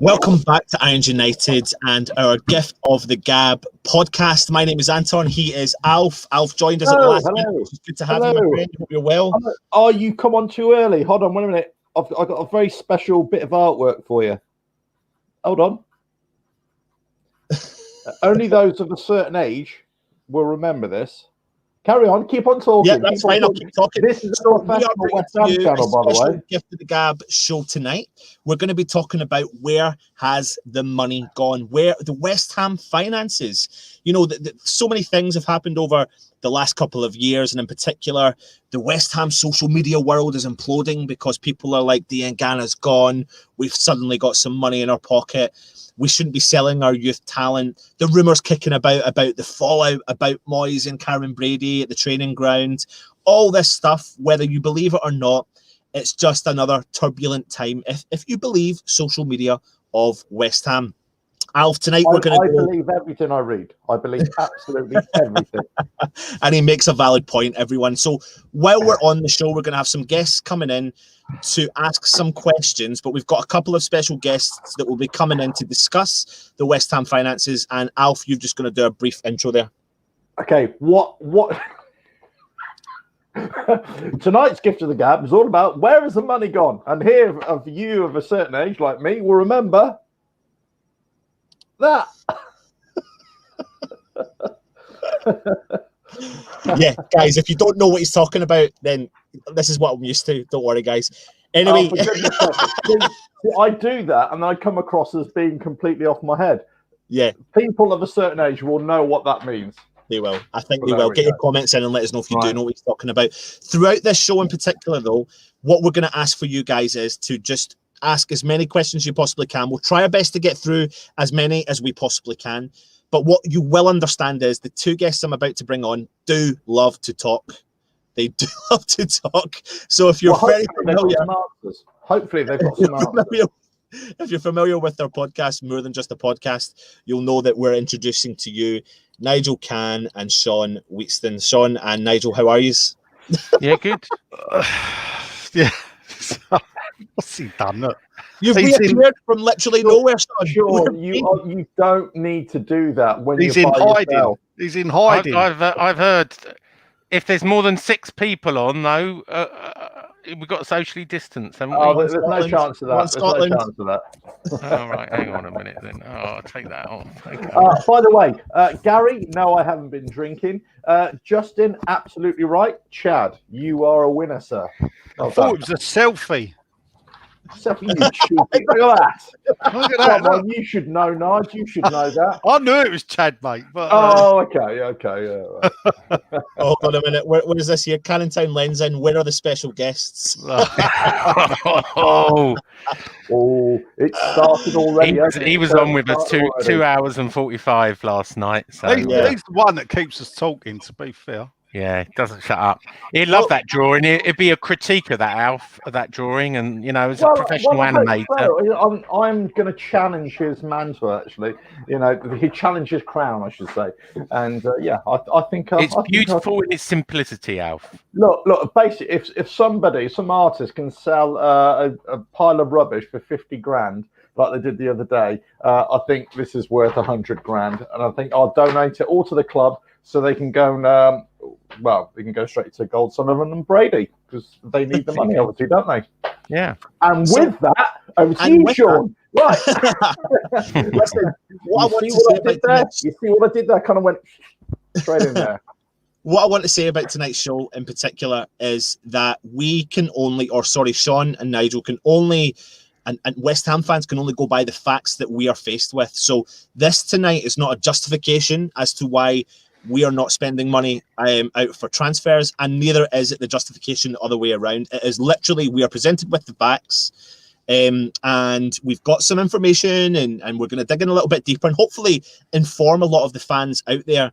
Welcome back to Irons United and our Gift of the Gab podcast. My name is Anton. He is Alf. Alf joined us at the last minute. It's good to have you, my friend. Hope you're well. Oh, you come on too early. Hold on, wait a minute. I've got a very special bit of artwork for you. Hold on. Only those of a certain age will remember this. Carry on, keep on talking. Yeah, that's fine. I'll keep talking. This is a professional West Ham channel, by the way. Gift of the Gab show tonight. We're going to be talking about where has the money gone, where the West Ham finances. You know, so many things have happened over the last couple of years, and in particular, the West Ham social media world is imploding because people are like, Diangana's gone. We've suddenly got some money in our pocket. We shouldn't be selling our youth talent. The rumours kicking about the fallout about Moyes and Karen Brady at the training ground. All this stuff, whether you believe it or not, it's just another turbulent time, if you believe social media of West Ham. Alf, tonight we're going to I believe everything I read. I believe absolutely everything. And he makes a valid point, everyone. So while we're on the show, we're going to have some guests coming in to ask some questions, but we've got a couple of special guests that will be coming in to discuss the West Ham finances. And Alf, you're just going to do a brief intro there. Okay, what? Tonight's Gift of the Gab is all about where has the money gone? And here, of you of a certain age like me, will remember that. Yeah, guys, if you don't know what he's talking about, then this is what I'm used to. Don't worry, guys. Anyway, I do that and I come across as being completely off my head. Yeah, people of a certain age will know what that means. They will. I think they will. Get your comments in and let us know if you do know what he's talking about. Throughout this show in particular, though, what we're going to ask for you guys is to just ask as many questions as you possibly can. We'll try our best to get through as many as we possibly can. But what you will understand is the two guests I'm about to bring on do love to talk. They do love to talk. So if you're very familiar, hopefully they've got some answers. If you're familiar with their podcast, More Than Just a Podcast, you'll know that we're introducing to you Nigel Can and Sean Winston. Sean and Nigel, how are you? Yeah, good. Yeah. What's he done? Look. You've reappeared from literally nowhere, Sean. Sure, you don't need to do that when he's you're in by hiding. yourself. He's in hiding. I've heard if there's more than 6 people on, though, we've got socially distanced. Haven't we? There's no chance of that. There's no chance of that. Oh, right, hang on a minute then. Oh, I'll take that off. Okay. By the way, Gary, no, I haven't been drinking. Justin, absolutely right. Chad, you are a winner, sir. I thought it was a selfie. Selfie, you stupid. Look at that. Look at that. Come on, you should know, Nigel. You should know that. I knew it was Chad, mate. But, okay. Yeah, right. Hold on a minute. What is this here? Canning Lens in. Where are the special guests? Oh, it started already. He was on with us 2 hours and 45 last night. So he's the one that keeps us talking, to be fair. Yeah, he doesn't shut up. He'd love that drawing. It'd be a critique of that, Alf, of that drawing. And, as a professional animator. So. I'm going to challenge his mantle, actually. He challenged his crown, I should say. And, I think... it's beautiful in its simplicity, Alf. Look, basically, if some artist can sell a pile of rubbish for 50 grand, like they did the other day, I think this is worth 100 grand. And I think I'll donate it all to the club so they can go and... they can go straight to Gold Sullivan and Brady because they need the money, obviously, don't they? Yeah. And with that, over to you, Sean. Right. Listen, You see what I did there? Kind of went straight in there. What I want to say about tonight's show in particular is that Sean and Nigel can only, and West Ham fans can only go by the facts that we are faced with. So this tonight is not a justification as to why we are not spending money out for transfers, and neither is it the justification the other way around. It is literally, we are presented with the facts, and we've got some information, and we're going to dig in a little bit deeper and hopefully inform a lot of the fans out there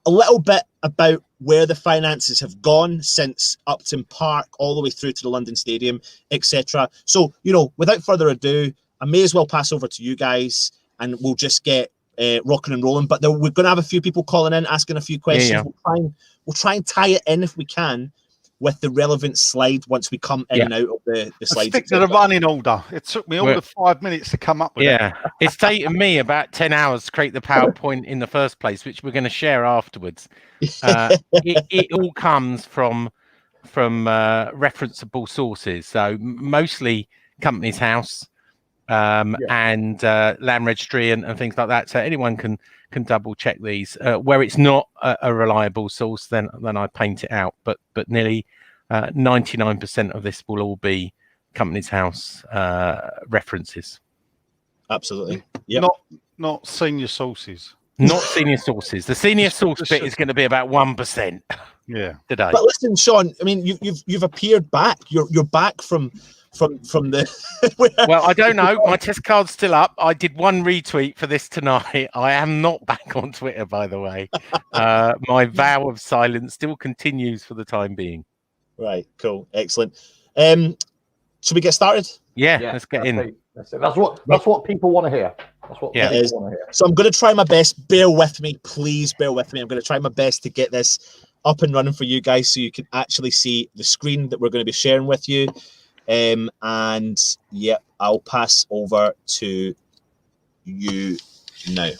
a little bit about where the finances have gone since Upton Park all the way through to the London Stadium, etc. So, without further ado, I may as well pass over to you guys, and we'll just get rocking and rolling. But we're going to have a few people calling in, asking a few questions. Yeah. We'll try and tie it in if we can. with the relevant slide once we come in and out of the slides. Stick to the running order. It took me all the 5 minutes to come up with it. It's taken me about 10 hours to create the PowerPoint in the first place, which we're going to share afterwards. It all comes from referenceable sources, so mostly Companies House and land registry and things like that. So anyone can double check these. Where it's not a reliable source, then I paint it out. But nearly 99% of this will all be Companies House references. Absolutely. Yep. Not senior sources. Not senior sources. The senior source bit is going to be about 1%. Yeah. Today. But listen, Sean. I mean, you've appeared back. You're back from the. Well, I don't know. My test card's still up. I did one retweet for this tonight. I am not back on Twitter, by the way. My vow of silence still continues for the time being. Right. Cool. Excellent. Should we get started? Yeah. Let's get in. That's it. That's what people want to hear. That's what people want to hear. So I'm going to try my best. Bear with me, please. Bear with me. I'm going to try my best to get this up and running for you guys, so you can actually see the screen that we're going to be sharing with you. And I'll pass over to you now,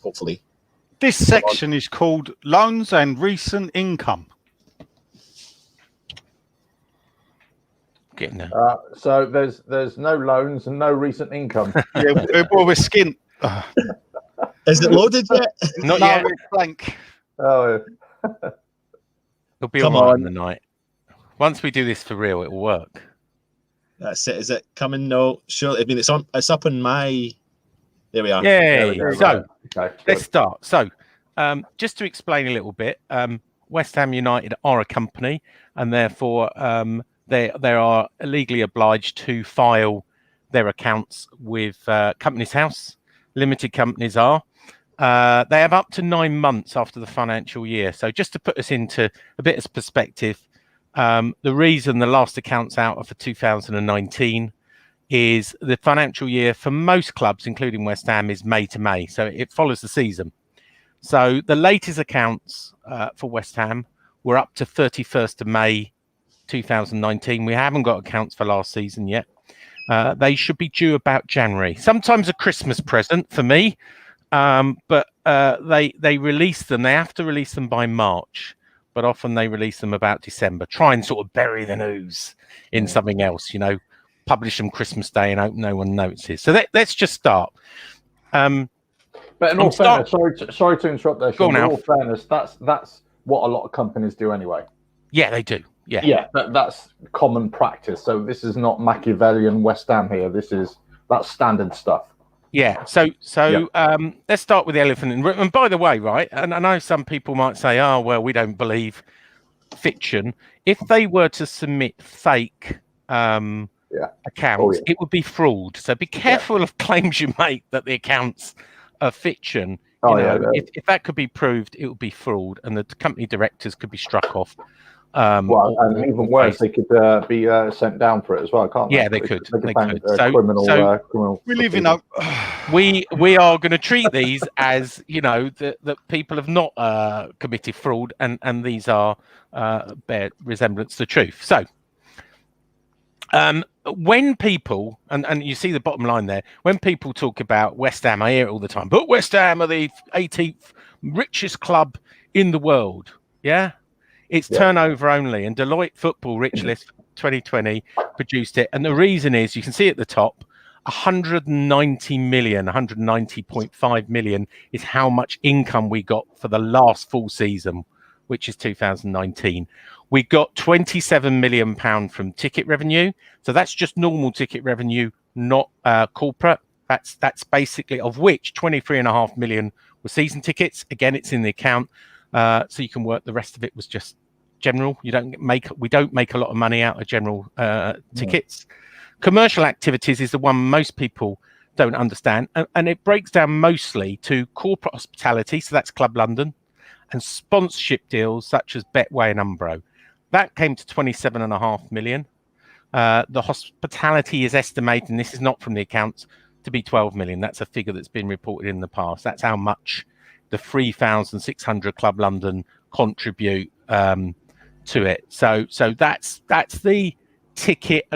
hopefully. This section is called Loans and Recent Income. Getting there. So there's no loans and no recent income. Well, we're skint. Is it loaded yet? Not yet. It's blank. Oh, It'll be on in the night. Once we do this for real, it will work. That's it. Is it coming? No, sure. I mean, it's up on my. There we are. Yay! So okay, let's start. So, just to explain a little bit, West Ham United are a company, and therefore they are legally obliged to file their accounts with Companies House. Limited companies are. They have up to 9 months after the financial year. So just to put us into a bit of perspective, the reason the last accounts out are for 2019 is the financial year for most clubs, including West Ham, is May to May. So it follows the season. So the latest accounts for West Ham were up to 31st of May 2019. We haven't got accounts for last season yet. They should be due about January. Sometimes a Christmas present for me. But they release them. They have to release them by March, but often they release them about December. Try and sort of bury the news in something else, publish them Christmas Day and hope no one notices. So let's just start. But in all fairness, sorry to interrupt there, Sean. In all fairness, that's what a lot of companies do anyway. Yeah, they do. Yeah, that's common practice. So this is not Machiavellian West Ham here. That's standard stuff. Yeah, so let's start with the elephant in the room. And by the way, right, and I know some people might say, oh, well, we don't believe fiction. If they were to submit fake accounts, it would be fraud. So be careful of claims you make that the accounts are fiction. If that could be proved, it would be fraud, and the company directors could be struck off. And even worse, they could be sent down for it as well, can't they? Yeah, they could. They could. Criminal. We live in a. We are going to treat these as that people have not committed fraud, and these are bear resemblance to truth. So, when people and you see the bottom line there, when people talk about West Ham, I hear it all the time. But West Ham are the 18th richest club in the world. Yeah. It's turnover only, and Deloitte Football Rich List 2020 produced it. And the reason is, you can see at the top, 190.5 million is how much income we got for the last full season, which is 2019. We got £27 million from ticket revenue. So that's just normal ticket revenue, not corporate. That's basically, of which 23.5 million were season tickets. Again, it's in the account. So you can work. The rest of it was just general. We don't make a lot of money out of general tickets. Commercial activities is the one most people don't understand, and it breaks down mostly to corporate hospitality. So that's Club London, and sponsorship deals such as Betway and Umbro. That came to 27.5 million. The hospitality is estimated, and this is not from the accounts, to be 12 million. That's a figure that's been reported in the past. That's how much the 3,600 Club London contribute to it. So that's the ticket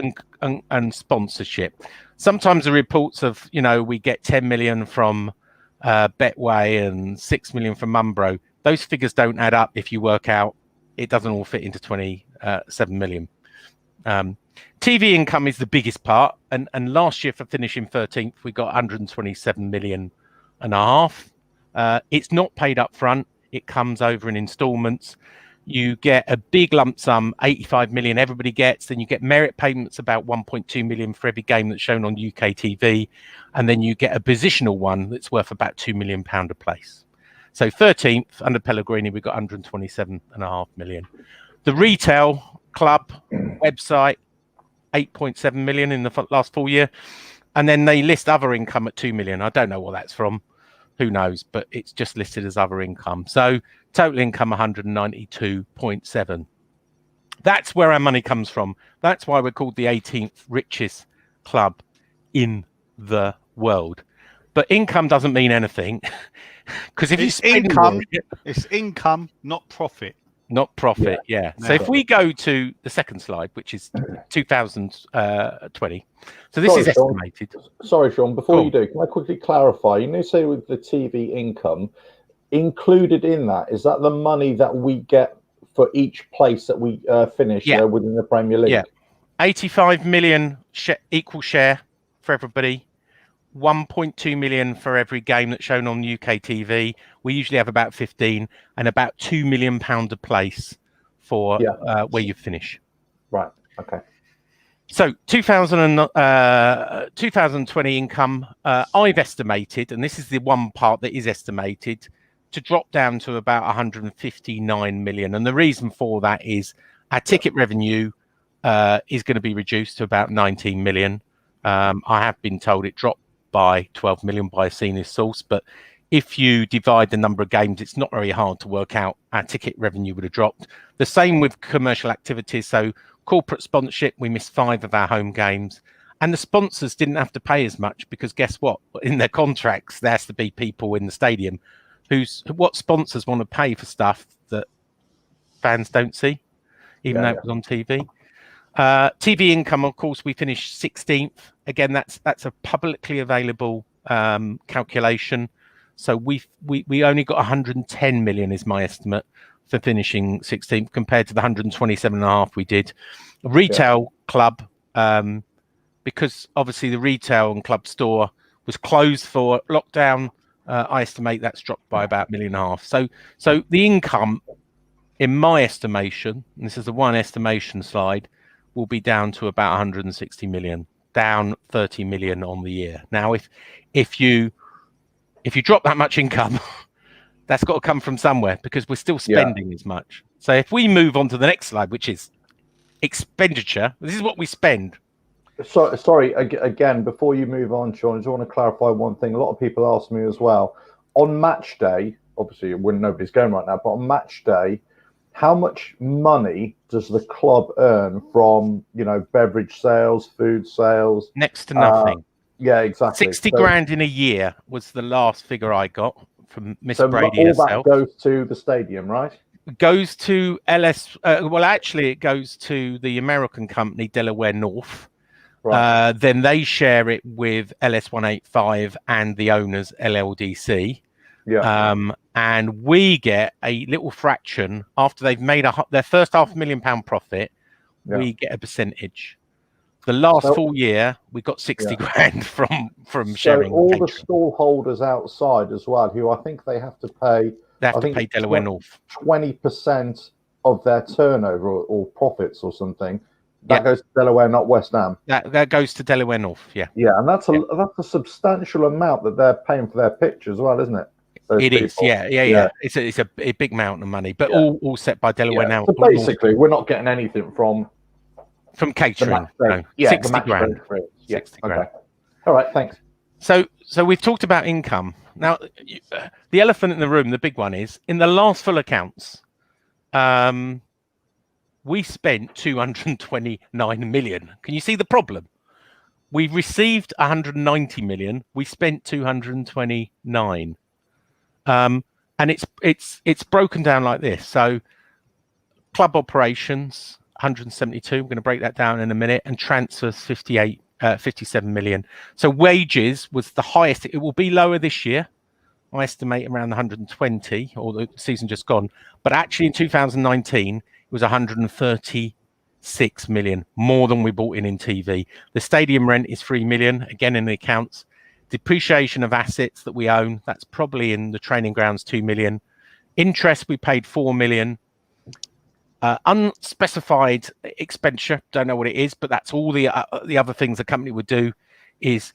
and sponsorship. Sometimes the reports of, we get 10 million from Betway and 6 million from Umbro. Those figures don't add up if you work out. It doesn't all fit into 27 million. TV income is the biggest part, and last year for finishing 13th, we got 127 million and a half. It's not paid up front. It comes over in installments. You get a big lump sum, 85 million everybody gets. Then you get merit payments, about 1.2 million for every game that's shown on UK TV. And then you get a positional one that's worth about £2 million a place. So 13th, under Pellegrini, we got 127.5 million. The retail club website, 8.7 million in the last full year. And then they list other income at 2 million. I don't know what that's from. Who knows? But it's just listed as other income. So total income 192.7. That's where our money comes from. That's why we're called the 18th richest club in the world. But income doesn't mean anything, because if you spend income, it's income, not profit. Not profit, yeah. So if we go to the second slide, which is 2020, so this is estimated. Sorry, Sean, before you do, can I quickly clarify? Say with the TV income, included in that, is that the money that we get for each place that we finish within the Premier League? Yeah, 85 million equal share for everybody. 1.2 million for every game that's shown on UK TV. We usually have about 15, and about £2 million a place for where you finish. Right. Okay. So 2020 income, I've estimated, and this is the one part that is estimated, to drop down to about 159 million. And the reason for that is our ticket revenue is going to be reduced to about 19 million. I have been told it dropped by 12 million by a senior source, but if you divide the number of games, it's not very hard to work out our ticket revenue would have dropped. The same with commercial activities. So corporate sponsorship, we missed 5 of our home games, and the sponsors didn't have to pay as much, because guess what? In their contracts, there has to be people in the stadium what sponsors want to pay for stuff that fans don't see, even though it was on TV. TV income, of course, we finished 16th. Again, that's a publicly available calculation. So we only got 110 million is my estimate for finishing 16th, compared to the 127.5 we did. Retail club, because obviously the retail and club store was closed for lockdown. I estimate that's dropped by about £1.5 million. So the income, in my estimation, and this is the one estimation slide, will be down to about 160 million, down 30 million on the year. Now, if you drop that much income, that's got to come from somewhere, because we're still spending as much. So if we move on to the next slide, which is expenditure, this is what we spend. So, sorry, again, before you move on, Sean, I just want to clarify one thing. A lot of people ask me as well. On match day, obviously, when nobody's going right now, but on match day, how much money does the club earn from, beverage sales, food sales? Next to nothing. Yeah, exactly. 60 grand in a year was the last figure I got from Miss Brady all herself. That goes to the stadium, right? Goes to LS. Well, actually, it goes to the American company, Delaware North. Right. Then they share it with LS185 and the owners, LLDC. Yeah. And we get a little fraction after they've made their first £500,000 profit. Yeah. We get a percentage. The last full year, we got 60 grand from sharing. So all the stall holders outside as well, who I think they have to pay. They have to pay Delaware North 20% of their turnover or profits or something. That goes to Delaware, not West Ham. That goes to Delaware North. Yeah. Yeah, and that's a substantial amount that they're paying for their pitch as well, isn't it? It is, yeah. It's a big amount of money, but all set by Delaware now. So basically, we're not getting anything from catering. No. 60 grand. 60 grand. Okay. All right, thanks. So we've talked about income. Now, the elephant in the room, the big one is, in the last full accounts, we spent 229 million. Can you see the problem? We received 190 million. We spent 229. And it's broken down like this. So club operations, 172. I'm going to break that down in a minute, and transfers 57 million. So wages was the highest. It will be lower this year. I estimate around 120, or the season just gone. But actually in 2019, it was 136 million, more than we bought in TV. The stadium rent is 3 million, again in the accounts. Depreciation of assets that we own, that's probably in the training grounds, 2 million. Interest, we paid 4 million. Unspecified expenditure, don't know what it is, but that's all the other things the company would do is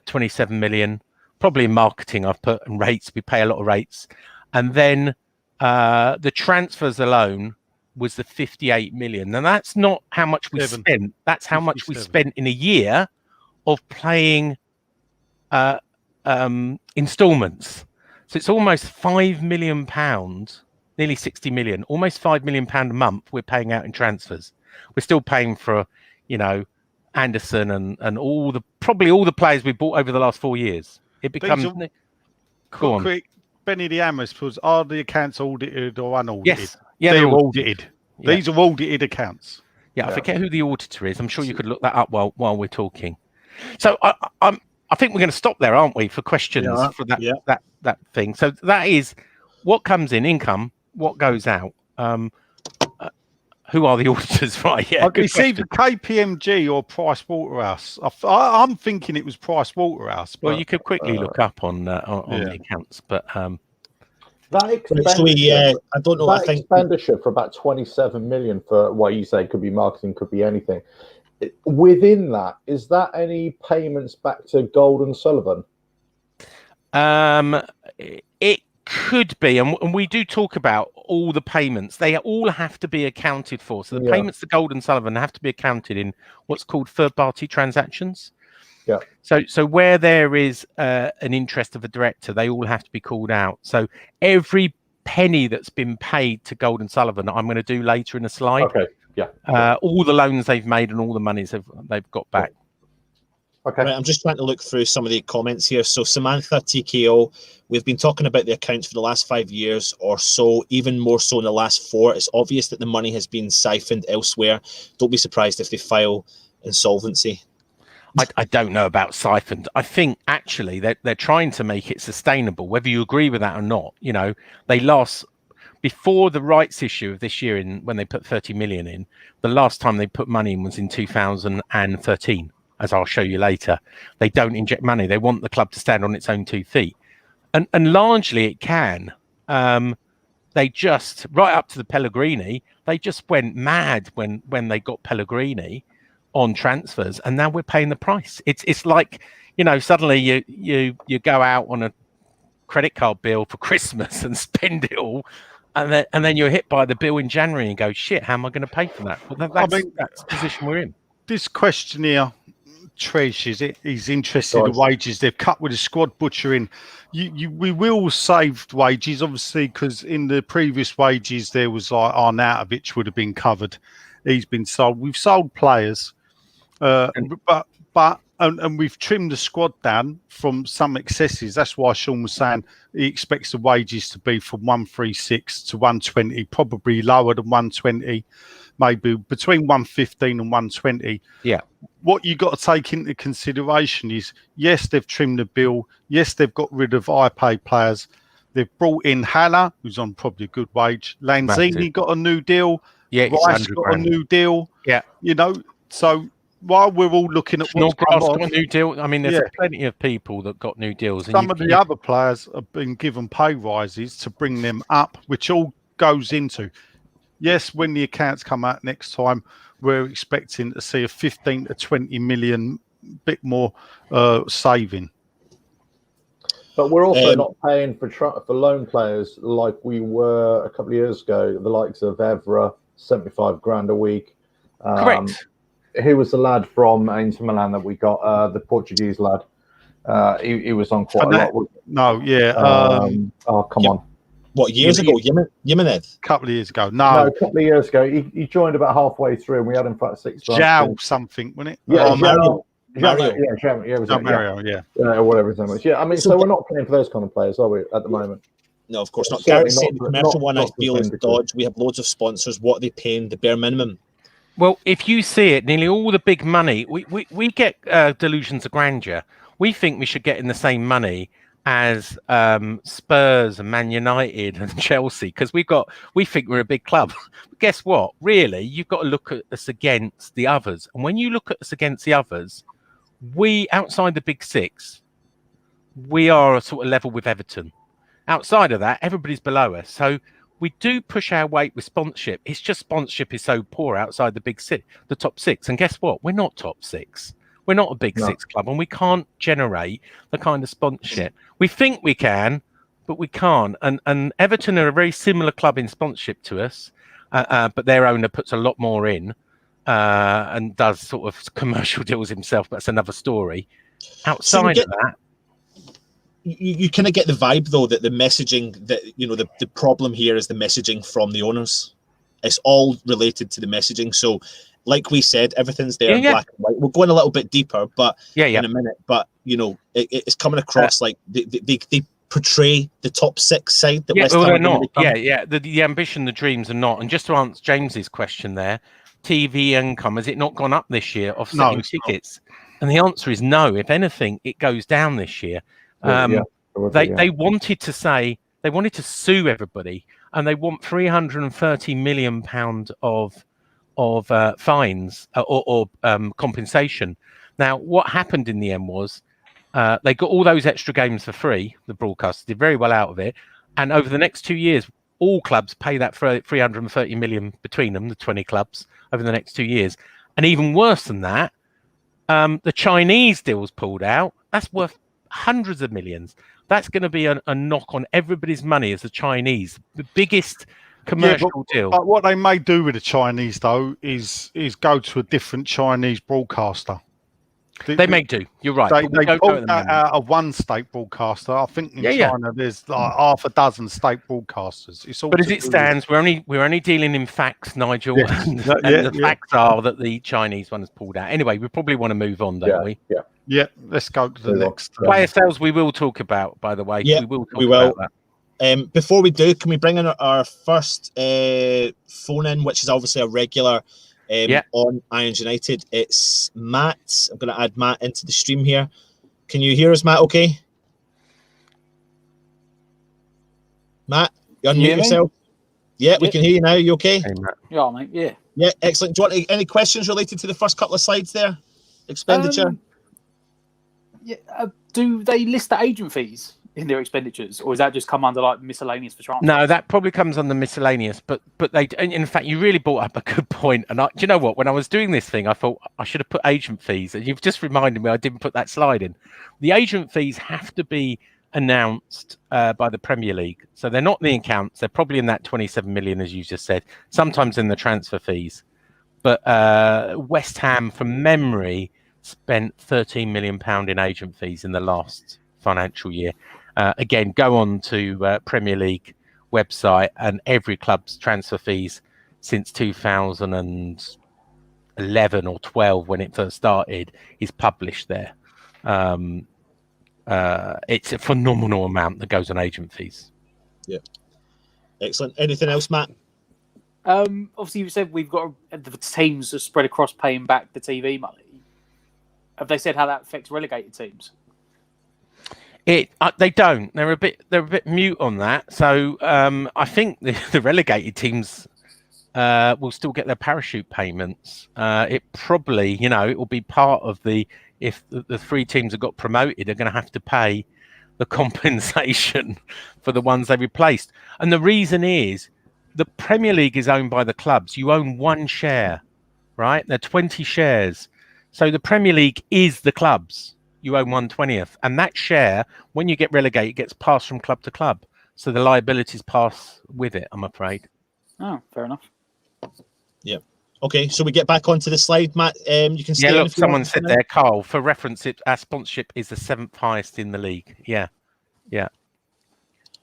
27 million. Probably in marketing I've put, and rates, we pay a lot of rates. And then the transfers alone was the 58 million. And that's not how much we spent, that's how much we spent in a year of playing installments. So it's almost £5 million, nearly 60 million, almost £5 million a month we're paying out in transfers. We're still paying for, Anderson and probably all the players we bought over the last 4 years. It becomes quick. Benny the Hammers, are the accounts audited or unaudited? Yes, yeah, they're audited. Yeah. These are audited accounts. Yeah, I forget who the auditor is. I'm sure you could look that up while we're talking. So I think we're going to stop there, aren't we, for questions for that thing. So that is what comes in income, what goes out. Who are the auditors, right? Yeah, it's either KPMG or Pricewaterhouse. I'm thinking it was Pricewaterhouse. Well, you could quickly look up on the accounts, but that expenditure, I don't know. I think expenditure for about 27 million for what you say could be marketing, could be anything. Within that, is that any payments back to Gold and Sullivan? It could be, and we do talk about all the payments. They all have to be accounted for. So the payments to Gold and Sullivan have to be accounted in what's called third-party transactions. Yeah. So where there is an interest of a director, they all have to be called out. So every penny that's been paid to Gold and Sullivan, I'm going to do later in a slide. Okay. Yeah. All the loans they've made and all the monies they've got back. Okay. Right, I'm just trying to look through some of the comments here. So Samantha TKO, we've been talking about the accounts for the last 5 years or so, even more so in the last 4. It's obvious that the money has been siphoned elsewhere. Don't be surprised if they file insolvency. I don't know about siphoned. I think actually they're trying to make it sustainable, whether you agree with that or not. They lost before the rights issue of this year when they put 30 million in. The last time they put money in was in 2013. As I'll show you later. They don't inject money. They want the club to stand on its own 2 feet. And largely it can. They just, right up to the Pellegrini, they just went mad when they got Pellegrini on transfers, and now we're paying the price. It's like, suddenly you go out on a credit card bill for Christmas and spend it all, and then you're hit by the bill in January and go, shit, how am I going to pay for that? Well, that's the position we're in. This question here, Trish, he's interested in the wages they've cut with the squad butchering. We will save wages, obviously, because in the previous wages there was like Arnautovic would have been covered. He's been sold. We've sold players, but we've trimmed the squad down from some excesses. That's why Sean was saying he expects the wages to be from 136 to 120, probably lower than 120. Maybe between 115 and 120. Yeah. What you got to take into consideration is, yes, they've trimmed the bill. Yes, they've got rid of high-paid players. They've brought in Haller, who's on probably a good wage. Lanzini got a new deal. Yeah, Rice got a new deal. Yeah. So while we're all looking at what's got a new deal, I mean, there's plenty of people that got new deals. Some of the other players have been given pay rises to bring them up, which all goes into... Yes, when the accounts come out next time, we're expecting to see a 15 to 20 million bit more saving. But we're also not paying for loan players like we were a couple of years ago. The likes of Evra, 75 grand a week. Correct. Who was the lad from Inter Milan that we got? The Portuguese lad. He was on quite a lot. No, yeah. Come on. What, years ago? Jimenez? A couple of years ago. No, a couple of years ago. He joined about halfway through, and we had him for 6 months. Zhao something, wasn't it? Yeah, Mario. Mario, Mario, yeah. Whatever his name was. Yeah, I mean, so we're not paying for those kind of players, are we, at the moment? No, of course not. Certainly Gary's saying the commercial one I not feel is sustainable. dodge. We have loads of sponsors. What are they paying? The bare minimum. Well, if you see it, nearly all the big money, we get delusions of grandeur. We think we should get in the same money as Spurs and Man United and Chelsea because we think we're a big club. But guess what? Really, you've got to look at us against the others. And when you look at us against the others, we, outside the big six, we are a sort of level with Everton. Outside of that, everybody's below us. So we do push our weight with sponsorship. It's just sponsorship is so poor outside the big six, the top six. And guess what? We're not top six. We're not a big six club, and we can't generate the kind of sponsorship. We think we can, but we can't. And Everton are a very similar club in sponsorship to us, but their owner puts a lot more in and does sort of commercial deals himself. But that's another story. Outside of that, you kind of get the vibe though that the messaging that the problem here is the messaging from the owners. It's all related to the messaging. So like we said, everything's there in black and white. We'll go in a little bit deeper, but in a minute. But it's coming across like they portray the top six side that West Ham they're are going to not. become. The ambition, the dreams are not. And just to answer James's question there, TV income, has it not gone up this year offsetting tickets? And the answer is no. If anything, it goes down this year. They wanted to sue everybody, and they want £330 million of fines or compensation. Now, what happened in the end was they got all those extra games for free. The broadcasters did very well out of it, and over the next 2 years, all clubs pay that 330 million between them, the 20 clubs, over the next 2 years. And even worse than that, the Chinese deal's pulled out. That's worth hundreds of millions. That's going to be a knock on everybody's money as the Chinese, the biggest commercial deal. But what they may do with the Chinese though is go to a different Chinese broadcaster. They may do. You're right. They pulled out a one state broadcaster. I think in China there's like half a dozen state broadcasters. It's all. But as it stands, we're only dealing in facts, Nigel, and the facts are that the Chinese one has pulled out. Anyway, we probably want to move on, don't we? Yeah. Let's go to the next. Player sales we will talk about, by the way. Yeah, we will. About that. Before we do, can we bring in our first phone in, which is obviously a regular on Irons United? It's Matt. I'm going to add Matt into the stream here. Can you hear us, Matt? Okay. Matt, you unmute yourself. Yeah, we can hear you now. You okay? Hey, Matt. Yeah, mate. Yeah. Yeah, excellent. Do you want any questions related to the first couple of slides there? Expenditure. Do they list the agent fees in their expenditures, or is that just come under like miscellaneous for transfer? No, that probably comes under miscellaneous. But they, in fact, you really brought up a good point. And do you know what? When I was doing this thing, I thought I should have put agent fees, and you've just reminded me I didn't put that slide in. The agent fees have to be announced by the Premier League, so they're not in the accounts. They're probably in that 27 million, as you just said. Sometimes in the transfer fees, but West Ham, from memory, spent £13 million in agent fees in the last financial year. Again, go on to Premier League website, and every club's transfer fees since 2011 or 12, when it first started, is published there. It's a phenomenal amount that goes on agent fees. Yeah. Excellent. Anything else, Matt? Obviously, you said we've got the teams are spread across paying back the TV money. Have they said how that affects relegated teams? They don't. They're a bit mute on that. So I think the relegated teams will still get their parachute payments. It probably, it will be part of if the three teams that got promoted are going to have to pay the compensation for the ones they replaced. And the reason is the Premier League is owned by the clubs. You own one share, right? There are 20 shares. So the Premier League is the clubs. You own 1/20th. And that share, when you get relegated, gets passed from club to club. So the liabilities pass with it, I'm afraid. Oh, fair enough. Yeah. Okay, so we get back onto the slide, Matt. You can stay. Yeah, look, someone said there, Carl, for reference, our sponsorship is the 7th highest in the league. Yeah.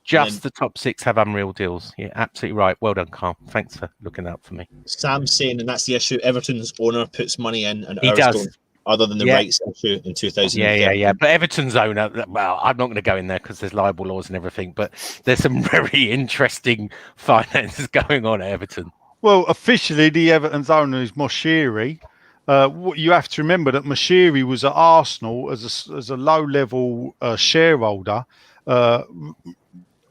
Just the top 6 have unreal deals. Yeah, absolutely right. Well done, Carl. Thanks for looking out for me. Sam's saying, and that's the issue, Everton's owner puts money in and he ours does. don't. other than the Yeah. rights issue in 2013. Yeah. But Everton's owner, well, I'm not going to go in there because there's libel laws and everything, but there's some very interesting finances going on at Everton. Well, officially, the Everton's owner is Moshiri. What you have to remember that Moshiri was at Arsenal as a low-level shareholder,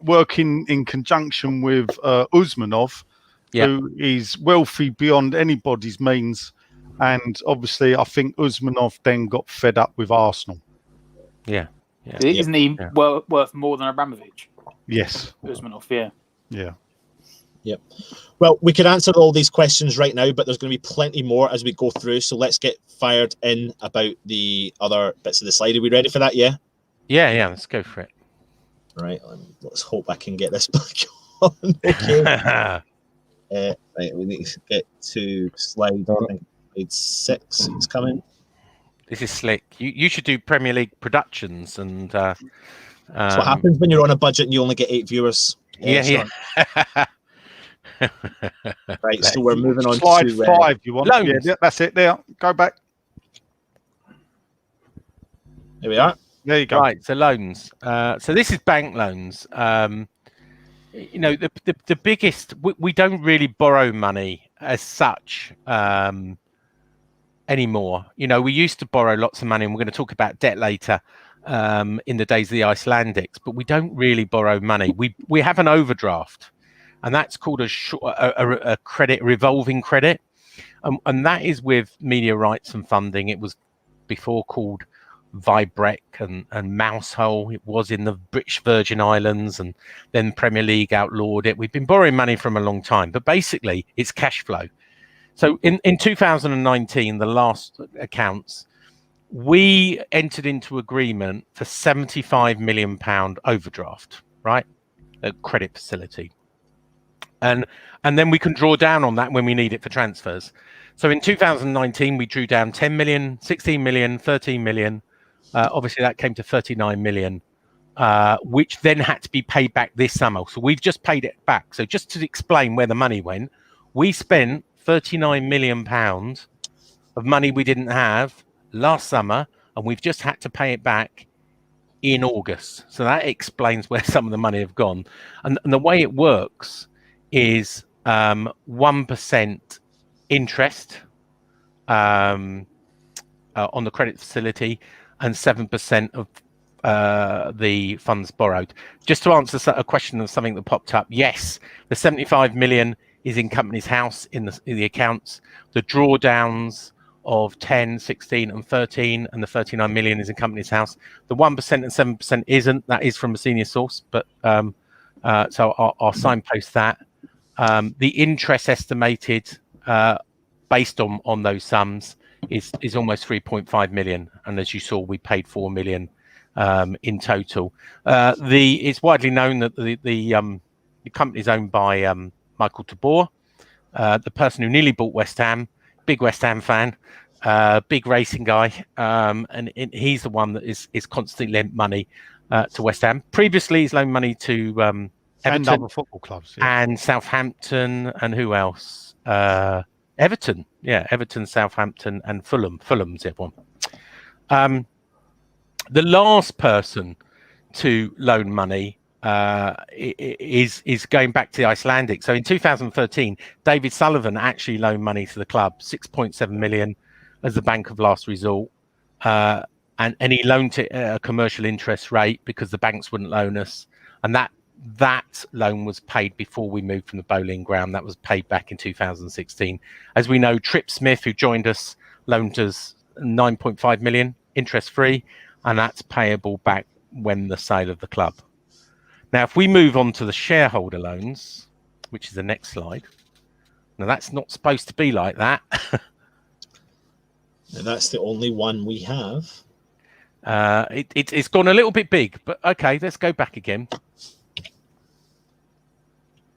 working in conjunction with Usmanov, who is wealthy beyond anybody's means. And obviously, I think Usmanov then got fed up with Arsenal. Yeah. Isn't he worth more than Abramovich? Yes. Usmanov, Yeah. Yep. Well, we could answer all these questions right now, but there's going to be plenty more as we go through. So let's get fired in about the other bits of the slide. Are we ready for that? Yeah? Yeah. Let's go for it. Right. Let's hope I can get this back on. Okay. Right. We need to get to slide 6. It's coming. This is slick. You should do Premier League productions and. That's what happens when you're on a budget and you only get 8 viewers. Yeah. Right, so we're moving on slide to 5. You want? Loans. Yeah, that's it. There, go back. There we are. There you go. Right, so loans. So this is bank loans. You know, the biggest. We don't really borrow money as such anymore. You know, we used to borrow lots of money, and we're going to talk about debt later. In the days of the Icelandics, but we don't really borrow money. We have an overdraft, and that's called a credit, revolving credit, and that is with media rights and funding. It was before called Vibrec and Mousehole. It was in the British Virgin Islands, and then Premier League outlawed it. We've been borrowing money from a long time, but basically it's cash flow. So in 2019, the last accounts, we entered into agreement for £75 million overdraft, right? A credit facility. And then we can draw down on that when we need it for transfers. So in 2019, we drew down 10 million, 16 million, 13 million. Obviously, that came to 39 million, which then had to be paid back this summer. So we've just paid it back. So just to explain where the money went, we spent £39 million of money we didn't have last summer, and we've just had to pay it back in August. So that explains where some of the money have gone. And the way it works is 1% interest on the credit facility and 7% of the funds borrowed. Just to answer a question of something that popped up, yes, the 75 million is in company's house in the accounts. The drawdowns of 10, 16 and 13 and the 39 million is in company's house. The 1% and 7% isn't. That is from a senior source, but so I'll signpost that. The interest estimated based on those sums is almost 3.5 million, and as you saw, we paid 4 million in total. It's widely known that the company is owned by Michael Tabor, the person who nearly bought West Ham. Big West Ham fan, big racing guy, and he's the one that is constantly lent money to West Ham. Previously, he's loaned money to Everton and other football clubs, and Southampton, and who else? Everton, Everton, Southampton, and Fulham. Fulham's the other one. The last person to loan money is going back to the Icelandic. So in 2013, David Sullivan actually loaned money to the club, 6.7 million as the bank of last resort. And he loaned it at a commercial interest rate because the banks wouldn't loan us. And that loan was paid before we moved from the bowling ground. That was paid back in 2016. As we know, Trip Smith, who joined us, loaned us 9.5 million interest free, and that's payable back when the sale of the club. Now, if we move on to the shareholder loans, which is the next slide. Now, that's not supposed to be like that. That's the only one we have. It's gone a little bit big, but okay, let's go back again.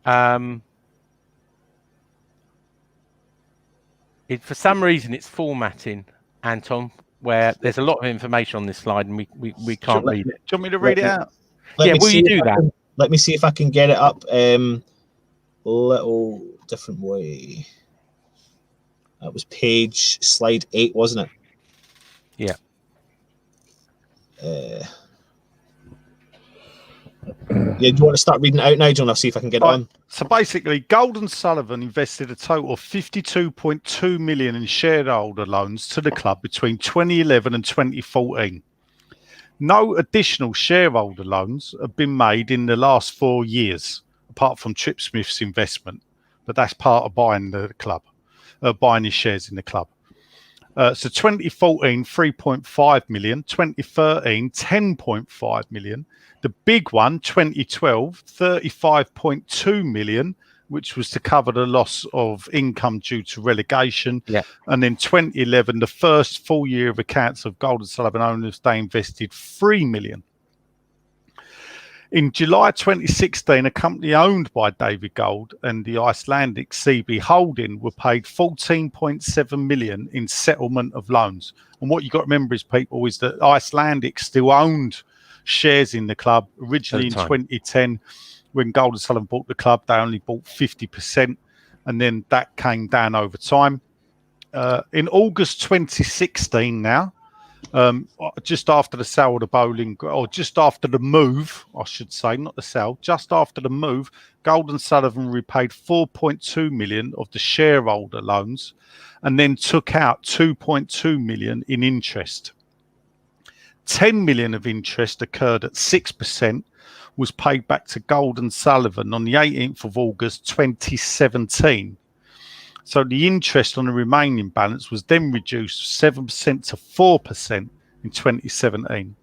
For some reason, it's formatting, Anton, where there's a lot of information on this slide and we can't read it. Do you want me to read it out? Yeah, will you do that? Let me see if I can get it up little different way. That was slide 8, wasn't it? Yeah. Yeah, do you want to start reading it out, Nigel, and I'll see if I can get it on? So basically, Gold & Sullivan invested a total of 52.2 million in shareholder loans to the club between 2011 and 2014. No additional shareholder loans have been made in the last 4 years, apart from Trip Smith's investment, but that's part of buying the club, buying his shares in the club. So 2014, 3.5 million, 2013, 10.5 million. The big one, 2012, 35.2 million, which was to cover the loss of income due to relegation. Yeah. And then 2011, the first full year of accounts of Gold & Sullivan owners, they invested 3 million. In July 2016, a company owned by David Gold and the Icelandic CB Holding were paid 14.7 million in settlement of loans. And what you've got to remember is, people, is that Icelandic still owned shares in the club. Originally in 2010, when Gold & Sullivan bought the club, they only bought 50%, and then that came down over time. In August 2016 now, just after the sale of the bowling, or just after the move, I should say, not the sale, just after the move, Gold & Sullivan repaid 4.2 million of the shareholder loans and then took out 2.2 million in interest. 10 million of interest occurred at 6%, was paid back to Gold & Sullivan on the 18th of August 2017. So the interest on the remaining balance was then reduced 7% to 4% in 2017.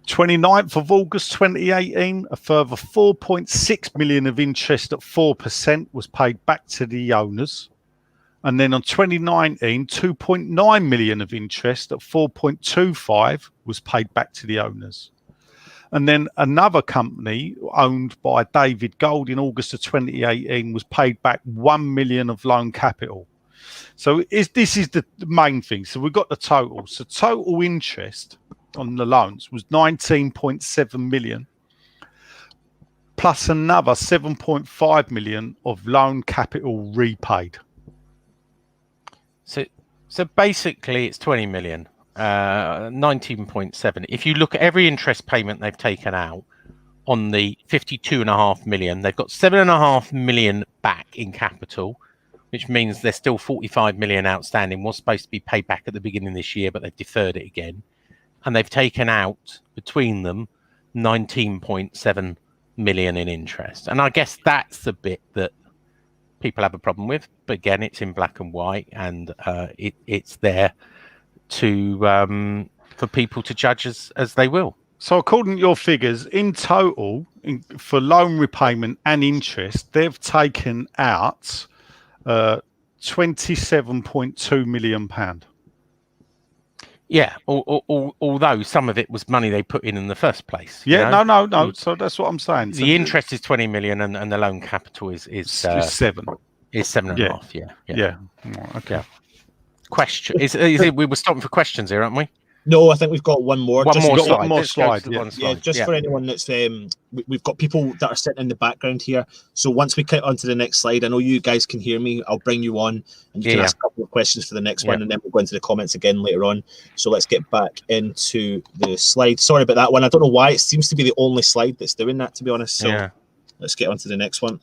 29th of August 2018, a further 4.6 million of interest at 4% was paid back to the owners. And then on 2019, 2.9 million of interest at 4.25 was paid back to the owners. And then another company owned by David Gold in August of 2018 was paid back 1 million of loan capital. So this is the main thing. So we've got the total. So total interest on the loans was 19.7 million, plus another 7.5 million of loan capital repaid. So basically it's 20 million. 19.7. If you look at every interest payment they've taken out on the 52.5 million, they've got 7.5 million back in capital, which means there's still 45 million outstanding. Was supposed to be paid back at the beginning of this year, but they've deferred it again. And they've taken out between them 19.7 million in interest. And I guess that's the bit that people have a problem with. But again, it's in black and white, and it's there to for people to judge as they will. So according to your figures, in total, for loan repayment and interest, they've taken out £27.2 million. Yeah, although some of it was money they put in the first place. Yeah, no. So that's what I'm saying. The interest is 20 million, and the loan capital is 7. Is 7.5. Yeah. Okay. Yeah. Question is it? We were stopping for questions here, aren't we? No, I think we've got one more. One more slide. Yeah, just for anyone that's we've got people that are sitting in the background here. So once we get onto the next slide, I know you guys can hear me. I'll bring you on, and you can ask a couple of questions for the next one, and then we'll go into the comments again later on. So let's get back into the slide. Sorry about that one. I don't know why it seems to be the only slide that's doing that, to be honest. So let's get on to the next one.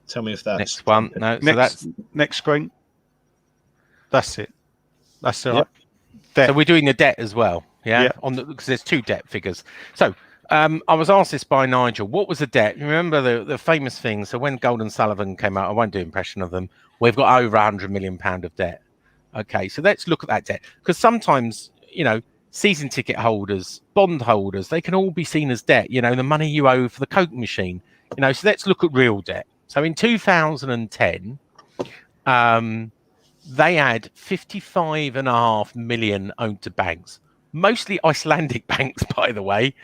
Tell me if that's next one. No, so that's next screen. That's it. That's it. Yep. So we're doing the debt as well. Yeah. Because there's two debt figures. So I was asked this by Nigel. What was the debt? You remember the famous thing? So when Gold & Sullivan came out, I won't do impression of them. We've got over £100 million of debt. Okay, so let's look at that debt, because sometimes season ticket holders, bond holders, they can all be seen as debt. The money you owe for the Coke machine. So let's look at real debt. So in 2010, they had 55.5 million owed to banks, mostly Icelandic banks, by the way.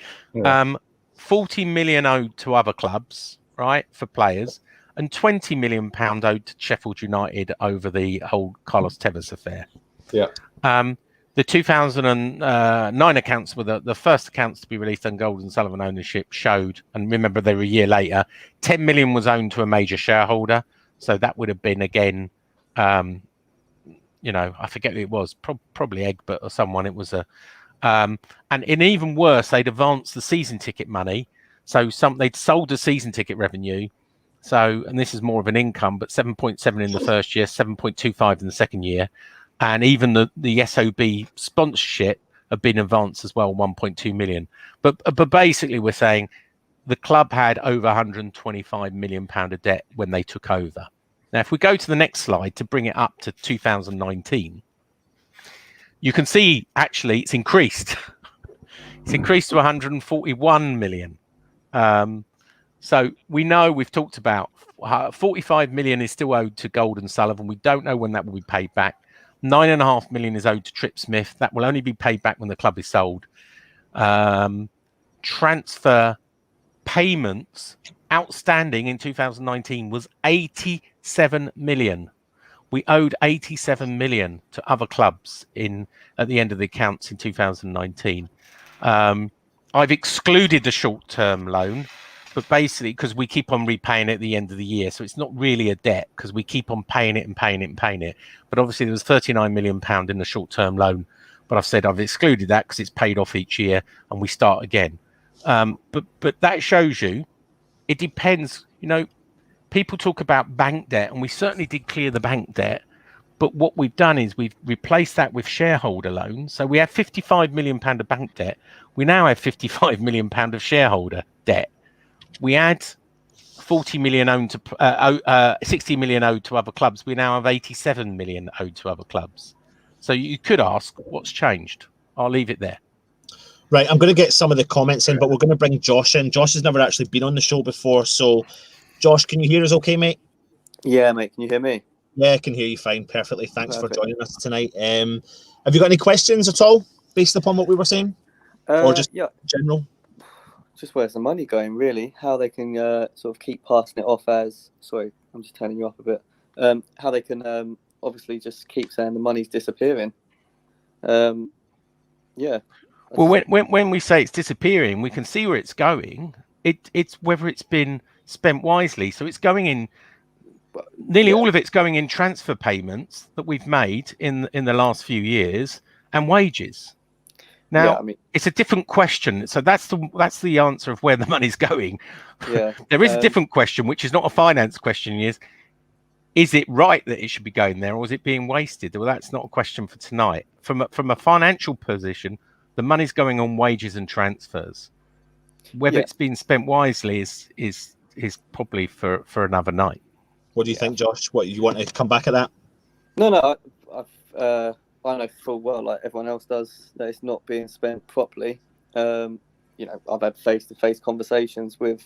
40 million owed to other clubs, right, for players, and 20 million pound owed to Sheffield United over the whole Carlos Tevez affair. Yeah. The 2009 accounts were the first accounts to be released on Gold & Sullivan ownership showed, and remember they were a year later, 10 million was owned to a major shareholder. So that would have been again, I forget who it was, probably Egbert or someone. It was and even worse, they'd advanced the season ticket money. So they'd sold the season ticket revenue. So, and this is more of an income, but 7.7 in the first year, 7.25 in the second year. And even the SOB sponsorship have been advanced as well, 1.2 million. But basically we're saying the club had over 125 million pound of debt when they took over. Now, if we go to the next slide to bring it up to 2019, you can see actually it's increased. It's increased to 141 million. So we know, we've talked about 45 million is still owed to Gold and Sullivan. We don't know when that will be paid back. 9.5 million is owed to Trip Smith. That will only be paid back when the club is sold. Transfer payments outstanding in 2019 was 87 million. We owed 87 million to other clubs at the end of the accounts in 2019. I've excluded the short-term loan, but basically because we keep on repaying it at the end of the year, so it's not really a debt because we keep on paying it and paying it and paying it. But obviously there was 39 million pound in the short-term loan, but I've said I've excluded that because it's paid off each year and we start again. But that shows you it depends. People talk about bank debt, and we certainly did clear the bank debt. But what we've done is we've replaced that with shareholder loans. So we had 55 million pound of bank debt. We now have 55 million pound of shareholder debt. We had 40 million owed to 60 million owed to other clubs. We now have 87 million owed to other clubs. So you could ask, what's changed? I'll leave it there. Right, I'm going to get some of the comments in, but we're going to bring Josh in. Josh has never actually been on the show before. So, Josh, can you hear us okay, mate? Yeah, mate. Can you hear me? Yeah, I can hear you fine. Perfectly. Thanks for joining us tonight. Have you got any questions at all based upon what we were saying? Or just general? Just where's the money going, really? How they can sort of keep passing it off as... Sorry, I'm just turning you up a bit. How they can obviously just keep saying the money's disappearing. Yeah. Well, when we say it's disappearing, we can see where it's going. It's whether it's been spent wisely. So it's going in... Nearly all of it's going in transfer payments that we've made in the last few years and wages. Now, it's a different question. So that's the answer of where the money's going. Yeah. There is a different question, which is not a finance question. Is it right that it should be going there, or is it being wasted? Well, that's not a question for tonight. From a financial position, the money's going on wages and transfers. Whether it's been spent wisely is probably for another night. What do you think, Josh? What you want to come back at that? No, I know full well, like everyone else does, that it's not being spent properly. I've had face-to-face conversations with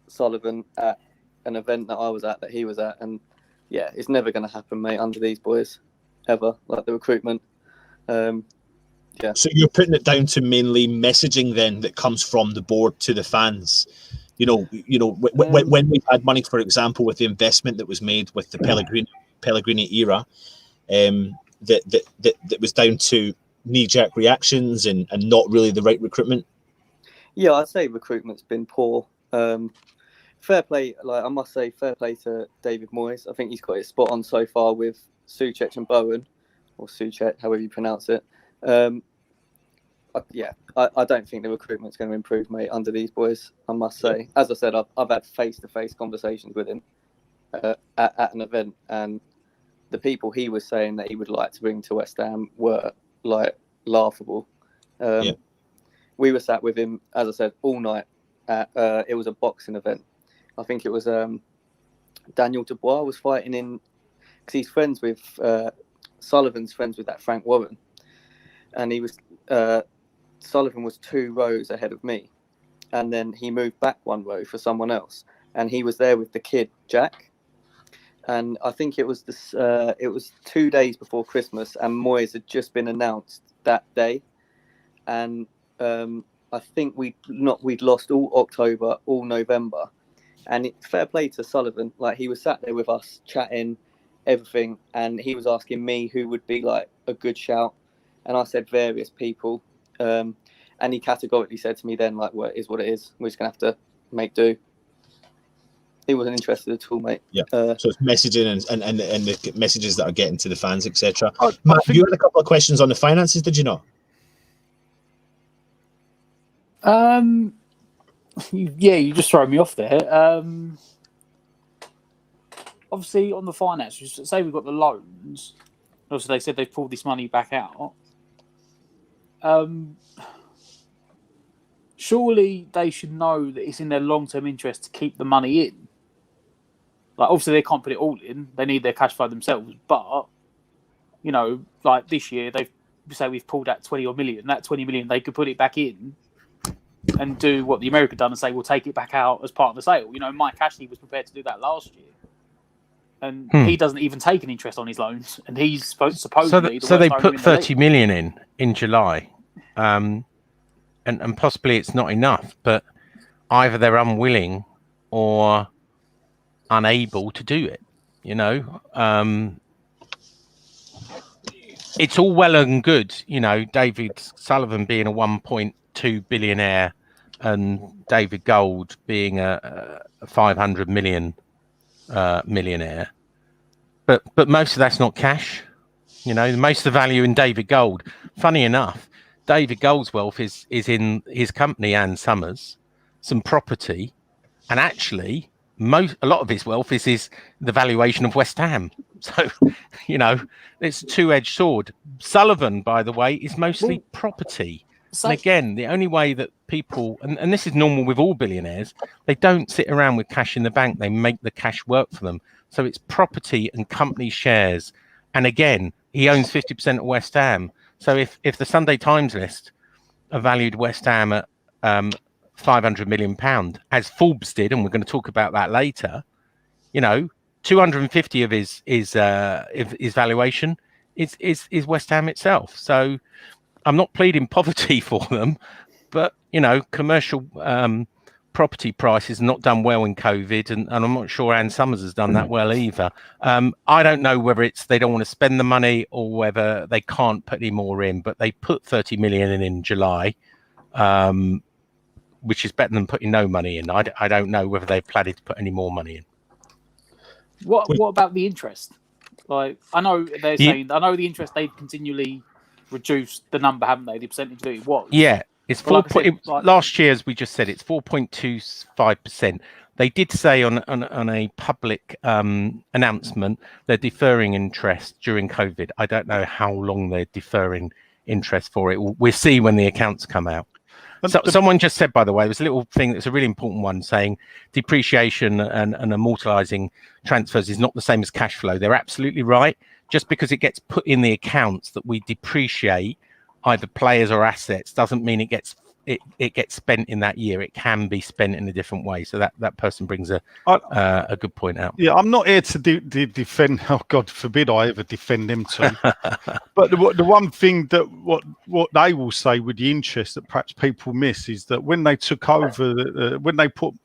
Sullivan at an event that I was at, that he was at, and it's never going to happen, mate, under these boys, ever. Like the recruitment. So you're putting it down to mainly messaging then that comes from the board to the fans. When we've had money, for example, with the investment that was made with the Pellegrini era, that was down to knee-jerk reactions and not really the right recruitment. Yeah, I'd say recruitment's been poor. Fair play, I must say, fair play to David Moyes. I think he's got it spot on so far with Souček and Bowen, or Souček, however you pronounce it. I don't think the recruitment's going to improve, mate, under these boys, I must say. As I said, I've had face-to-face conversations with him at an event, and the people he was saying that he would like to bring to West Ham were, laughable. We were sat with him, as I said, all night. It was a boxing event. I think it was Daniel Dubois was fighting in... Because he's friends with... Sullivan's friends with that Frank Warren. And he was... Sullivan was 2 rows ahead of me, and then he moved back 1 row for someone else, and he was there with the kid Jack. And I think it was 2 days before Christmas, and Moyes had just been announced that day, and I think we'd lost all October, all November, and fair play to Sullivan, he was sat there with us chatting everything, and he was asking me who would be a good shout, and I said various people. And he categorically said to me then, well, it is what it is. We're just going to have to make do. He wasn't interested at all, mate. Yeah. So it's messaging and the messages that are getting to the fans, etc. I Matt, think- you had a couple of questions on the finances, did you not? Yeah, you just throw me off there. Obviously, on the finances, say we've got the loans. Obviously, they said they've pulled this money back out. Surely they should know that it's in their long-term interest to keep the money in. Like, obviously, they can't put it all in. They need their cash flow themselves. But, you know, like this year, we've pulled out 20 million. That 20 million, they could put it back in and do what the America done and say, we'll take it back out as part of the sale. You know, Mike Ashley was prepared to do that last year. And he doesn't even take an interest on his loans. And he's supposedly... So they put 30 million in July. And possibly it's not enough, but either they're unwilling or unable to do it. You know, it's all well and good. You know, David Sullivan being a 1.2 billionaire and David Gold being a 500 million millionaire, but most of that's not cash. You know, most of the value in David Gold. Funny enough, David Gold's wealth is in his company and Summers, some property, and actually a lot of his wealth is the valuation of West Ham. So, you know, it's a two-edged sword. Sullivan, by the way, is mostly property. And again, the only way that people, and this is normal with all billionaires, they don't sit around with cash in the bank. They make the cash work for them. So it's property and company shares. And again, he owns 50% of West Ham. So if the Sunday Times list valued West Ham at £500 million, as Forbes did, and we're going to talk about that later, you know, 250 of his valuation is West Ham itself. So I'm not pleading poverty for them, but, you know, commercial property prices not done well in COVID, and I'm not sure Ann Summers has done that well either. I don't know whether it's they don't want to spend the money or whether they can't put any more in, but they put 30 million in July, which is better than putting no money in. I don't know whether they've planned to put any more money in. What about the interest? Like, I know they're saying, I know the interest they've continually reduced the number, haven't they? The percentage that it was. Yeah, it's last year, as we just said, it's 4.25%. They did say on a public announcement they're deferring interest during COVID. I don't know how long they're deferring interest for it. We'll see when the accounts come out. So, someone just said, by the way, there was a little thing that's a really important one, saying depreciation and amortizing transfers is not the same as cash flow. They're absolutely right. Just because it gets put in the accounts that we depreciate either players or assets doesn't mean it gets spent in that year. It can be spent in a different way. So that person brings a good point out. Yeah, I'm not here to defend. Oh, God forbid I ever defend them too. But the one thing that what they will say with the interest that perhaps people miss is that when they took over, when they put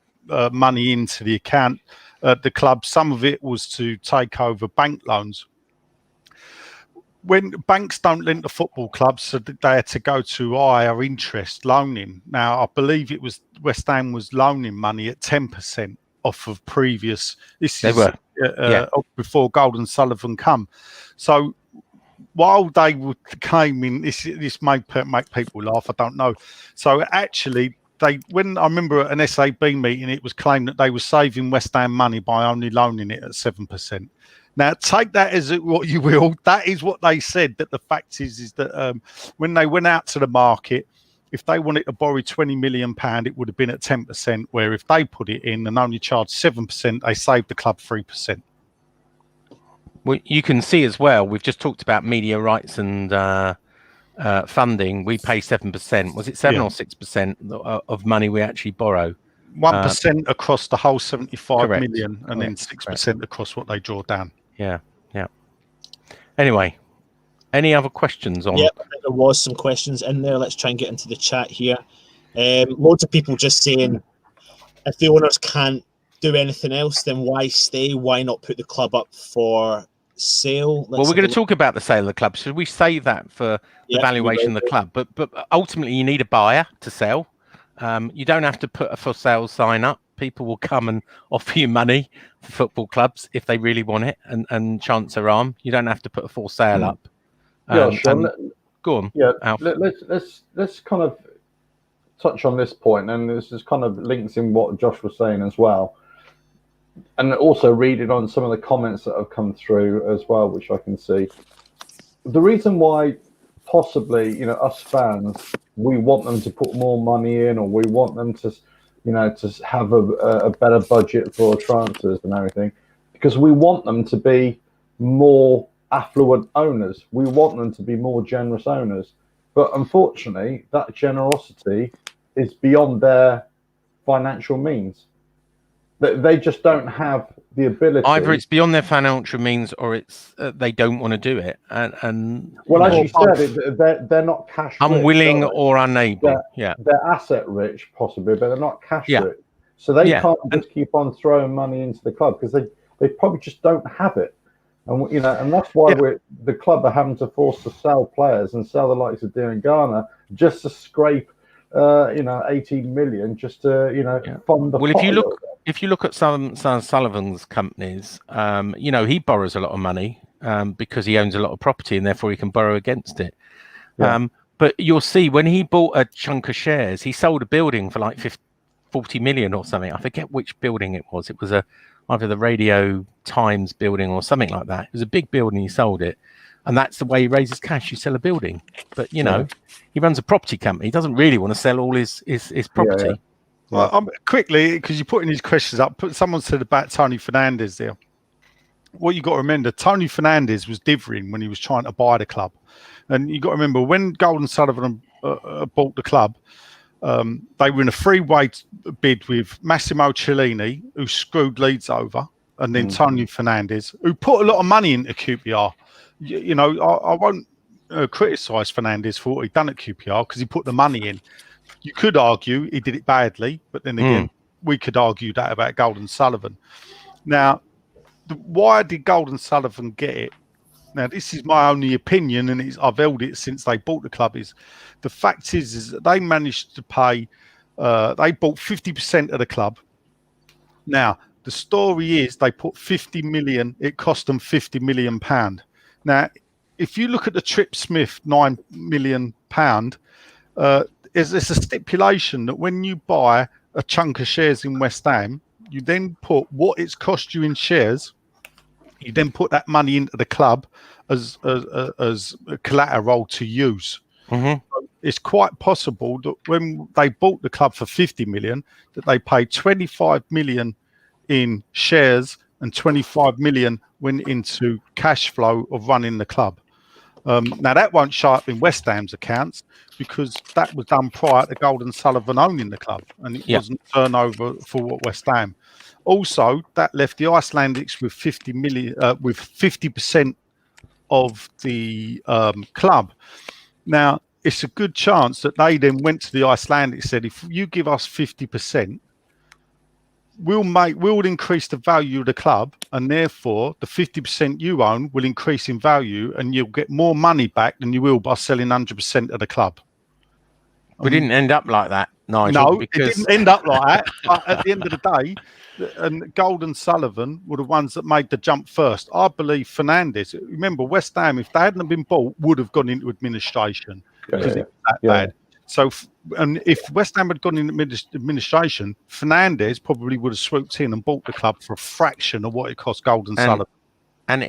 money into the account at the club, some of it was to take over bank loans. When banks don't lend to football clubs, so they had to go to higher interest loaning. Now, I believe it was West Ham was loaning money at 10% off of previous. Before Gold and Sullivan come. So while they came in, this may make people laugh. I don't know. So actually, when I remember at an SAB meeting, it was claimed that they were saving West Ham money by only loaning it at 7%. Now, take that as what you will. That is what they said. That the fact is that when they went out to the market, if they wanted to borrow £20 million, it would have been at 10%. Where if they put it in and only charged 7%, they saved the club 3%. Well, you can see as well. We've just talked about media rights and funding. We pay 7%. Was it 7 or 6% of money we actually borrow? 1% across the whole 75 million, and then 6% across what they draw down. Yeah. Anyway, any other questions on? Yeah, I think there was some questions in there. Let's try and get into the chat here. Loads of people just saying, if the owners can't do anything else, then why stay? Why not put the club up for sale? Well, we're going to talk about the sale of the club. Should we save that for the valuation of the club? But ultimately, you need a buyer to sell. You don't have to put a for sale sign up People will come and offer you money for football clubs if they really want it, and chance their arm. You don't have to put a for sale up. Yeah, sure. Go on. Yeah, Alf. let's kind of touch on this point, and this is kind of links in what Josh was saying as well, and also reading on some of the comments that have come through as well, which I can see. The reason why possibly, you know, us fans, we want them to put more money in, or we want them to, you know, to have a better budget for transfers and everything, because we want them to be more affluent owners. We want them to be more generous owners. But unfortunately, that generosity is beyond their financial means. They just don't have the ability. Either it's beyond their financial means, or it's they don't want to do it. And well, as you said, they're not cash unwilling rich, or unable. They're asset rich, possibly, but they're not cash Yeah. rich. So they can't just keep on throwing money into the club, because they probably just don't have it. And you know, and that's why the club are having to force to sell players and sell the likes of Dean Garner just to scrape, 18 million just to fund the. Well, if you look at some Sullivan's companies, he borrows a lot of money because he owns a lot of property, and therefore he can borrow against it. Yeah. But you'll see when he bought a chunk of shares, he sold a building for like 40 million or something. I forget which building it was. It was either the Radio Times building or something like that. It was a big building. He sold it, and that's the way he raises cash. You sell a building, but he runs a property company. He doesn't really want to sell all his property. Yeah. Well, quickly, because you're putting these questions up, someone said about Tony Fernandes there. What you got to remember, Tony Fernandes was divvying when he was trying to buy the club, and you got to remember when Golden Sullivan bought the club. They were in a three-way bid with Massimo Cellini, who screwed Leeds over, and then Tony Fernandes, who put a lot of money into QPR. I won't criticise Fernandes for what he'd done at QPR because he put the money in. You could argue he did it badly, but then again, we could argue that about Golden Sullivan. Now, why did Golden Sullivan get it? Now, this is my only opinion, and I've held it since they bought the club. The fact is that they managed to pay. They bought 50% of the club. Now, the story is they put 50 million. It cost them 50 million pound. Now, if you look at the Trip Smith £9 million, there's a stipulation that when you buy a chunk of shares in West Ham, you then put what it's cost you in shares. You then put that money into the club as a collateral to use. So it's quite possible that when they bought the club for 50 million, that they paid 25 million in shares and 25 million went into cash flow of running the club. Now that won't show up in West Ham's accounts because that was done prior to Golden Sullivan owning the club, and it wasn't turnover for West Ham. Also, that left the Icelandics with 50 million, with 50% of the club. Now, it's a good chance that they then went to the Icelandics and said, if you give us 50%, we'll increase the value of the club, and therefore the 50% you own will increase in value, and you'll get more money back than you will by selling 100% of the club. We didn't end up like that, Nigel. No, because it didn't end up like that. But at the end of the day, and Golden Sullivan were the ones that made the jump first. I believe Fernandes. Remember, West Ham, if they hadn't been bought, would have gone into administration because it was that bad. So, and if West Ham had gone into administration, Fernandes probably would have swooped in and bought the club for a fraction of what it cost Golden Sullivan. And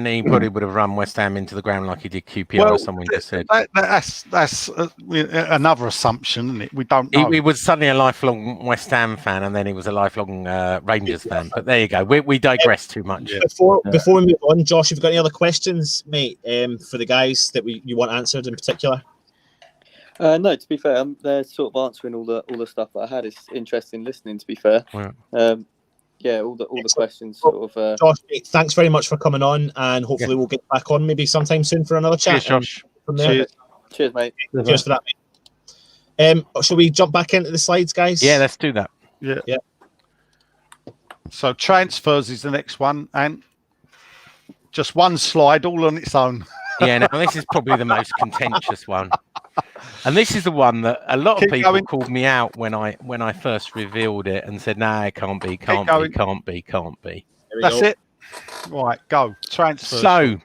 he probably would have run West Ham into the ground like he did QPR, as someone just said. That's another assumption, isn't it? We don't know. He was suddenly a lifelong West Ham fan, and then he was a lifelong Rangers fan. But there you go. We digress too much. Before we move on, Josh, have you got any other questions, mate, for the guys that you want answered in particular? No, to be fair, they're sort of answering all the stuff that I had. It's interesting listening, to be fair. Yeah. All the questions sort of. Josh, thanks very much for coming on, and hopefully we'll get back on maybe sometime soon for another chat. Cheers, Josh. From there. Cheers, mate. Cheers for that, mate. Shall we jump back into the slides, guys? Yeah, let's do that. Yeah. So transfers is the next one, and just one slide all on its own. Yeah, now this is probably the most contentious one. And this is the one that a lot of Keep people going. called me out when I first revealed it and said, "No, it can't be, can't going. be, can't be, can't be." There we That's go. it. Right, go. Transfer. So,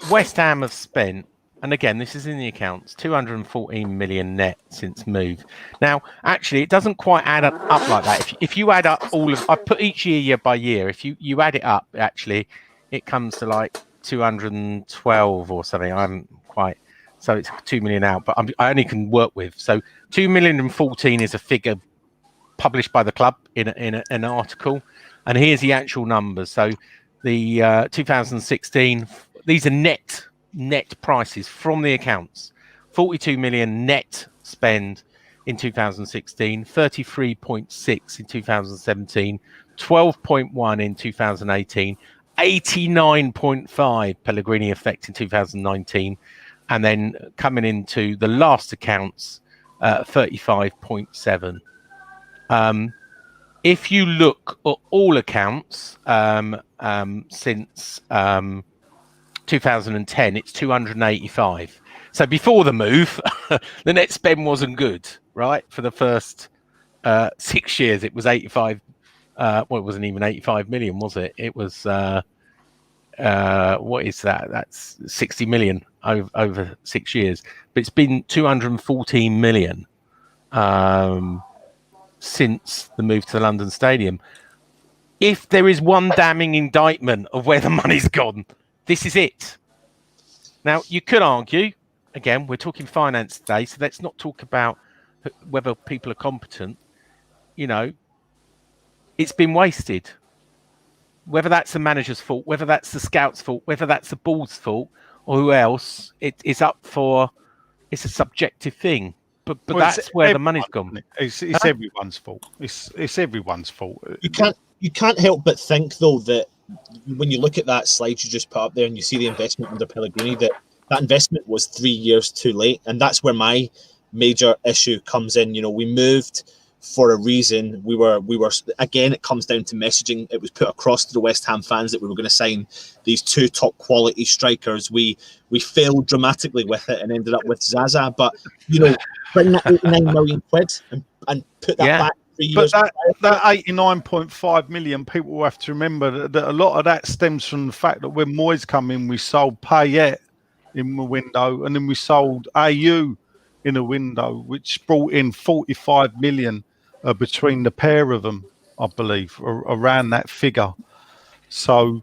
West Ham have spent, and again, this is in the accounts, 214 million net since move. Now, actually, it doesn't quite add up like that. If you add up all of, I put each year by year. If you add it up, actually, it comes to like 212 or something. I haven't quite. So it's 2 million out, but I only can work with. So 2,014,000 is a figure published by the club in an article, and here's the actual numbers. So the 2016, these are net prices from the accounts. 42 million net spend in 2016, 33.6 in 2017, 12.1 in 2018, 89.5 Pellegrini effect in 2019. And then coming into the last accounts, 35.7. If you look at all accounts since 2010, it's 285. So before the move, the net spend wasn't good, right? For the first 6 years, it was 85. Well, it wasn't even 85 million, was it? It was... what is that? That's 60 million over 6 years, but it's been 214 million since the move to the London Stadium. If there is one damning indictment of where the money's gone, this is it. Now, you could argue, again, we're talking finance today, so let's not talk about whether people are competent. You know, it's been wasted. Whether that's the manager's fault, whether that's the scout's fault, whether that's the board's fault, or who else, it's up for. It's a subjective thing, but well, that's where the money's gone. It's everyone's fault. It's everyone's fault. You can't help but think though that when you look at that slide you just put up there and you see the investment under Pellegrini, that investment was 3 years too late, and that's where my major issue comes in. You know, we moved for a reason. We were again, it comes down to messaging. It was put across to the West Ham fans that we were going to sign these two top quality strikers. We failed dramatically with it and ended up with Zaza. But you know, bring that 89 million quid and put that back 3 years. But that 89.5 million, people will have to remember that a lot of that stems from the fact that when Moyes come in, we sold Payet in the window, and then we sold AU in a window, which brought in 45 million. Between the pair of them, I believe, around that figure. So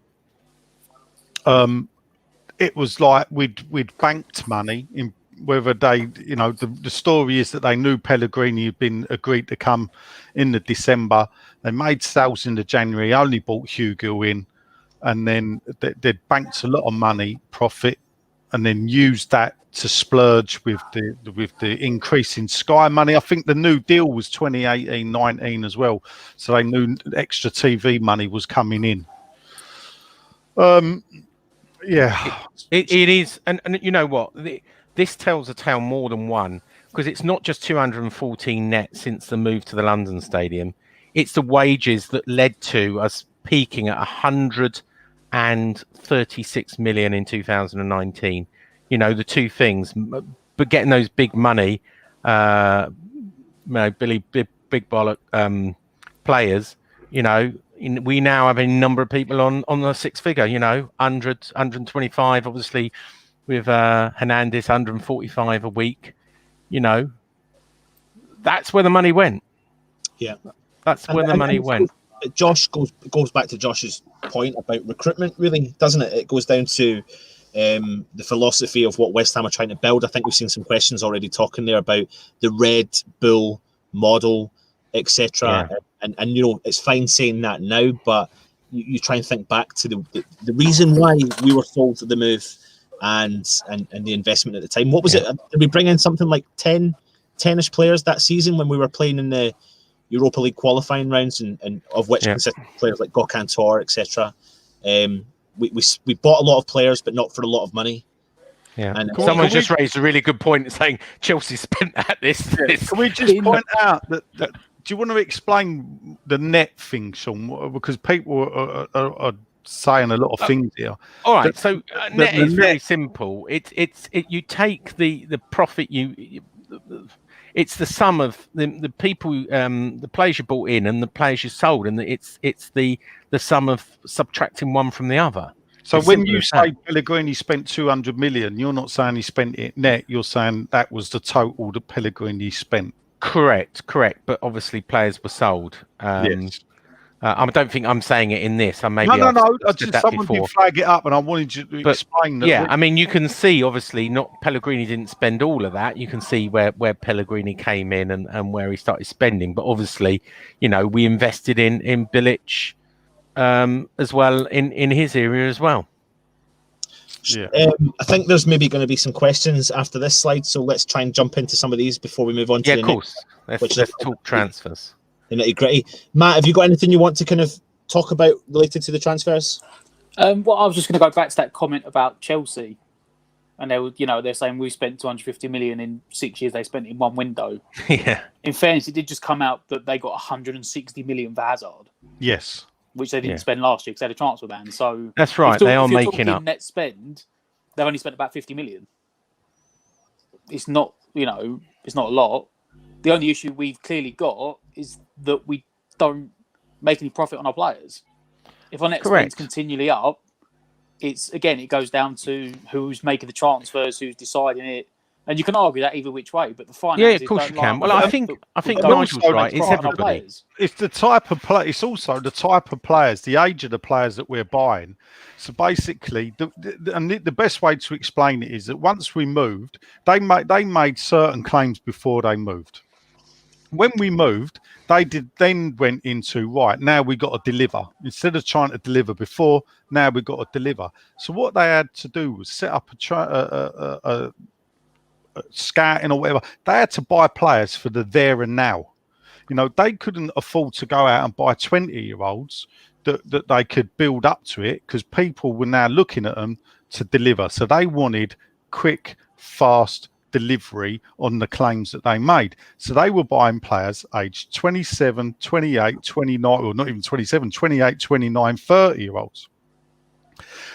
it was like we'd banked money in whether they, you know, the story is that they knew Pellegrini had been agreed to come in the December. They made sales in the January, only bought Hugo in, and then they'd banked a lot of money, profit, and then used that to splurge with the increase in Sky money. I think the new deal was 2018-19 as well, so they knew extra TV money was coming in. Yeah, it is, and you know what? This tells a tale more than one, because it's not just 214 net since the move to the London Stadium. It's the wages that led to us peaking at 136 million in 2019. You know, the two things, but getting those big money, you know, big bollock players, you know, we now have a number of people on the six figure, you know, 100, 125, obviously with Hernandez, 145 a week, you know, that's where the money went. Yeah. That's where the money went. Josh goes back to Josh's point about recruitment, really, doesn't it? It goes down to the philosophy of what West Ham are trying to build. I think we've seen some questions already talking there about the Red Bull model, etc. Yeah. And you know, it's fine saying that now, but you try and think back to the reason why we were sold to the move and the investment at the time. What was it? Did we bring in something like 10-ish players that season when we were playing in the Europa League qualifying rounds, and of which consisted players like Gokantor, etc. We bought a lot of players, but not for a lot of money. Yeah, and someone just raised a really good point, saying Chelsea spent this. Can we just point out that do you want to explain the net thing, Sean? Because people are saying a lot of things here. All right, so net is very simple. You take the profit it's the sum of the people, the players you bought in and the players you sold, and it's the sum of subtracting one from the other. So It's when simple you as say that. Pellegrini spent 200 million, you're not saying he spent it net. You're saying that was the total that Pellegrini spent. Correct. But obviously players were sold. Yes. I don't think I'm saying it in this. No. I've said that Someone before. did flag it up, and I wanted you to explain that. Yeah, I mean, you can see obviously not Pellegrini didn't spend all of that. You can see where Pellegrini came in and where he started spending. But obviously, we invested in Bilic as well in his area as well. Yeah. I think there's maybe going to be some questions after this slide, so let's try and jump into some of these before we move on to Yeah, the of course. Let's talk transfers. The nitty gritty. Matt, have you got anything you want to kind of talk about related to the transfers? Well, I was just going to go back to that comment about Chelsea, and they're saying we spent 250 million in 6 years. They spent in one window. Yeah. In fairness, it did just come out that they got 160 million for Hazard. Yes. Which they didn't spend last year because they had a transfer ban. So that's right. They are making up. Net spend, they've only spent about 50 million. It's not, it's not a lot. The only issue we've clearly got is that we don't make any profit on our players. If our net spend's continually up, it goes down to who's making the transfers, who's deciding it. And you can argue that either which way, but the finances. Yeah, of course you can. Well, I think Nigel's right. It's everybody. It's the type of play. It's also the type of players, the age of the players that we're buying. So basically, the best way to explain it is that once we moved, they made certain claims before they moved. When we moved, they then went into right. Now we got to deliver instead of trying to deliver before. Now we got to deliver. So what they had to do was set up a scouting or whatever. They had to buy players for the there and now. They couldn't afford to go out and buy 20-year-olds that they could build up to it because people were now looking at them to deliver. So they wanted quick, fast delivery on the claims that they made. So they were buying players aged 27, 28, 29, or not even 27, 28, 29, 30-year-olds.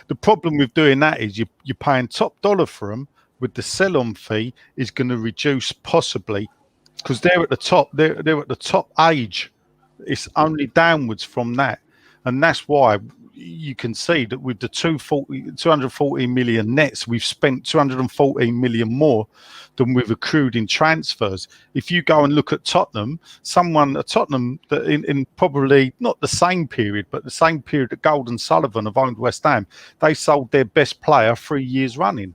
The problem with doing that is you're paying top dollar for them. With the sell-on fee is going to reduce possibly because they're at the top. They're at the top age. It's only downwards from that, and that's why you can see that with the 214 million nets, we've spent 214 million more than we've accrued in transfers. If you go and look at Tottenham, Tottenham that in probably not the same period, but the same period that Gold and Sullivan have owned West Ham, they sold their best player 3 years running.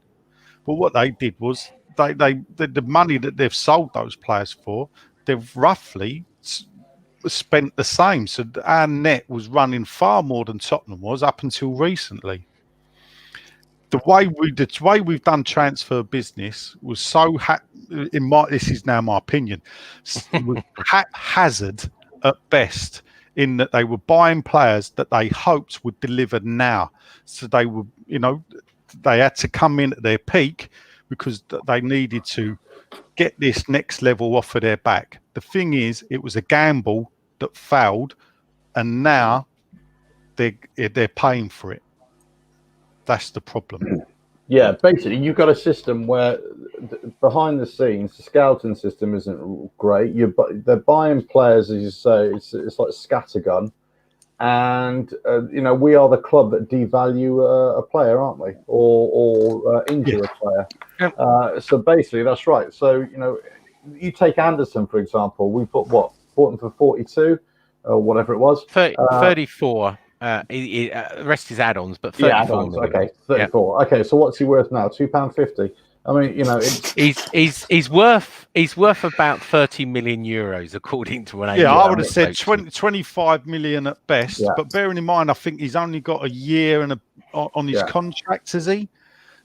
But what they did was the money that they've sold those players for, they've roughly spent the same. So our net was running far more than Tottenham was up until recently. The way we've done transfer business was so this is now my opinion, was haphazard at best. In that they were buying players that they hoped would deliver now. So they were, they had to come in at their peak because they needed to get this next level off of their back. The thing is, it was a gamble that failed, and now they're paying for it. That's the problem. Yeah, basically, you've got a system where behind the scenes, the scouting system isn't great. They're buying players, as you say, it's like scattergun. And we are the club that devalue a player, aren't we? Or injure a player. Yep. So basically, that's right. So you take Anderson for example. We bought him for 42 or whatever it was. 34. The rest is add-ons, but 34. Yeah, add-ons. Okay, 34. Yeah. Okay, so what's he worth now? £2.50. I mean, it's... he's worth about 30 million euros according to an agent. Yeah, I would have said 25 million at best. Yeah. But bearing in mind, I think he's only got a year on his contract, has he?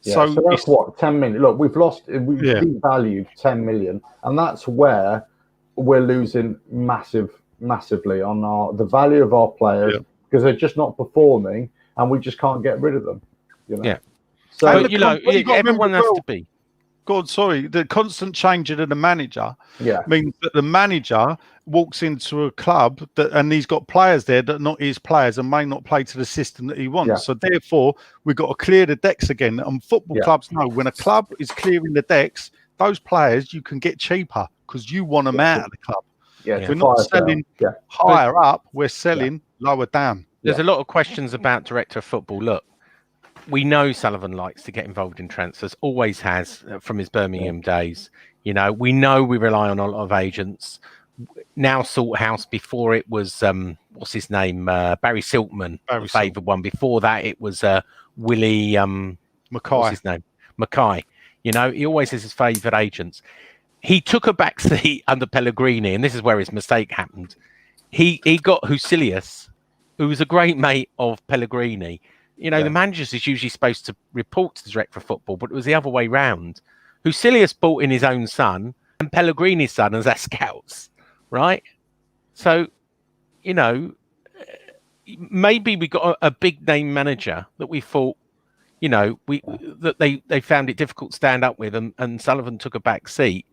Yeah, so that's what 10 million. Look, we've devalued 10 million, and that's where we're losing massively on the value of our players because they're just not performing, and we just can't get rid of them. Yeah. So everyone has to be. God, sorry. The constant changing of the manager Yeah. means that the manager walks into a club and he's got players there that are not his players and may not play to the system that he wants. Yeah. So therefore, we've got to clear the decks again. And football clubs know when a club is clearing the decks, those players you can get cheaper because you want them out of the club. Yeah. We're not selling higher up, we're selling lower down. There's a lot of questions about director of football. Look, we know Sullivan likes to get involved in transfers, always has from his Birmingham days. You know, we know we rely on a lot of agents. Now Salthouse, before it was, what's his name? Barry Siltman, the favoured one. Before that, it was Willie Mackay. What's his name? Mackay. You know, he always has his favoured agents. He took a back seat under Pellegrini, and this is where his mistake happened. He got Husilius, who was a great mate of Pellegrini. You know, the manager is usually supposed to report to the director of football, but it was the other way round. Husilius brought in his own son and Pellegrini's son as our scouts, right? So, you know, maybe we got a big name manager that we thought, you know, that they found it difficult to stand up with, and Sullivan took a back seat.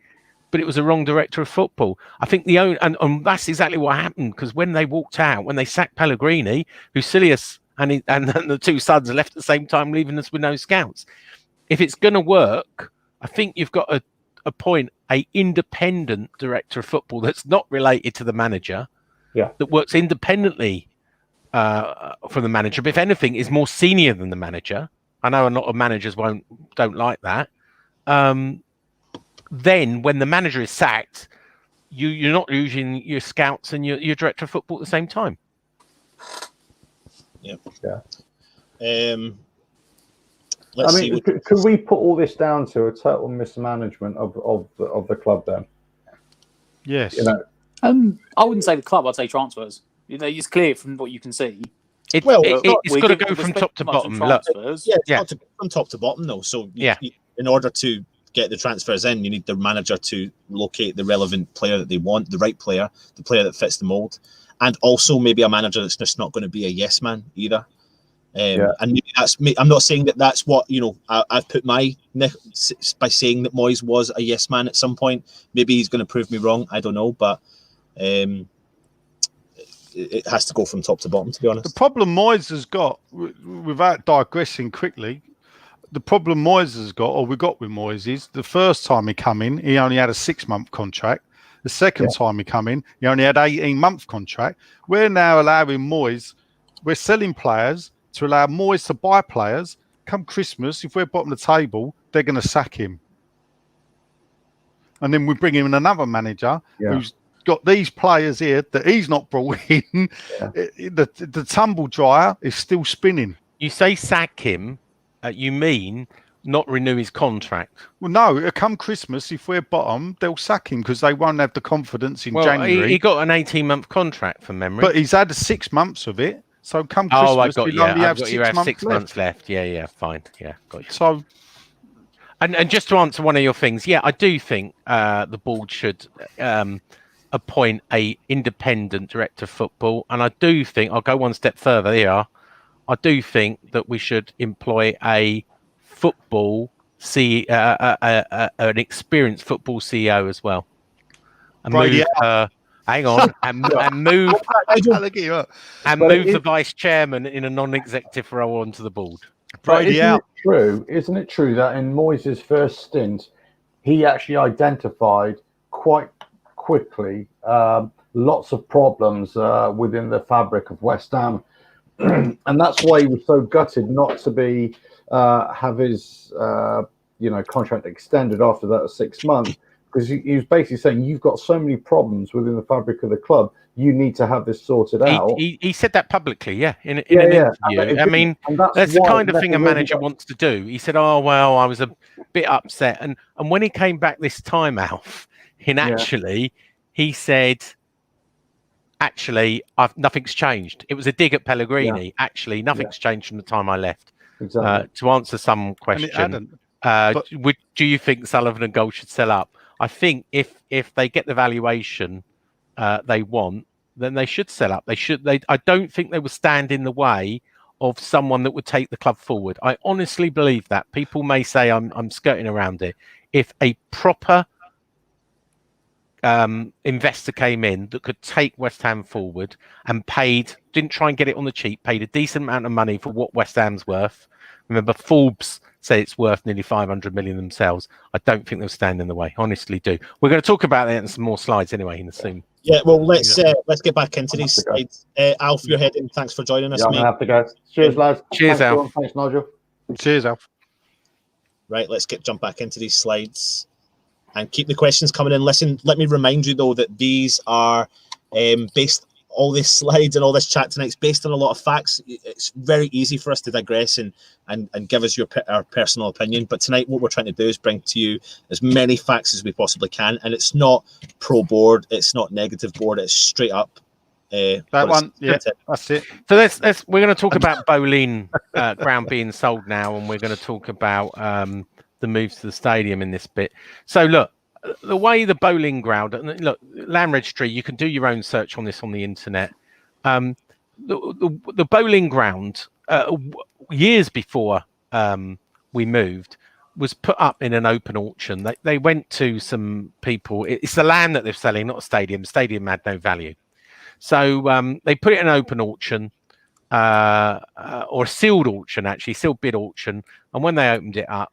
But it was a wrong director of football. I think and that's exactly what happened, because when they walked out, when they sacked Pellegrini, Husilius and the two sons left at the same time, leaving us with no scouts. If it's going to work, I think you've got to appoint a independent director of football that's not related to the manager, that works independently from the manager, but if anything, is more senior than the manager. I know a lot of managers don't like that. Then when the manager is sacked, you're not losing your scouts and your director of football at the same time. Yeah. I mean, could we put all this down to a total mismanagement of the club then? Yes. You know, I wouldn't say the club. I'd say transfers. You know, it's clear from what you can see. It's got to go from top to bottom. From top to bottom, though. So in order to get the transfers in, you need the manager to locate the relevant player that they want, the right player, the player that fits the mold, and also maybe a manager that's just not going to be a yes man either. And maybe that's me. I'm not saying that that's what, you know, I've put my by saying that Moyes was a yes man at some point. Maybe he's going to prove me wrong. I don't know, but it has to go from top to bottom, to be honest. The problem Moyes has got, without digressing quickly, the problem Moyes has got, or we got with Moyes, is the first time he come in, he only had a 6-month contract. The second time he come in, he only had 18-month contract. We're now allowing Moyes, we're selling players to allow Moyes to buy players. Come Christmas, if we're bottom of the table, they're going to sack him. And then we bring in another manager who's got these players here that he's not brought in. The tumble dryer is still spinning. You say sack him, you mean not renew his contract? Well, no, come Christmas, if we're bottom, they'll sack him because they won't have the confidence in January. He got an 18-month contract from memory. But he's had 6 months of it. So come Christmas, he'll only have 6 months left. Yeah, fine. Yeah, got you. So, and just to answer one of your things, I do think the board should appoint a independent director of football, and I do think I'll go one step further here. I do think that we should employ an experienced football CEO as well, and move. Hang on, and move the vice chairman in a non-executive role onto the board. Isn't it true that in Moyes' first stint, he actually identified quite quickly lots of problems within the fabric of West Ham, and that's why he was so gutted not to be have his contract extended after that 6 months. Because he was basically saying, you've got so many problems within the fabric of the club, you need to have this sorted out. He said that publicly, in an interview. I mean, that's the kind of thing a manager wants to do. He said, oh, well, I was a bit upset. And when he came back this time, Alf, he said, actually, nothing's changed. It was a dig at Pellegrini. Yeah. Actually, nothing's changed from the time I left. Exactly. To answer some question, do you think Sullivan and Gold should sell up? I think if they get the valuation they want, then they should sell up. I don't think they will stand in the way of someone that would take the club forward. I honestly believe that. People may say I'm skirting around it. if a proper investor came in that could take West Ham forward and didn't try and get it on the cheap, paid a decent amount of money for what West Ham's worth. Remember, Forbes say it's worth nearly 500 million themselves. I don't think they'll stand in the way. Honestly, do. We're going to talk about that in some more slides anyway in the soon. Yeah, well, let's get back into these slides. Alf, you're heading. Thanks for joining us, yeah, I'm mate. gonna have to go. Cheers, lads. Cheers, Thanks, Alf. Sean. Thanks, Nigel. Cheers, Alf. Right, let's jump back into these slides and keep the questions coming in. Listen, let me remind you though that these are based. All these slides and all this chat tonight is based on a lot of facts. It's very easy for us to digress and give us our personal opinion. But tonight, what we're trying to do is bring to you as many facts as we possibly can. And it's not pro board, it's not negative board, it's straight up. That one, yeah, that's it. So let's we're going to talk about Boleyn ground being sold now, and we're going to talk about the moves to the stadium in this bit. So look. The way the Boleyn ground, and look, Land Registry, you can do your own search on this on the internet. The Boleyn ground, years before we moved, was put up in an open auction. They went to some people. It's the land that they're selling, not a stadium. The stadium had no value. So they put it in an open auction, or a sealed auction, actually, sealed bid auction. And when they opened it up,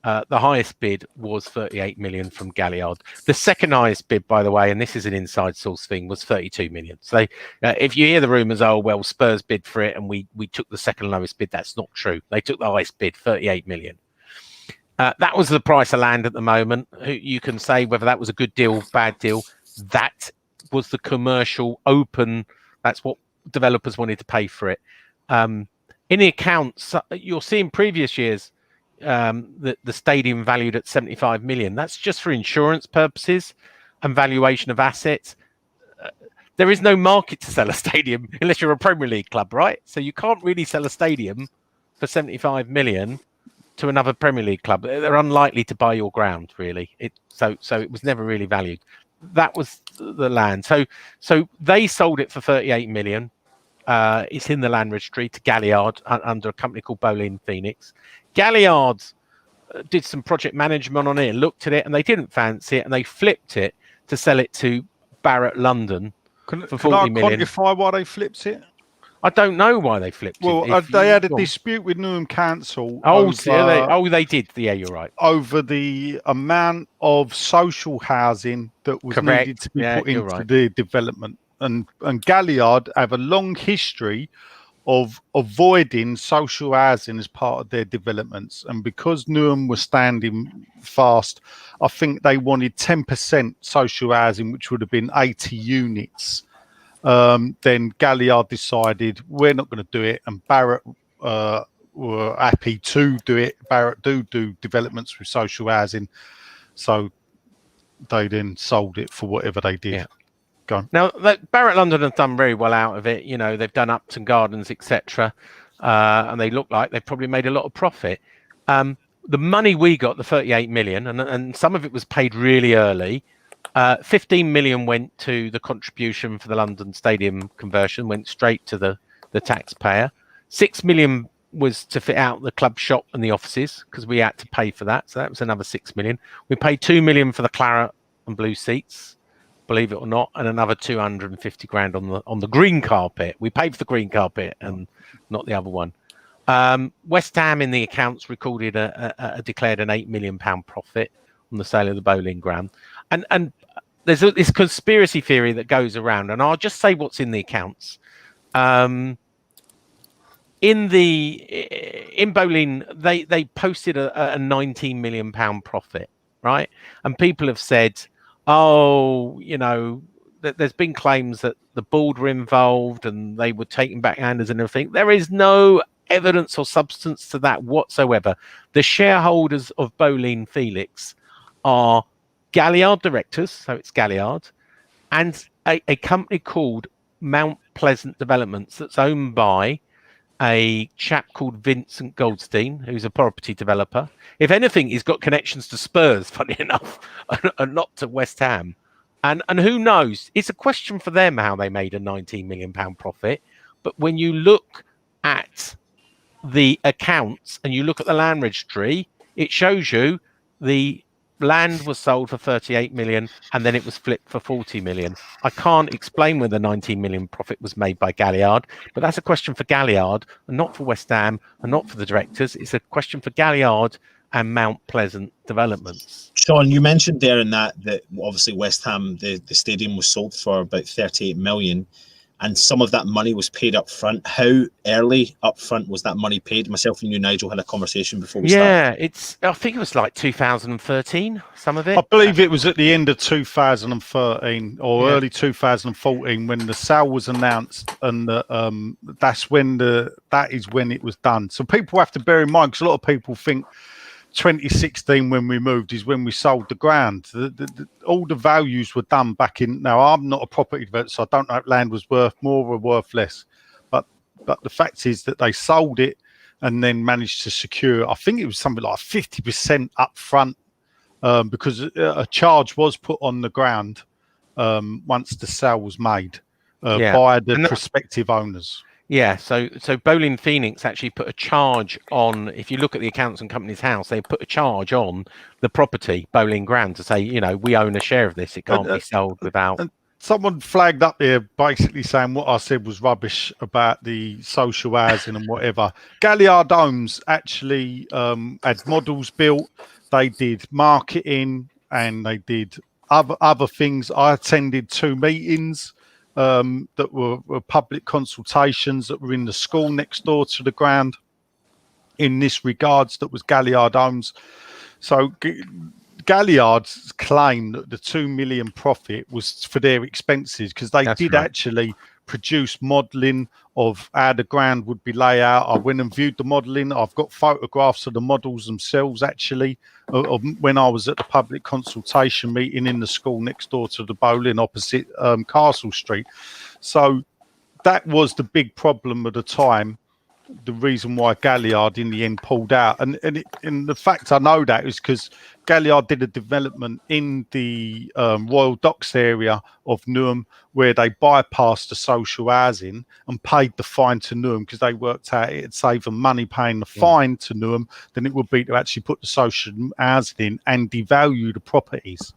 the highest bid was 38 million from Galliard. The second highest bid, by the way, and this is an inside source thing, was 32 million. So if you hear the rumours, oh, well, Spurs bid for it and we took the second lowest bid, that's not true. They took the highest bid, 38 million. That was the price of land at the moment. You can say whether that was a good deal, bad deal. That was the commercial open. That's what developers wanted to pay for it. In the accounts, you'll see in previous years, the stadium valued at 75 million. That's just for insurance purposes and valuation of assets. There is no market to sell a stadium unless you're a Premier League club, right? So you can't really sell a stadium for 75 million to another Premier League club. They're unlikely to buy your ground, really. So it was never really valued. That was the land. So they sold it for 38 million. It's in the Land Registry to Galliard under a company called Boleyn Phoenix. Galliard did some project management on it, looked at it, and they didn't fancy it, and they flipped it to sell it to Barrett London for 40 million. Can I quantify why they flipped it? I don't know why they flipped it. Well, they had a dispute with Newham Council. They did. Yeah, you're right. Over the amount of social housing that was needed to be put into the development. And Galliard have a long history of avoiding social housing as part of their developments. And because Newham was standing fast, I think they wanted 10% social housing, which would have been 80 units. Then Galliard decided we're not going to do it, and Barrett were happy to do it. Barrett do developments with social housing, so they then sold it for whatever they did. Yeah. Now, Barrett London have done very well out of it. You know, they've done Upton Gardens, etc., and they look like they've probably made a lot of profit. The money we got, the 38 million, and some of it was paid really early. 15 million went to the contribution for the London Stadium conversion, went straight to the taxpayer. 6 million was to fit out the club shop and the offices because we had to pay for that. So that was another 6 million. We paid 2 million for the claret and blue seats, believe it or not, and another 250 grand on the green carpet. We paid for the green carpet and not the other one. West Ham in the accounts recorded declared an £8 million profit on the sale of the Boleyn ground. And there's this conspiracy theory that goes around, and I'll just say what's in the accounts. In Boleyn, they posted a £19 million profit, right? And people have said, oh, you know, there's been claims that the board were involved and they were taking backhanders and everything. There is no evidence or substance to that whatsoever. The shareholders of Boleyn Felix are Galliard directors, so it's Galliard, and a company called Mount Pleasant Developments that's owned by a chap called Vincent Goldstein, who's a property developer. If anything, he's got connections to Spurs, funny enough, and not to West Ham. And who knows? It's a question for them how they made a £19 million profit. But when you look at the accounts and you look at the Land Registry, it shows you the land was sold for 38 million and then it was flipped for 40 million. I can't explain where the 19 million profit was made by Galliard, but that's a question for Galliard and not for West Ham and not for the directors. It's a question for Galliard and Mount Pleasant Developments. Sean, you mentioned there in that obviously West Ham, the stadium was sold for about 38 million. And some of that money was paid up front. How early up front was that money paid? Myself and you, Nigel, had a conversation before we started. Yeah, I think it was like 2013, some of it. I believe it was at the end of 2013 or early 2014 when the sale was announced, and that is when it was done. So people have to bear in mind, because a lot of people think 2016 when we moved is when we sold the ground. All the values were done back in. Now I'm not a property developer, so I don't know if land was worth more or worth less. But the fact is that they sold it and then managed to secure, I think it was something like 50% up front, because a charge was put on the ground once the sale was made by the prospective owners. Yeah, so Bowling Phoenix actually put a charge on, if you look at the Accounts and Companies House, they put a charge on the property, Bowling Ground, to say, we own a share of this. It can't be sold without... And someone flagged up there basically saying what I said was rubbish about the social housing and whatever. Galliard Homes actually had models built. They did marketing and they did other things. I attended 2 meetings that were public consultations that were in the school next door to the ground in this regards. That was Galliard Homes. So Galliard's claim that the 2 million profit was for their expenses, because they actually produce modelling of how the ground would be laid out. I went and viewed the modelling. I've got photographs of the models themselves, actually, of when I was at the public consultation meeting in the school next door to the bowling opposite Castle Street. So that was the big problem at the time, the reason why Galliard in the end pulled out. And the fact I know that is because Galliard did a development in the Royal Docks area of Newham, where they bypassed the social housing and paid the fine to Newham, because they worked out it'd save them money paying the fine to Newham than it would be to actually put the social housing in and devalue the properties.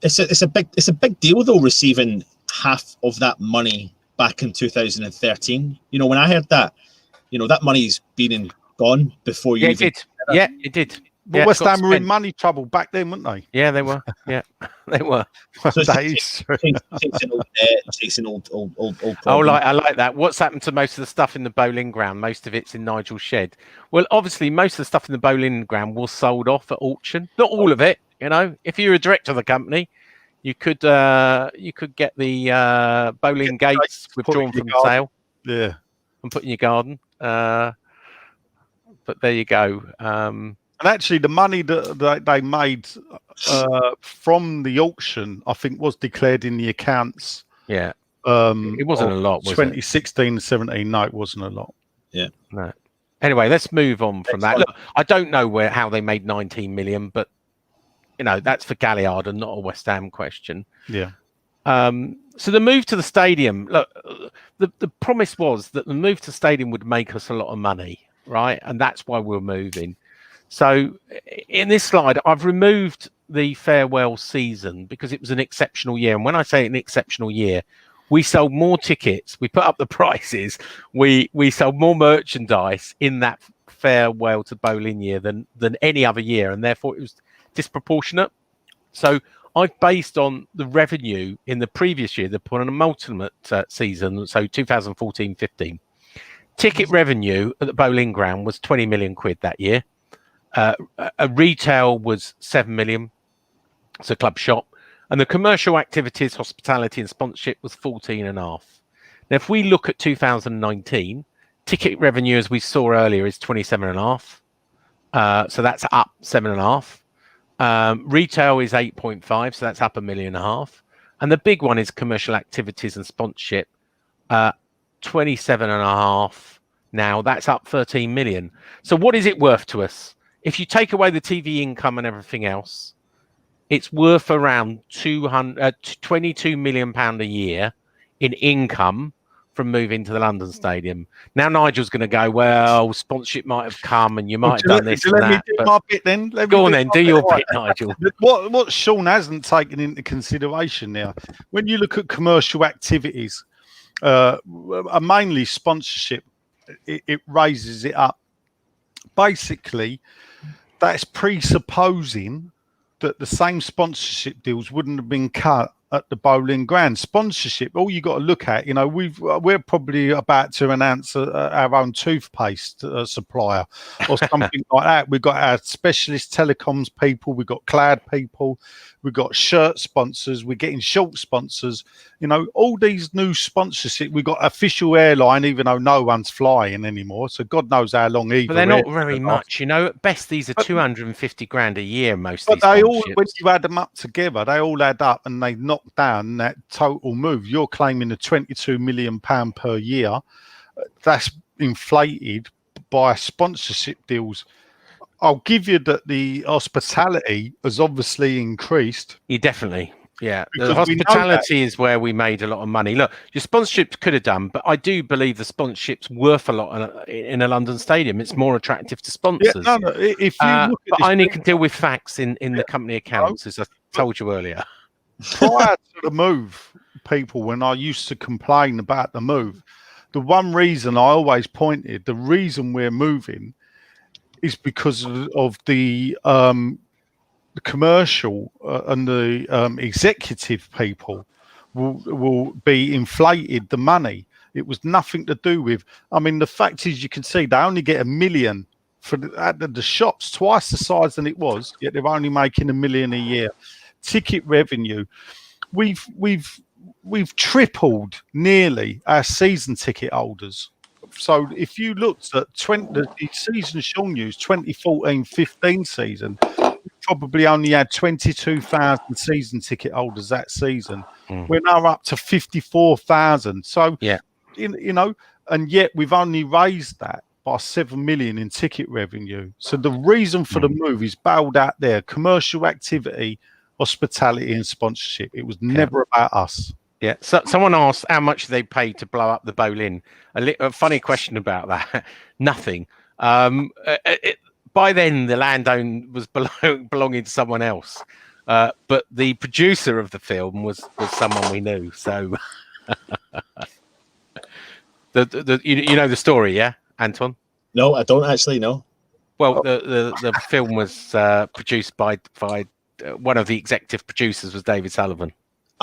It's a big deal though, receiving half of that money back in 2013. When I heard that, that money's been and gone before you. It did. But West Ham were in money trouble back then, weren't they? Yeah, they were. Yeah, they were. So chasing old I like that. What's happened to most of the stuff in the bowling ground? Most of it's in Nigel's shed. Well, obviously, most of the stuff in the bowling ground was sold off at auction. Not all of it. If you're a director of the company, you could get the bowling gates withdrawn from the sale. Yeah, and put in your garden. But there you go. And actually, the money that they made from the auction, I think, was declared in the accounts. Yeah. It wasn't a lot, was 2016 and 17. No, it wasn't a lot. Yeah. No. Anyway, let's move on from that. Look, I don't know how they made 19 million, but that's for Galliard and not a West Ham question. Yeah. So the move to the stadium, look, the promise was that the move to the stadium would make us a lot of money, right? And that's why we're moving. So in this slide, I've removed the farewell season because it was an exceptional year. And when I say an exceptional year, we sold more tickets, we put up the prices, we sold more merchandise in that farewell to bowling year than any other year, and therefore it was disproportionate. So I've based on the revenue in the previous year, the penultimate season, so 2014-15. Ticket revenue at the bowling ground was 20 million quid that year. A retail was 7 million. It's a club shop. And the commercial activities, hospitality and sponsorship was 14.5. Now, if we look at 2019, ticket revenue, as we saw earlier, is 27.5. So that's up 7.5. Retail is 8.5. So that's up $1.5 million. And the big one is commercial activities and sponsorship, 27.5. Now that's up 13 million. So what is it worth to us? If you take away the TV income and everything else, it's worth around £22 million a year in income from moving to the London Stadium. Now Nigel's going to go, well, sponsorship might have come and you might have done this and let me that. do my bit then. Go on then, do your bit, Nigel. What Sean hasn't taken into consideration now, when you look at commercial activities, mainly sponsorship, it raises it up. Basically, that's presupposing that the same sponsorship deals wouldn't have been cut at the Bowling Ground. Sponsorship, all you got to look at, we're probably about to announce our own toothpaste supplier or something like that. We've got our specialist telecoms people, we've got cloud people, we've got shirt sponsors, we're getting short sponsors, all these new sponsorship. We've got official airline, even though no one's flying anymore, so God knows how long either. But they're not very much, at best these are 250 grand a year, most of these they all, when you add them up together, they all add up and they knock down that total move. You're claiming a £22 million per year. That's inflated by sponsorship deals. I'll give you that the hospitality has obviously increased. You definitely, yeah. The hospitality is where we made a lot of money. Look, your sponsorships could have done, but I do believe the sponsorship's worth a lot in a London stadium. It's more attractive to sponsors. Yeah, no, if you look at but I only can deal with facts in the company accounts, as I told you earlier. Prior to the move, people, when I used to complain about the move, the one reason I always pointed, the reason we're moving is because of the commercial and the executive people will be inflated the money. It was nothing to do with. I mean, the fact is, you can see they only get $1 million for the shops, twice the size than it was, yet they're only making $1 million a year. Ticket revenue, we've tripled nearly our season ticket holders. So if you looked at the season Sean used, 2014-15 season, we probably only had 22,000 season ticket holders that season. We're now up to 54,000. So yeah, and yet we've only raised that by 7 million in ticket revenue. So the reason for the move is bailed out there: commercial activity, hospitality, and sponsorship. It was never about us. Yeah. So someone asked how much they paid to blow up the Boleyn. A funny question about that. Nothing. By then, the land was belonging to someone else. But the producer of the film was someone we knew. So you know the story, yeah, Anton? No, I don't actually know. Well, the film was produced by one of the executive producers was David Sullivan.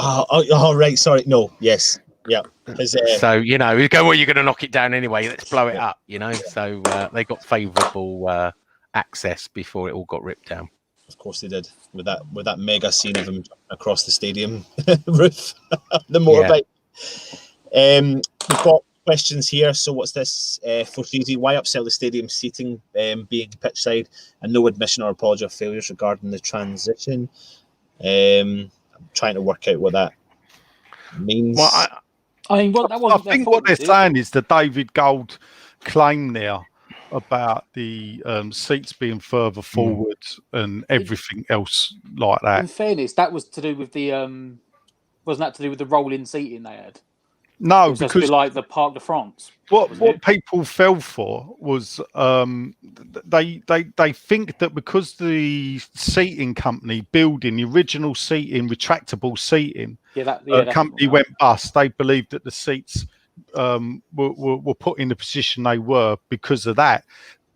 Oh, right. Sorry. No. Yes. Yeah. So you go, well, you're going to knock it down anyway. Let's blow it up. So they got favourable access before it all got ripped down. Of course they did, with that mega scene of him across the stadium roof, the motorbike. Yeah. We've got questions here. So what's this? For Freezy, why upsell the stadium seating being pitch side and no admission or apology of failures regarding the transition? I'm trying to work out what that means. Well, I think what they're saying is the David Gold claim there about the seats being further forward and everything else like that. In fairness, that was to do with the wasn't that to do with the rolling seating they had? No, because to be like the Parc de France. What people fell for was they think that because the seating company building the original seating, retractable seating, company went bust. They believed that the seats were put in the position they were because of that.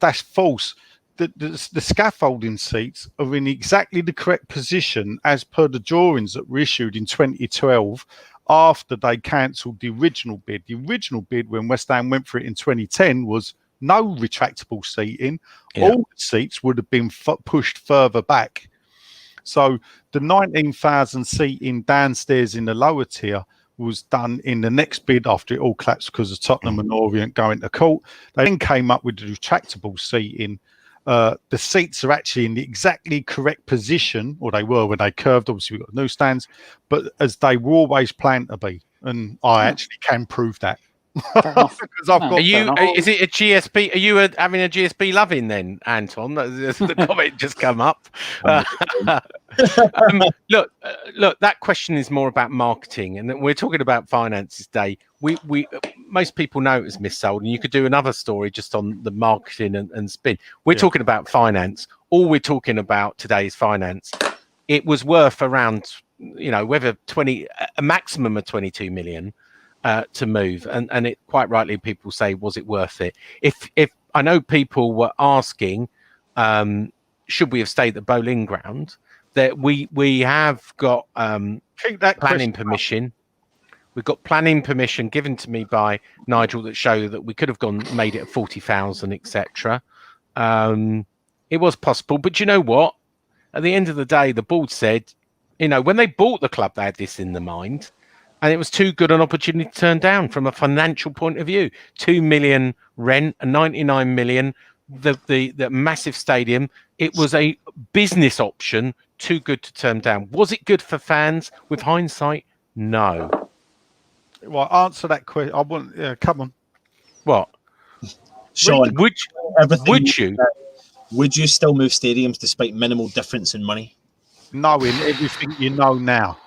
That's false. The scaffolding seats are in exactly the correct position as per the drawings that were issued in 2012 after they cancelled the original bid. The original bid, when West Ham went for it in 2010, was no retractable seating. Yeah. All the seats would have been pushed further back. So the 19,000 seating downstairs in the lower tier was done in the next bid after it all collapsed because of Tottenham and Orient going to court. They then came up with the retractable seating. The seats are actually in the exactly correct position, or they were when they curved. Obviously, we've got new stands, but as they were always planned to be. And I actually can prove that. Fair enough. Because I've No. got. Are you? enough. Is it a GSP? Are you having a GSP loving then, Anton? The comment just come up. Look, that question is more about marketing, and we're talking about finances day. We most people know it was missold, and you could do another story just on the marketing and spin. We're talking about finance. All we're talking about today is finance. It was worth around, whether a maximum of 22 million to move, and it quite rightly people say, was it worth it? If I know people were asking, should we have stayed at the bowling ground? That we have got planning permission. We've got planning permission given to me by Nigel that show that we could have made it at 40,000, etc. It was possible, but you know what? At the end of the day, the board said, when they bought the club, they had this in their mind, and it was too good an opportunity to turn down from a financial point of view. 2 million rent and 99 million, the massive stadium. It was a business option, too good to turn down. Was it good for fans? With hindsight, no. Well, answer that question. I want. Come on. What? Sean, Would you still move stadiums despite minimal difference in money? Knowing everything you know now.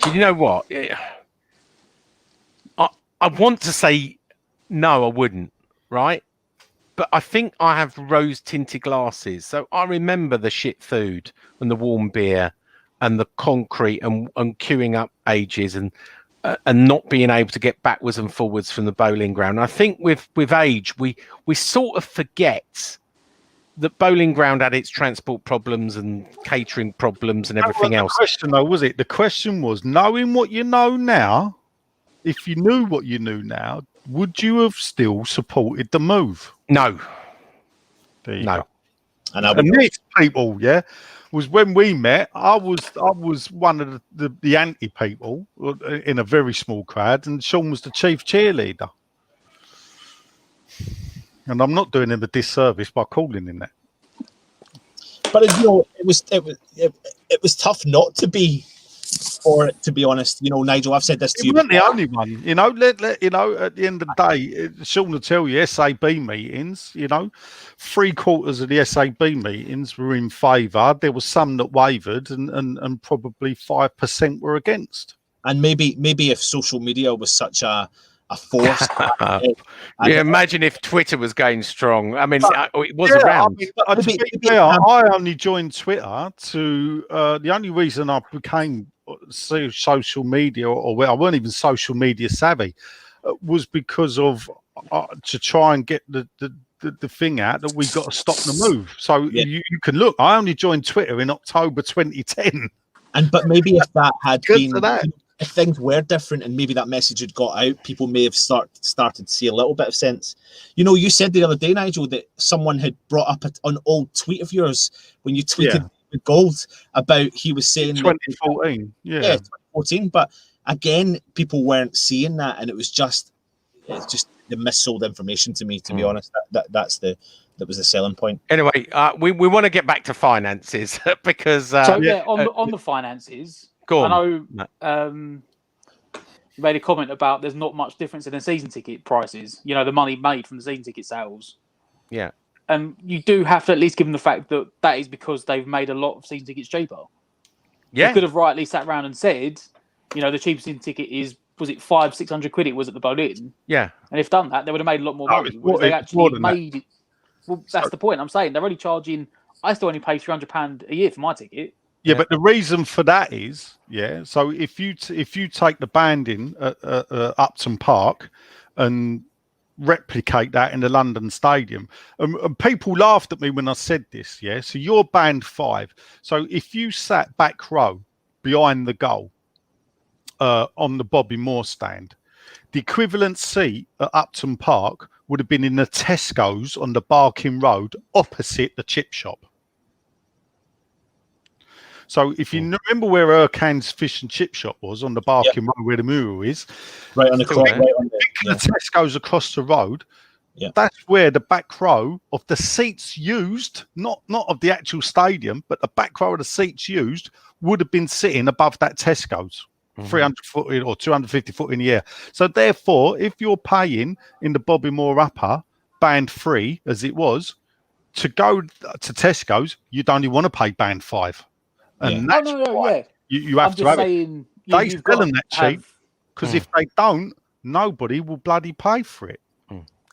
Do you know what? I want to say no, I wouldn't, right? But I think I have rose-tinted glasses. So I remember the shit food and the warm beer and the concrete and queuing up ages and not being able to get backwards and forwards from the bowling ground. I think with age, we sort of forget that bowling ground had its transport problems and catering problems and everything else. The question, though, was it? The question was, knowing what you know now, if you knew what you knew now, would you have still supported the move? No. No. And these people, was when we met. I was one of the anti people in a very small crowd, and Sean was the chief cheerleader. And I'm not doing him a disservice by calling him that. But it was tough not to be, for it, to be honest. Nigel, I've said this to you. You weren't the only one. At the end of the day, Sean will tell you, SAB meetings, 3/4 of the SAB meetings were in favour. There was some that wavered, and probably 5% were against. And maybe if social media was such a force. Imagine if Twitter was going strong. I mean, it was around. I only joined Twitter to the only reason I became social media, or I weren't even social media savvy, was because of to try and get the thing out that we've got to stop the move. So you can look. I only joined Twitter in October 2010. But maybe if that had been. If things were different and maybe that message had got out, people may have started to see a little bit of sense. You said the other day, Nigel, that someone had brought up an old tweet of yours when you tweeted with Gold about, he was saying 2014. Yeah, 2014. But again, people weren't seeing that, and it's just the missold information to me, to be honest. That was the selling point. Anyway, we want to get back to finances because on the finances. Go on. I know you made a comment about there's not much difference in the season ticket prices. The money made from the season ticket sales. Yeah. And you do have to at least give them the fact that is because they've made a lot of season tickets cheaper. Yeah. You could have rightly sat around and said, the cheapest season ticket was it 500-600 quid it was at the Boleyn? Yeah. And if done that, they would have made a lot more money. They actually made it. Well, that's the point. I'm saying they're only charging. I still only pay £300 a year for my ticket. Yeah, but the reason for that is, so if you take the banding at Upton Park and replicate that in the London Stadium, and people laughed at me when I said this, so you're band 5. So if you sat back row behind the goal on the Bobby Moore stand, the equivalent seat at Upton Park would have been in the Tesco's on the Barking Road opposite the chip shop. So if you remember where Ercan's fish and chip shop was on the Barking Road where the mural is, right on the corner, the Tesco's across the road, that's where the back row of the seats used, not of the actual stadium, but the back row of the seats used would have been sitting above that Tesco's. 300 foot in or 250 foot in the air. So therefore, if you're paying in the Bobby Moore upper band 3 as it was to go to Tesco's, you'd only want to pay band 5, and Yeah. that's why you have I'm to just have it. saying They you've sell got them to that cheap because if they don't, nobody will bloody pay for it.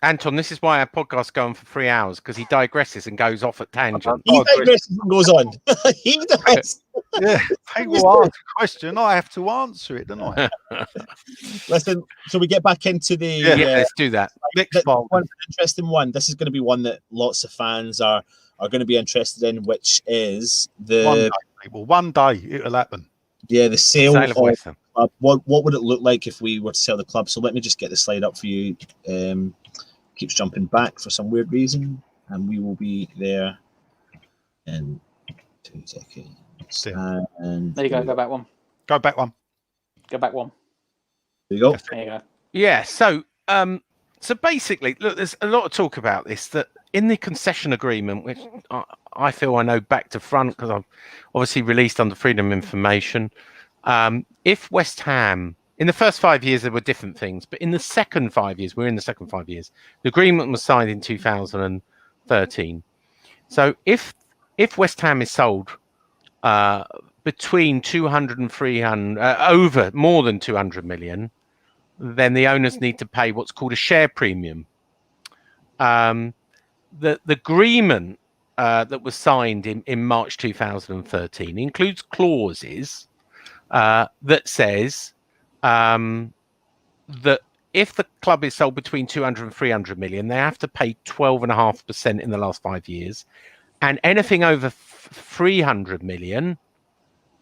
Anton, this is why our podcast go on for 3 hours, because he digresses and goes off at tangent. He digresses and goes on. He does. Yeah, people ask a question, I have to answer it, don't I? Listen, so we get back into the let's do that. Next one. One interesting one. This is going to be one that lots of fans are going to be interested in, which is the one day it'll happen. Yeah, the sale of West Ham. What would it look like if we were to sell the club? So let me just get the slide up for you. Keeps jumping back for some weird reason, and we will be there in 2 seconds. And there you go. Go back one. Go back one. Go back one. There you go. There you go. Yeah. So, so basically, look, there's a lot of talk about this. That in the concession agreement, which I feel I know back to front because I'm obviously released under freedom of information. If West Ham, in the first 5 years, there were different things, but in the second 5 years, we're in the second 5 years, the agreement was signed in 2013. So if West Ham is sold between 200 and 300, over more than 200 million, then the owners need to pay what's called a share premium. The agreement that was signed in March 2013 includes clauses that says that if the club is sold between 200 and 300 million, they have to pay 12.5% in the last 5 years, and anything over 300 million,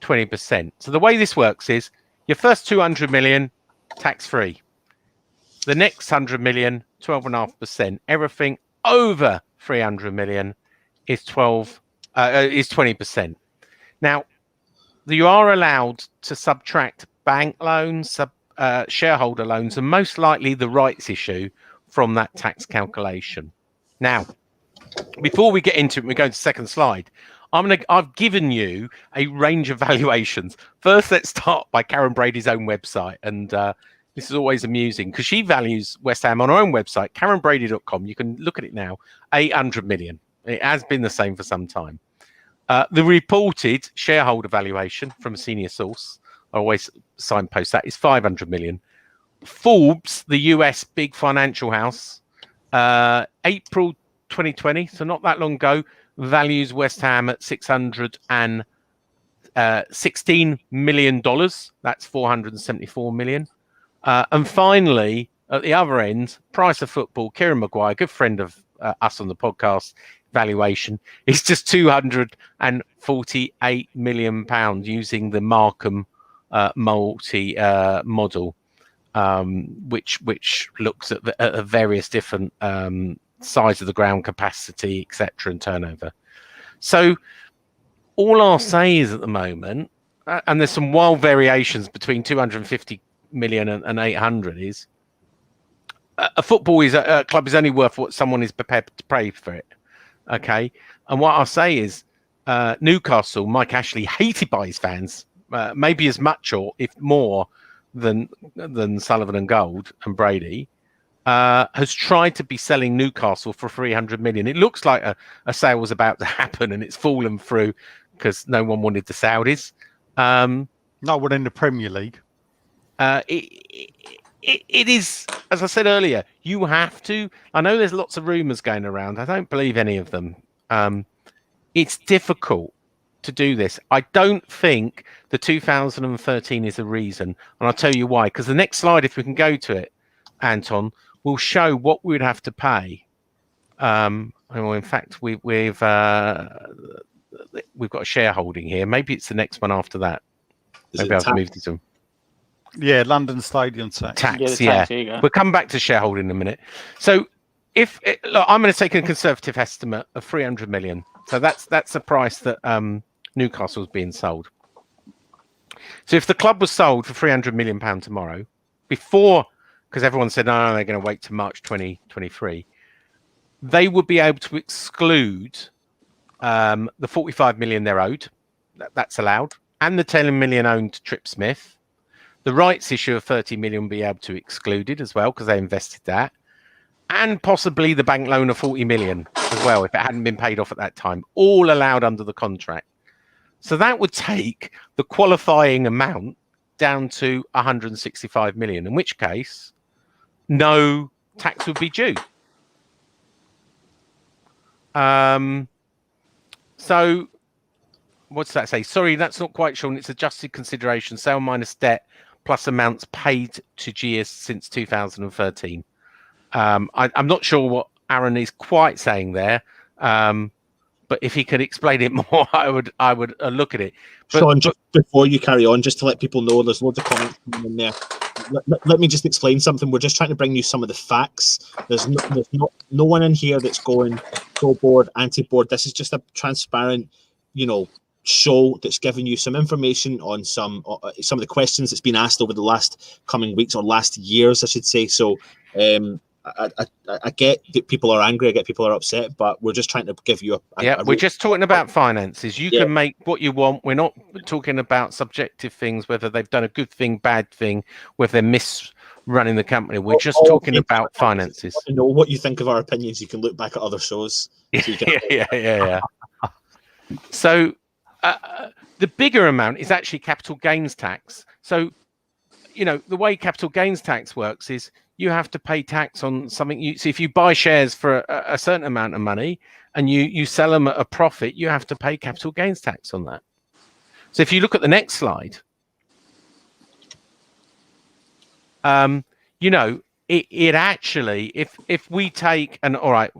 20%. So the way this works is your first 200 million tax free, the next 100 million 12.5%, everything over 300 million is 20%. Now you are allowed to subtract bank loans, shareholder loans, and most likely the rights issue from that tax calculation. Now, before we get into it, we go to the second slide. I've given you a range of valuations. First, let's start by Karen Brady's own website, and this is always amusing because she values West Ham on her own website, KarenBrady.com. You can look at it now, 800 million. It has been the same for some time. The reported shareholder valuation from a senior source, I always signpost that, is 500 million. Forbes, the US big financial house, April 2020, so not that long ago, values West Ham at $616 million. That's 474 million. And finally, at the other end, Price of Football, Kieran Maguire, good friend of us on the podcast, valuation is just 248 million pounds using the Markham multi model, which looks at various different size of the ground, capacity, etc., and turnover. So all I'll say is at the moment, and there's some wild variations between 250 million and 800, is a club is only worth what someone is prepared to pay for it. Okay, and what I'll say is Newcastle, Mike Ashley, hated by his fans, maybe as much or if more than Sullivan and Gold and Brady, has tried to be selling Newcastle for 300 million. It looks like a sale was about to happen and it's fallen through because no one wanted the Saudis. No one in the Premier League. It is, as I said earlier, you have to. I know there's lots of rumours going around. I don't believe any of them. It's difficult to do this. I don't think the 2013 is a reason. And I'll tell you why. Because the next slide, if we can go to it, Anton, will show what we would have to pay. In fact, we've got a shareholding here. Maybe it's the next one after that. Maybe I've moved it to. Yeah, London Stadium tax. Yeah. We'll come back to shareholding in a minute. So look, I'm going to take a conservative estimate of 300 million. So that's the price that Newcastle's being sold. So if the club was sold for 300 million pound tomorrow, before, because everyone said, no, they're going to wait to March 2023, they would be able to exclude the 45 million they're owed. That's allowed. And the 10 million owned Trip Smith. The rights issue of 30 million will be able to be excluded as well because they invested that. And possibly the bank loan of 40 million as well, if it hadn't been paid off at that time, all allowed under the contract. So that would take the qualifying amount down to 165 million, in which case no tax would be due. So what's that say? Sorry, that's not quite sure. It's adjusted consideration, sale minus debt, plus amounts paid to GS since 2013. I'm not sure what Aaron is quite saying there, but if he could explain it more, I would look at it. But, Sean, just before you carry on, just to let people know, there's loads of comments coming in there. Let me just explain something. We're just trying to bring you some of the facts. There's no one in here that's going pro-board, anti-board. This is just a transparent, show that's giving you some information on some of the questions that's been asked over the last coming weeks or last years, I should say. So I get that people are angry, I get people are upset, but we're just trying to give you we're just talking about finances. You can make what you want. We're not talking about subjective things, whether they've done a good thing, bad thing, whether they're misrunning the company. We're just talking about finances. To know what you think of our opinions, you can look back at other shows. Yeah. So the bigger amount is actually capital gains tax. So, the way capital gains tax works is you have to pay tax on something. So if you buy shares for a certain amount of money and you sell them at a profit, you have to pay capital gains tax on that. So if you look at the next slide, it actually, if we take, and all right,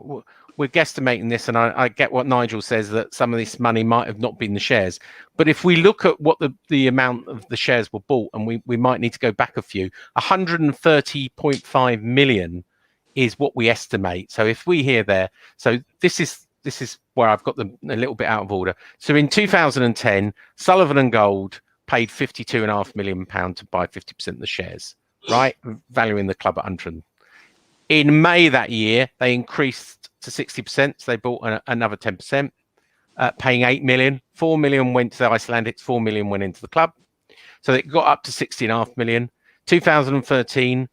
we're guesstimating this, and I get what Nigel says, that some of this money might have not been the shares. But if we look at what the amount of the shares were bought, and we might need to go back a few, 130.5 million is what we estimate. So if we hear there, so this is where I've got them a little bit out of order. So in 2010, Sullivan and Gold paid £52.5 million to buy 50% of the shares, right? Valuing the club at 100. In May that year, they increased to 60%. So they bought another 10%, paying 8 million. 4 million went to the Icelandics, 4 million went into the club. So it got up to 60.5 million. 2013,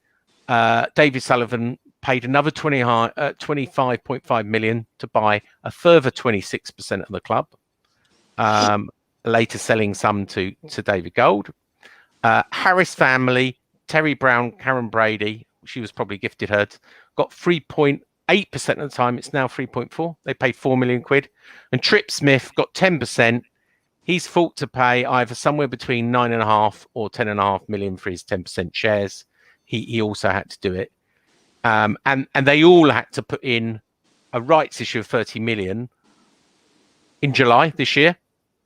David Sullivan paid another 25.5 million to buy a further 26% of the club, later selling some to David Gold. Harris family, Terry Brown, Karen Brady, she was probably gifted her, got 3.8% at the time. It's now 3.4. They paid 4 million quid. And Trip Smith got 10%. He's thought to pay either somewhere between 9.5 or 10.5 million for his 10% shares. He also had to do it. And they all had to put in a rights issue of 30 million in July this year.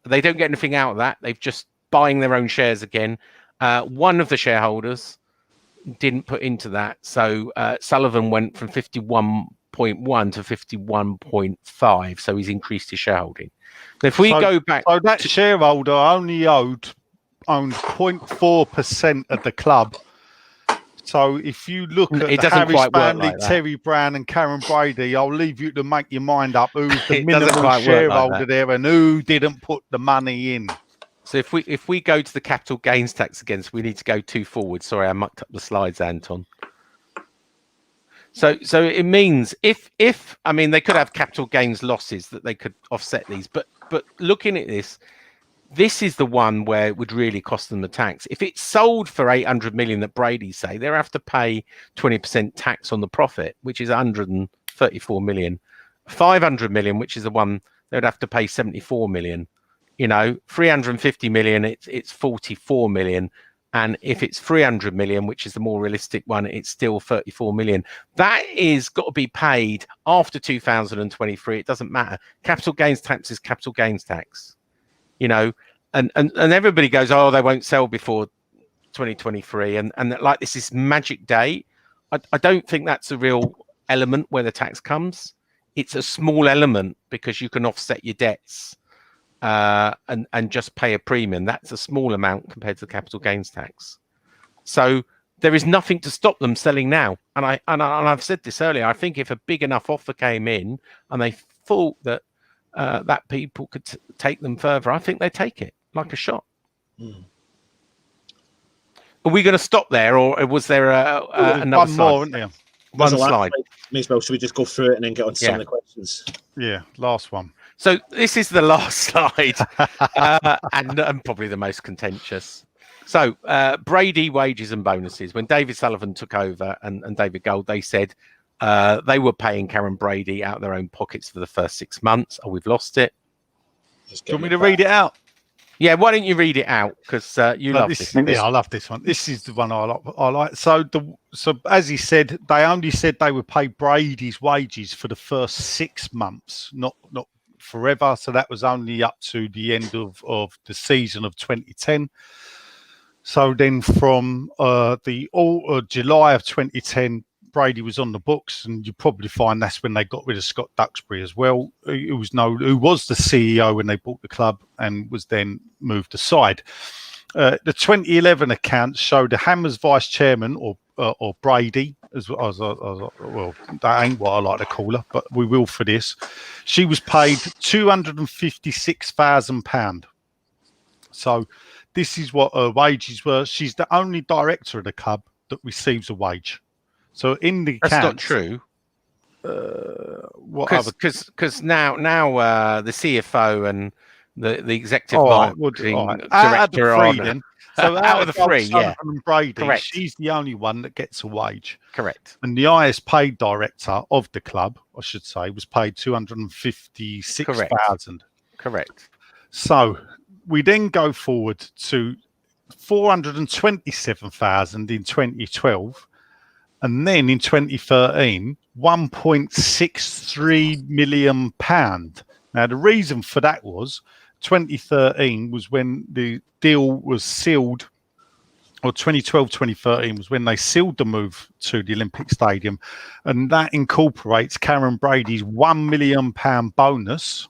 They don't get anything out of that. They've just buying their own shares again. One of the shareholders didn't put into that. So Sullivan went from 51.1 to 51.5. So he's increased his shareholding. So if we go back... So that shareholder only owned 0.4% of the club. So if you look at the Harris family, like Terry Brown and Karen Brady, I'll leave you to make your mind up who's the minimal shareholder there and who didn't put the money in. So if we go to the capital gains tax again, so we need to go 2 forward. Sorry, I mucked up the slides, Anton. So it means if I mean they could have capital gains losses that they could offset these, but looking at this is the one where it would really cost them the tax. If it's sold for 800 million that Brady say, they have to pay 20% tax on the profit, which is 134 million. 500 million, which is the one they would have to pay 74 million. 350 million, it's 44 million. And if it's 300 million, which is the more realistic one, it's still 34 million. That is got to be paid after 2023. It doesn't matter. Capital gains tax is capital gains tax. And everybody goes, oh, they won't sell before 2023. And like this is magic date. I don't think that's a real element where the tax comes. It's a small element because you can offset your debts. And just pay a premium. That's a small amount compared to the capital gains tax. So there is nothing to stop them selling now. And I've said this earlier. I think if a big enough offer came in and they thought that that people could take them further, I think they take it like a shot. Are we going to stop there, or was there another one slide? more, isn't there? One slide. May as well. Should we just go through it and then get on to some of the questions? Yeah, last one. So this is the last slide, and probably the most contentious. So Brady wages and bonuses. When David Sullivan took over and David Gold, they said they were paying Karen Brady out of their own pockets for the first 6 months. Oh, we've lost it. Do you want me to read it out? Yeah, why don't you read it out? Because you love this. Yeah, I love this one. This is the one I like. So as he said, they only said they would pay Brady's wages for the first 6 months, not forever. So that was only up to the end of the season of 2010. So then from July of 2010, Brady was on the books, and you probably find that's when they got rid of Scott Duxbury as well, who was the CEO when they bought the club and was then moved aside. The 2011 accounts show the Hammers vice chairman, or Brady, well, that ain't what I like to call her, but we will for this. She was paid £256,000. So this is what her wages were. She's the only director of the club that receives a wage. So in the that's accounts, not true. Because now the CFO and the executive marketing director are on. So out of the three, yeah, Brady, correct. She's the only one that gets a wage. Correct. And the highest paid director of the club, I should say, was paid £256,000. Correct. So we then go forward to £427,000 in 2012. And then in 2013, £1.63 million. Now, the reason for that was 2013 was when the deal was sealed, or 2012, 2013 was when they sealed the move to the Olympic Stadium. And that incorporates Karen Brady's £1 million bonus.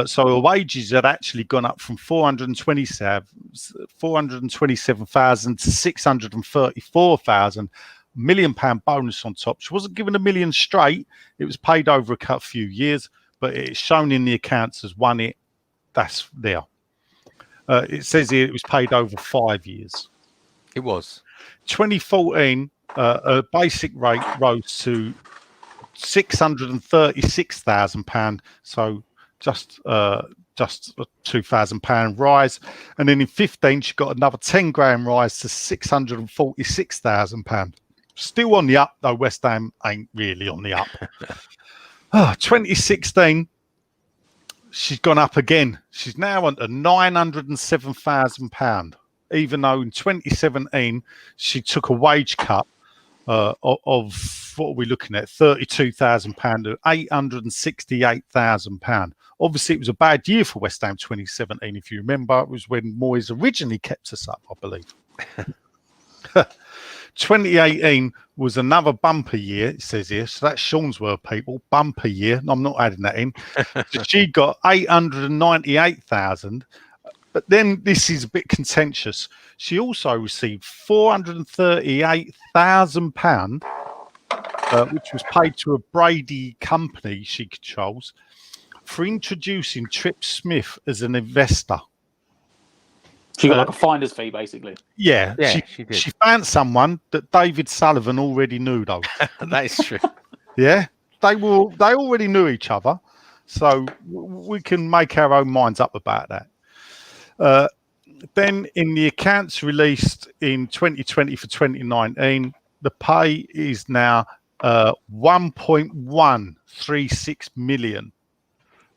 So her wages had actually gone up from 427,000 to 634,000. £1 million bonus on top. She wasn't given $1 million straight. It was paid over a few years, but it's shown in the accounts as one it. That's there. It says here it was paid over 5 years. It was. 2014, her basic rate rose to £636,000. So just a £2,000 rise. And then in 15, she got another 10 grand rise to £646,000. Still on the up, though West Ham ain't really on the up. 2016, she's gone up again. She's now on to £907,000, even though in 2017 she took a wage cut of what are we looking at? £32,000 to £868,000. Obviously, it was a bad year for West Ham 2017. If you remember, it was when Moyes originally kept us up, I believe. 2018 was another bumper year, it says here. So that's Sean's word, people. Bumper year. I'm not adding that in. So she got 898,000. But then this is a bit contentious. She also received £438,000, which was paid to a Brady company she controls, for introducing Trip Smith as an investor. She got like a finder's fee, basically. Yeah, she did. She found someone that David Sullivan already knew, though. That is true. Yeah, they already knew each other, so we can make our own minds up about that. Then in the accounts released in 2020 for 2019, the pay is now 1.136 million,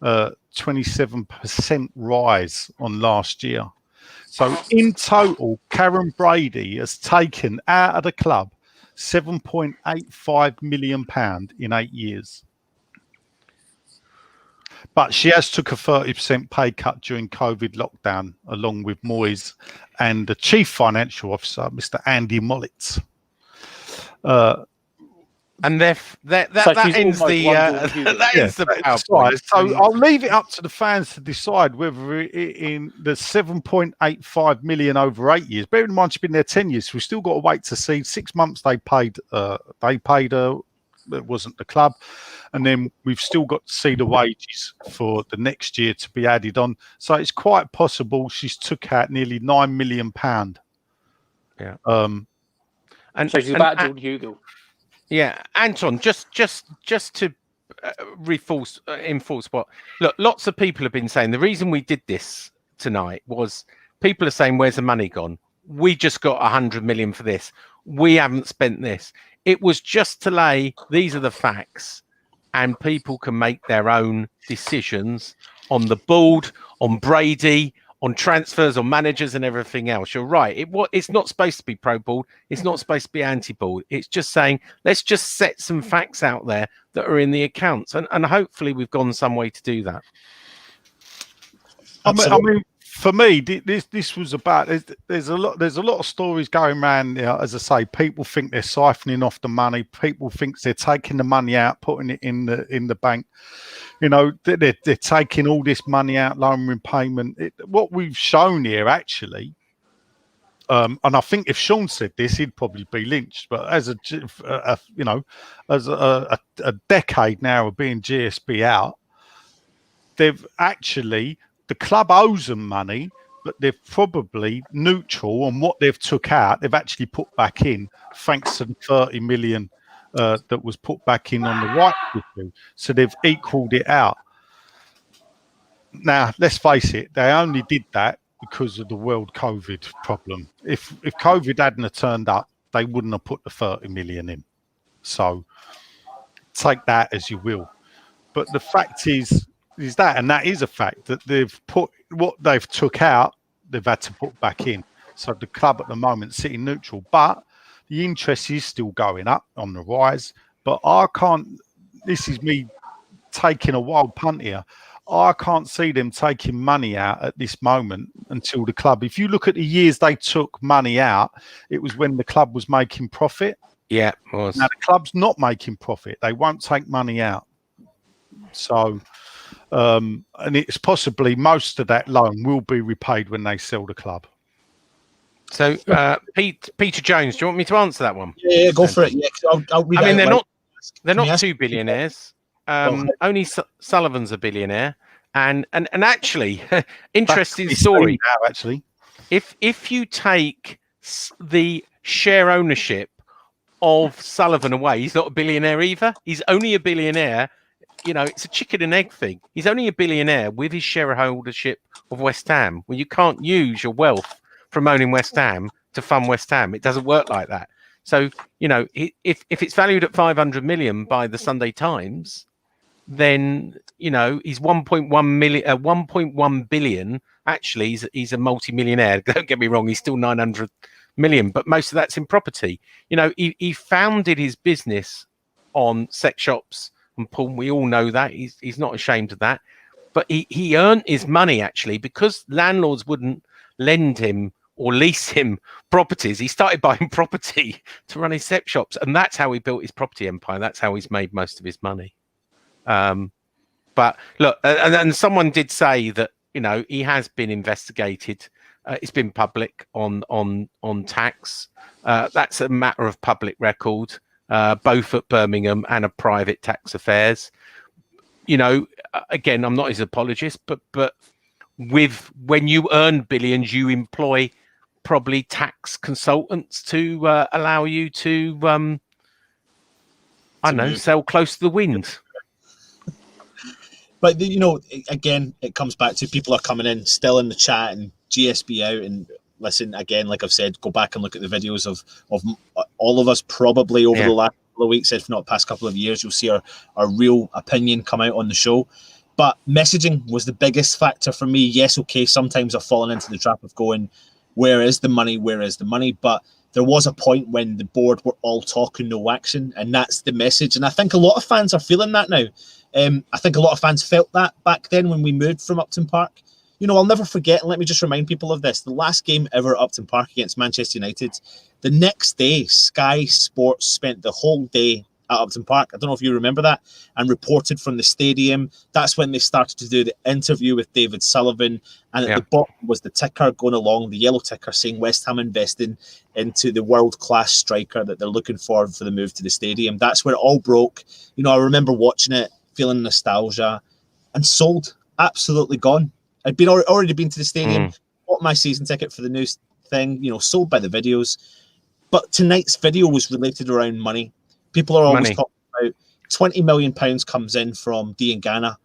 27% rise on last year. So in total, Karen Brady has taken out of the club £7.85 million in 8 years. But she has took a 30% pay cut during COVID lockdown, along with Moyes and the chief financial officer, Mr. Andy Mollitz. And that ends the PowerPoint. So I'll leave it up to the fans to decide whether in the 7.85 million over 8 years. Bear in mind she's been there 10 years. So we've still got to wait to see. 6 months they paid her. It wasn't the club, and then we've still got to see the wages for the next year to be added on. So it's quite possible she's took out nearly £9 million Yeah. And so she's about Jordan Hugill. Yeah, Anton, just to enforce what, look, lots of people have been saying the reason we did this tonight was people are saying, where's the money gone? We just got 100 million for this. We haven't spent this. It was just to lay, these are the facts, and people can make their own decisions on the board, on Brady, on transfers, on managers and everything else. You're right. It's not supposed to be pro board. It's not supposed to be anti-board. It's just saying, let's just set some facts out there that are in the accounts. And hopefully we've gone some way to do that. I mean, for me, this was about, there's a lot of stories going around. You know, as I say, people think they're siphoning off the money. People think they're taking the money out, putting it in the bank. You know, they're taking all this money out, lowering payment. What we've shown here, actually, and I think if Sean said this, he'd probably be lynched. But as a decade now of being GSB out, they've actually, the club owes them money, but they're probably neutral on what they've took out. They've actually put back in, thanks to the 30 million that was put back in on the right issue. So they've equaled it out. Now, let's face it, they only did that because of the world COVID problem. If COVID hadn't have turned up, they wouldn't have put the 30 million in. So take that as you will. But the fact is that, and that is a fact, that they've put what they've took out, they've had to put back in. So the club at the moment sitting neutral, but the interest is still going up on the rise. But I can't, this is me taking a wild punt here, I can't see them taking money out at this moment until the club, if you look at the years they took money out, it was when the club was making profit. Yeah, it was. Now the club's not making profit. They won't take money out. So, and it's possibly most of that loan will be repaid when they sell the club. So, Peter Jones, do you want me to answer that one? Yeah, go for it. Yeah, I'll read I mean, out they're not two billionaires. Only Sullivan's a billionaire, and actually, interesting story. Now, actually, if you take the share ownership of Sullivan away, he's not a billionaire either. He's only a billionaire. You know, it's a chicken and egg thing. He's only a billionaire with his shareholdership of West Ham. Well, you can't use your wealth from owning West Ham to fund West Ham. It doesn't work like that. So, you know, if it's valued at 500 million by the Sunday Times, then, you know, he's 1.1 billion. Actually, he's a multi-millionaire. Don't get me wrong, he's still 900 million, but most of that's in property. You know, he founded his business on sex shops and porn. We all know that. He's not ashamed of that. But he earned his money, actually, because landlords wouldn't lend him or lease him properties. He started buying property to run his sex shops, and that's how he built his property empire. That's how he's made most of his money. But look, and someone did say that, you know, he has been investigated. It's been public on tax. That's a matter of public record, both at Birmingham and at private tax affairs. You know, again, I'm not his apologist, but when you earn billions, you employ probably tax consultants to allow you to, I don't know, sail close to the wind. But, you know, again, it comes back to people are coming in, still in the chat and GSB out. And listen, again, like I've said, go back and look at the videos of all of us probably over the last couple of weeks, if not past couple of years. You'll see our real opinion come out on the show. But messaging was the biggest factor for me. Yes, okay, sometimes I've fallen into the trap of going, where is the money? Where is the money? But there was a point when the board were all talk and no action, and that's the message. And I think a lot of fans are feeling that now. I think a lot of fans felt that back then when we moved from Upton Park. You know, I'll never forget, and let me just remind people of this, the last game ever at Upton Park against Manchester United, the next day, Sky Sports spent the whole day at Upton Park. I don't know if you remember that, and reported from the stadium. That's when they started to do the interview with David Sullivan, and at the bottom was the ticker going along, the yellow ticker saying West Ham investing into the world-class striker that they're looking for the move to the stadium. That's where it all broke. You know, I remember watching it, feeling nostalgia, and sold, absolutely gone. I'd already been to the stadium, bought my season ticket for the new thing, sold by the videos. But tonight's video was related around money. People are always talking about £20 million comes in from Dean Ghana.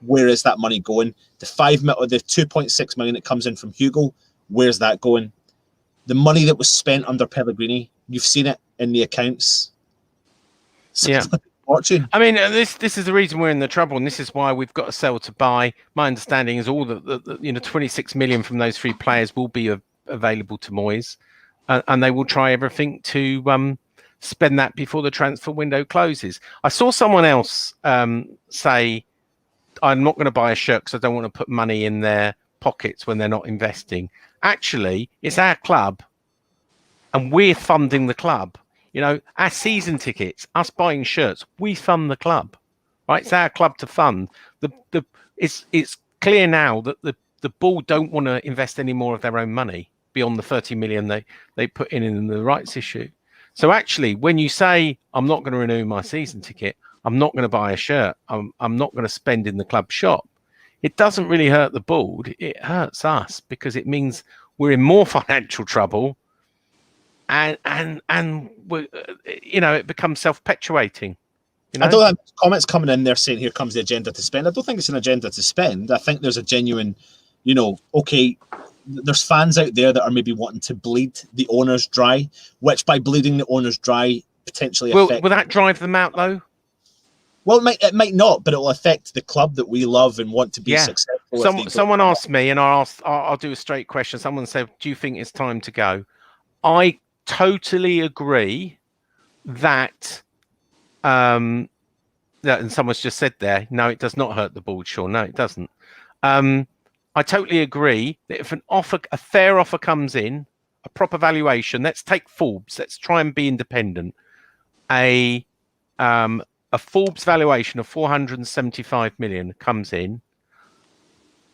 Where is that money going? The 2.6 million that comes in from Hugo, where's that going? The money that was spent under Pellegrini, you've seen it in the accounts. Yeah. Fortune. I mean, this is the reason we're in the trouble, and this is why we've got to sell to buy. My understanding is all the 26 million from those 3 players will be available to Moyes, and they will try everything to spend that before the transfer window closes. I saw someone else say, I'm not going to buy a shirt because I don't want to put money in their pockets when they're not investing. Actually, it's our club, and we're funding the club. Our season tickets, us buying shirts, we fund the club, right? It's our club to fund. It's clear now that the board don't want to invest any more of their own money beyond the 30 million they put in the rights issue. So actually, when you say, I'm not going to renew my season ticket, I'm not going to buy a shirt, I'm not going to spend in the club shop, it doesn't really hurt the board. It hurts us because it means we're in more financial trouble. And we're, it becomes self-perpetuating. I don't have comments coming in there saying, here comes the agenda to spend. I don't think it's an agenda to spend. I think there's a genuine, okay, there's fans out there that are maybe wanting to bleed the owners dry, which by bleeding the owners dry potentially will that drive them out though? Well, it might not, but it will affect the club that we love and want to be successful. Someone asked me, and I'll do a straight question. Someone said, do you think it's time to go? I totally agree that and someone's just said there, no, it does not hurt the board, Sean. No, it doesn't. I totally agree that if a fair offer comes in, a proper valuation, let's take Forbes, let's try and be independent. A Forbes valuation of 475 million comes in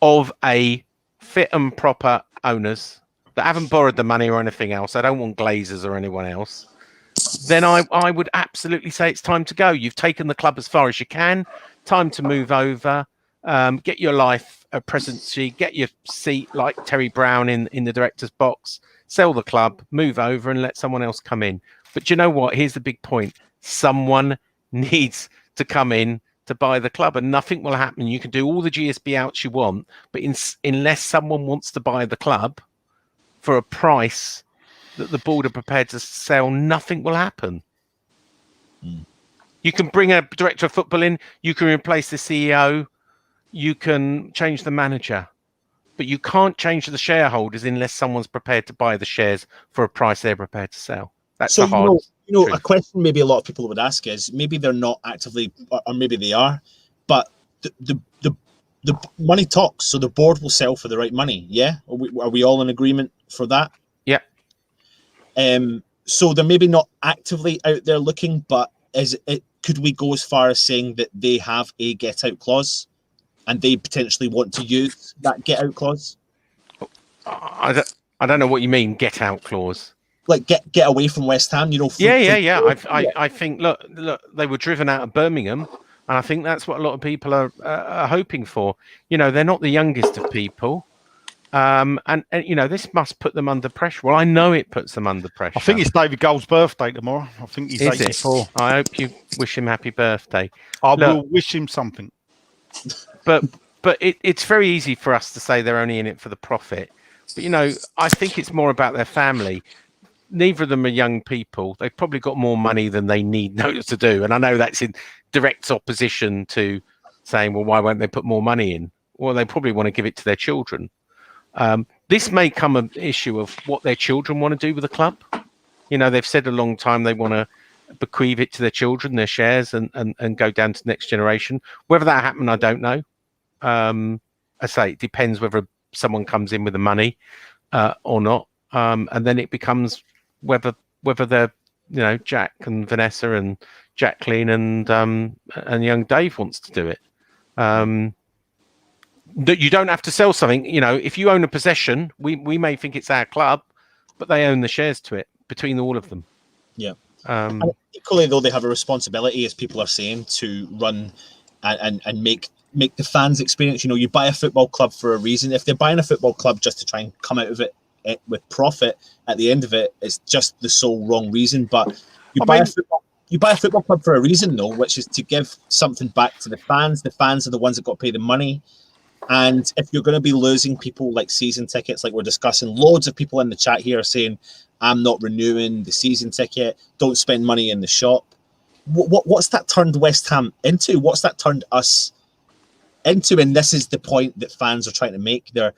of a fit and proper owners that haven't borrowed the money or anything else. I don't want Glazers or anyone else. Then I would absolutely say it's time to go. You've taken the club as far as you can. Time to move over. Get your life presidency. Get your seat like Terry Brown in the director's box. Sell the club. Move over and let someone else come in. But you know what? Here's the big point. Someone needs to come in to buy the club, and nothing will happen. You can do all the GSB outs you want, but unless someone wants to buy the club for a price that the board are prepared to sell, nothing will happen. You can bring a director of football in, you can replace the CEO, you can change the manager, but you can't change the shareholders unless someone's prepared to buy the shares for a price they're prepared to sell. That's the hard truth. A question maybe a lot of people would ask is, maybe they're not actively, or maybe they are, but the money talks, so the board will sell for the right money. Yeah, are we all in agreement for that? Yeah. So they're maybe not actively out there looking, but could we go as far as saying that they have a get out clause, and they potentially want to use that get out clause? I don't know what you mean, get out clause. Like get away from West Ham, Yeah. I think look, they were driven out of Birmingham, and I think that's what a lot of people are hoping for. They're not the youngest of people, and this must put them under pressure. Well, I know it puts them under pressure. I think it's David Gold's birthday tomorrow. I think he's 84. I hope you wish him happy birthday. I will wish him something. But it's very easy for us to say they're only in it for the profit. But I think it's more about their family. Neither of them are young people. They've probably got more money than they need to do. And I know that's in direct opposition to saying, well, why won't they put more money in? Well, they probably want to give it to their children. This may come an issue of what their children want to do with the club. They've said a long time they want to bequeath it to their children, their shares, and go down to the next generation. Whether that happened, I don't know. I say it depends whether someone comes in with the money or not. And then it becomes whether they're Jack and Vanessa and Jacqueline and young Dave wants to do it. That you don't have to sell something. If you own a possession, we may think it's our club, but they own the shares to it between all of them. Yeah. And equally, though, they have a responsibility, as people are saying, to run and make the fans experience. You buy a football club for a reason. If they're buying a football club just to try and come out of it with profit at the end of it, it's just the sole wrong reason. But you buy a football club for a reason, though, which is to give something back to the fans. The fans are the ones that got to pay the money. And if you're going to be losing people like season tickets, like we're discussing, loads of people in the chat here are saying, I'm not renewing the season ticket, don't spend money in the shop. What's that turned West Ham into? What's that turned us into? And this is the point that fans are trying to make. They're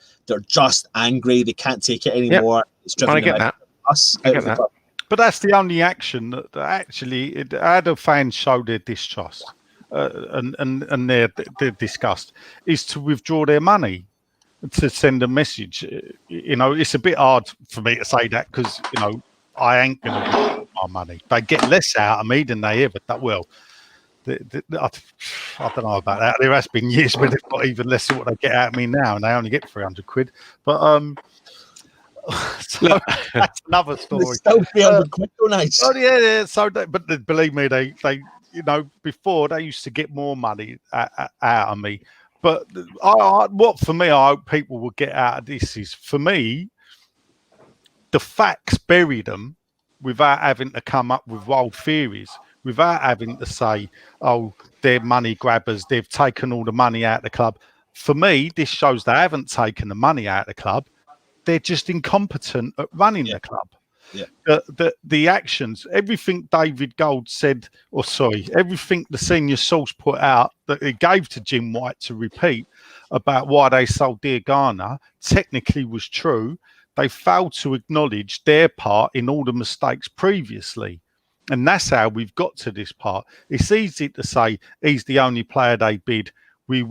just angry. They can't take it anymore. Yep. It's driven I get that. Us. I get that. But that's the only action that actually how the fans show their distrust and their disgust is to withdraw their money, to send a message. You know, it's a bit hard for me to say that because, you know, I ain't going to withdraw my money. They get less out of me than they ever that will. I don't know about that. There has been years where they've got even less than what they get out of me now, and they only get 300 quid. But so that's another story. It's still 300 quid, though, nice. Oh yeah. So, but believe me, they you know, before they used to get more money out of me. But what for me, I hope people will get out of this is, for me, the facts bury them without having to come up with wild theories, without having to say, oh, they're money grabbers, they've taken all the money out of the club. For me, this shows they haven't taken the money out of the club. They're just incompetent at running the club. Yeah. The actions, everything David Gold said, or sorry, everything the senior source put out that he gave to Jim White to repeat about why they sold Diagana technically was true. They failed to acknowledge their part in all the mistakes previously. And that's how we've got to this part. It's easy to say he's the only player they bid. We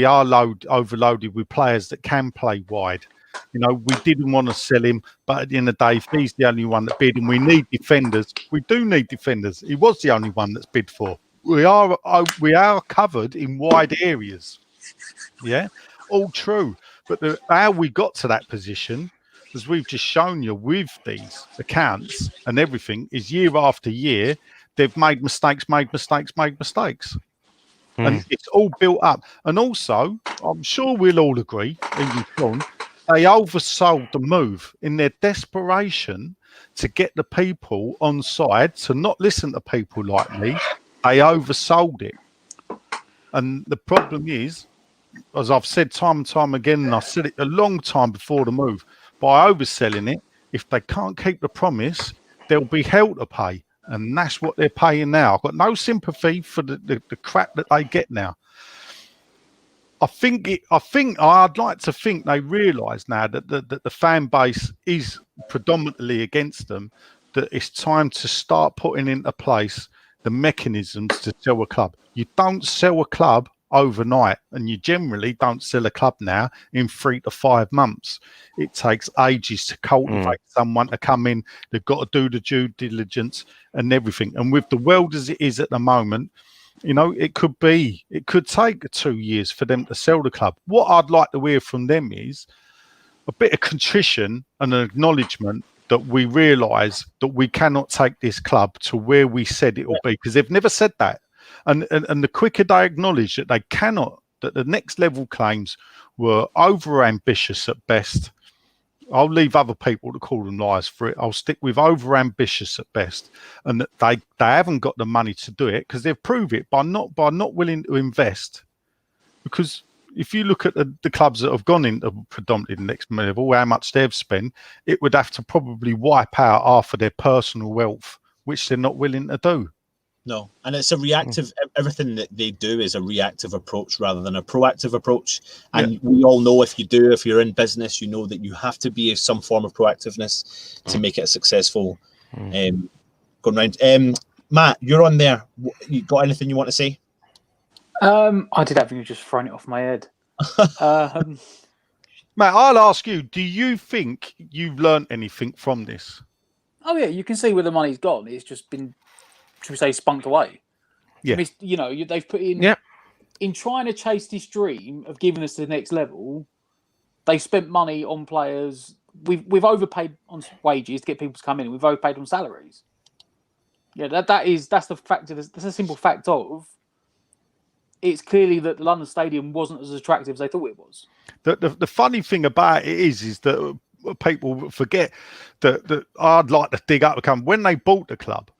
are overloaded with players that can play wide. You know, we didn't want to sell him, but at the end of the day, if he's the only one that bid and we need defenders, we do need defenders. He was the only one that's bid for. We are covered in wide areas. Yeah, all true. But how we got to that position, as we've just shown you with these accounts and everything, is year after year, they've made mistakes. And it's all built up. And also, I'm sure we'll all agree, even Sean, they oversold the move in their desperation to get the people on side, to not listen to people like me. They oversold it. And the problem is, as I've said time and time again, and I said it a long time before the move, by overselling it, if they can't keep the promise, there'll be hell to pay. And that's what they're paying now. I've got no sympathy for the crap that they get now. I'd like to think they realise now that the fan base is predominantly against them, that it's time to start putting into place the mechanisms to sell a club. You don't sell a club overnight, and you generally don't sell a club now in 3 to 5 months. It takes ages to cultivate someone to come in. They've got to do the due diligence and everything. And with the world as it is at the moment, you know, it could take 2 years for them to sell the club. What I'd like to hear from them is a bit of contrition and an acknowledgement that we realise that we cannot take this club to where we said it will be, because they've never said that. And the quicker they acknowledge that they cannot, that the next level claims were over ambitious at best. I'll leave other people to call them liars for it. I'll stick with over ambitious at best, and that they haven't got the money to do it, because they've proved it by not willing to invest. Because if you look at the clubs that have gone into predominantly the next level, how much they've spent, it would have to probably wipe out half of their personal wealth, which they're not willing to do. No, and it's a reactive. Everything that they do is a reactive approach rather than a proactive approach. And we all know, if you're in business, you know that you have to be some form of proactiveness to make it a successful going round. Matt, you're on there. You got anything you want to say? I did have you just thrown it off my head. Matt, I'll ask you, do you think you've learned anything from this? Oh yeah, you can see where the money's gone. It's just been, should we say, spunked away. Yeah. You know, they've put in in trying to chase this dream of giving us the next level. They spent money on players. We've overpaid on wages to get people to come in. We've overpaid on salaries. Yeah, that's the fact. That's a simple fact of. It's clearly that the London Stadium wasn't as attractive as they thought it was. The funny thing about it is that people forget that I'd like to dig up the company. When they bought the club,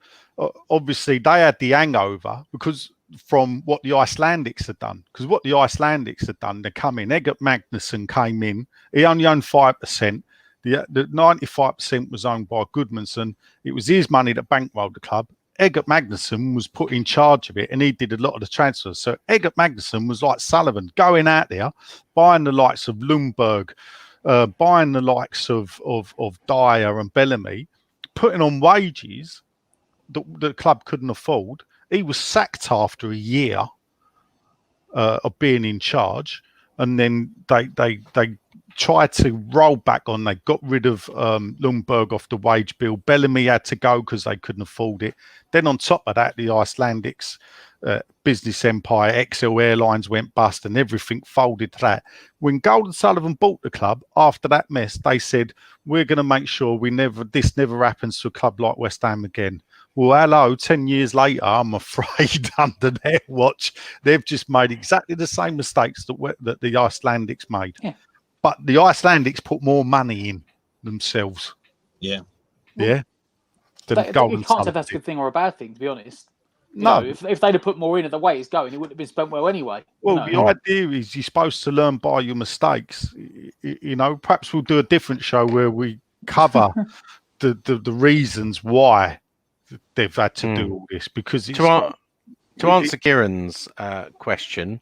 obviously they had the hangover because from what the Icelandics had done. Because what the Icelandics had done, they come in. Eggert Magnusson came in. He only owned 5%. The 95% was owned by Goodmanson. It was his money that bankrolled the club. Eggert Magnusson was put in charge of it, and he did a lot of the transfers. So Eggert Magnusson was like Sullivan, going out there, buying the likes of Lundberg, buying the likes of Dyer and Bellamy, putting on wages that the club couldn't afford. He was sacked after a year of being in charge, and then they tried to roll back on. They got rid of Lundberg off the wage bill. Bellamy had to go because they couldn't afford it. Then on top of that, the Icelandics business empire, XL Airlines went bust, and everything folded to that. When Gold and Sullivan bought the club, after that mess, they said, we're going to make sure this never happens to a club like West Ham again. Well, hello, 10 years later, I'm afraid under their watch, they've just made exactly the same mistakes that the Icelandics made. Yeah. But the Icelandics put more money in themselves. Yeah. Yeah. You can't say that's a good thing or a bad thing, to be honest. No. If they'd have put more in at the way it's going, it wouldn't have been spent well anyway. Well, the idea is you're supposed to learn by your mistakes. Perhaps we'll do a different show where we cover the reasons why they've had to do all this, because it's to answer Kieran's question,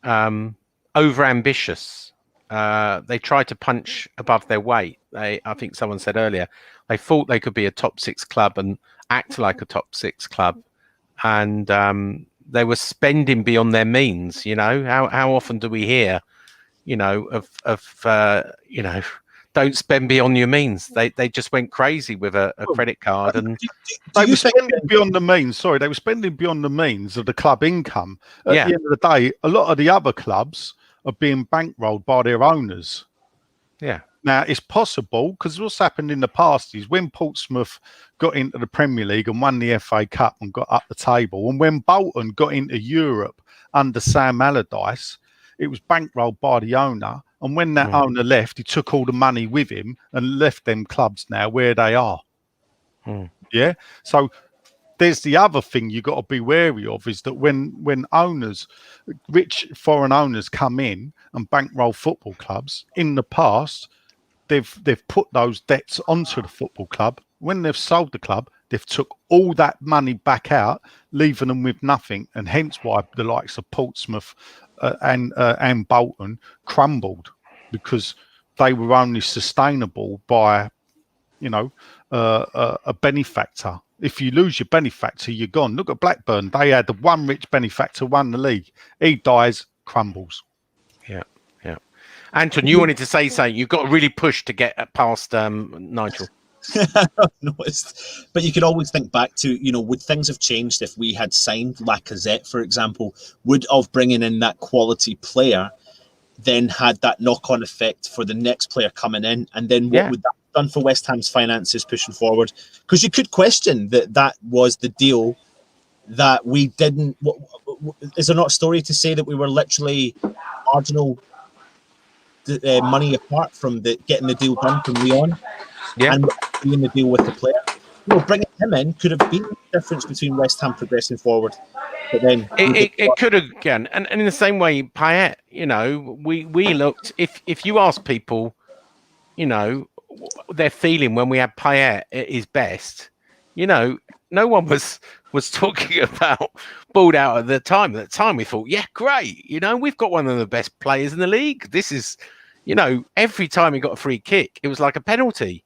over ambitious. They tried to punch above their weight. I think someone said earlier, they thought they could be a top 6 club and act like a top 6 club, and they were spending beyond their means. How often do we hear, don't spend beyond your means. They just went crazy with a credit card, and they were spending beyond the means. Sorry, they were spending beyond the means of the club income. At the end of the day, a lot of the other clubs are being bankrolled by their owners. Yeah. Now, it's possible, because what's happened in the past is when Portsmouth got into the Premier League and won the FA Cup and got up the table, and when Bolton got into Europe under Sam Allardyce, it was bankrolled by the owner. And when that owner left, he took all the money with him and left them clubs now where they are. Yeah. So there's the other thing you got to be wary of, is that when owners, rich foreign owners, come in and bankroll football clubs, in the past, they've put those debts onto the football club. When they've sold the club, they've took all that money back out, leaving them with nothing. And hence why the likes of Portsmouth and Bolton crumbled, because they were only sustainable by, a benefactor. If you lose your benefactor, you're gone. Look at Blackburn. They had the one rich benefactor, won the league. He dies, crumbles. Yeah. Anton, you wanted to say something. You've got to really push to get past Nigel. But you could always think back to, would things have changed if we had signed Lacazette, for example? Would of bringing in that quality player then had that knock-on effect for the next player coming in? And then what would that have done for West Ham's finances pushing forward? Because you could question that was the deal that we didn't. Is there not a story to say that we were literally marginal money apart from getting the deal done from Leon? Yeah. And doing the deal with the player. Bringing him in could have been the difference between West Ham progressing forward. But then it could have again. And in the same way, Payet, we looked, if you ask people, their feeling when we had Payet at his best, no one was talking about balled out at the time. At the time we thought, yeah, great. We've got one of the best players in the league. This is, every time he got a free kick, it was like a penalty.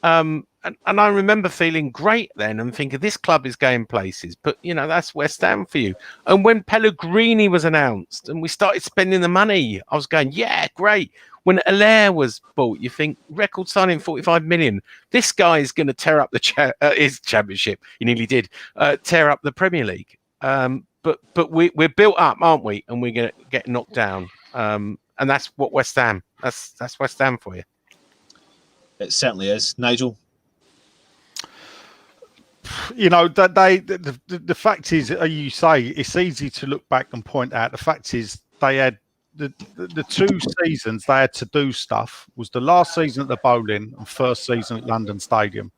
And I remember feeling great then and thinking this club is going places, but that's West Ham for you. And when Pellegrini was announced and we started spending the money, I was going, yeah, great. When Allaire was bought, you think record signing 45 million. This guy is going to tear up his championship. He nearly did tear up the Premier League. But we're built up, aren't we? And we're going to get knocked down. And that's what West Ham. That's West Ham for you. It certainly is, Nigel. The fact is, you say it's easy to look back and point out. The fact is, they had the 2 seasons they had to do stuff was the last season at the Bowling and first season at London Stadium.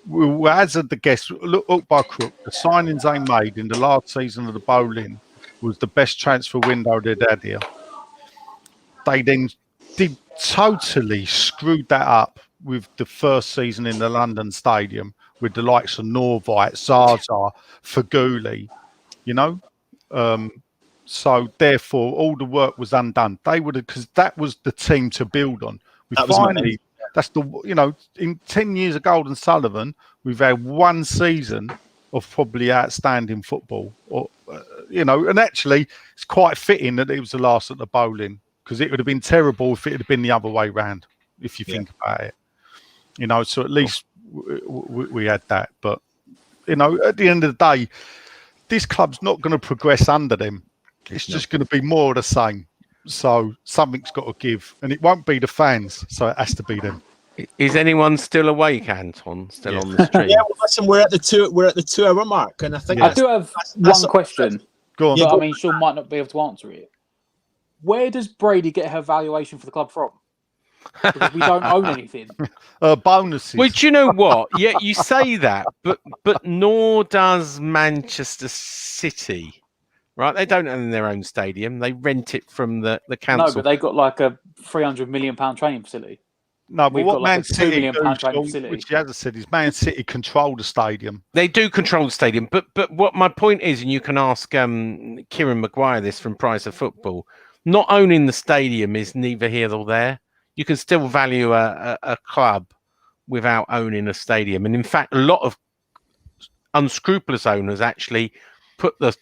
We were, as of the guess, look by crook, the signings they made in the last season of the Bowling was the best transfer window they'd had here. They then did totally screwed that up with the first season in the London Stadium with the likes of Norvite, Zaza, Faguli, you know. So therefore, all the work was undone. They would have, because that was the team to build on. That's the, you know, in 10 years of Golden Sullivan, we've had 1 season of probably outstanding football, or you know, and actually it's quite fitting that it was the last at the Bowling, because it would have been terrible if it had been the other way round, if you think about it, you know. So at least we had that. But you know, at the end of the day, this club's not going to progress under them. It's just going to be more of the same. So something's got to give, and it won't be the fans, so it has to be them. Is anyone still awake, Anton? Still on the stream? Yeah, well, listen, we're at the 2-hour mark, and I think I do have one question. Go on. But I mean, Sean might not be able to answer it. Where does Brady get her valuation for the club from? Because we don't own anything. Bonuses. Well, do you know what? Yeah, you say that, but nor does Manchester City. Right, they don't own their own stadium; they rent it from the council. No, but they got like a £300 million training facility. No, but We've what got like Man a £2 City million do, training facility. which, as I said, is Man City control the stadium. They do control the stadium, but what my point is, and you can ask Kieran Maguire this from Price of Football, not owning the stadium is neither here nor there. You can still value a club without owning a stadium, and in fact, a lot of unscrupulous owners actually put the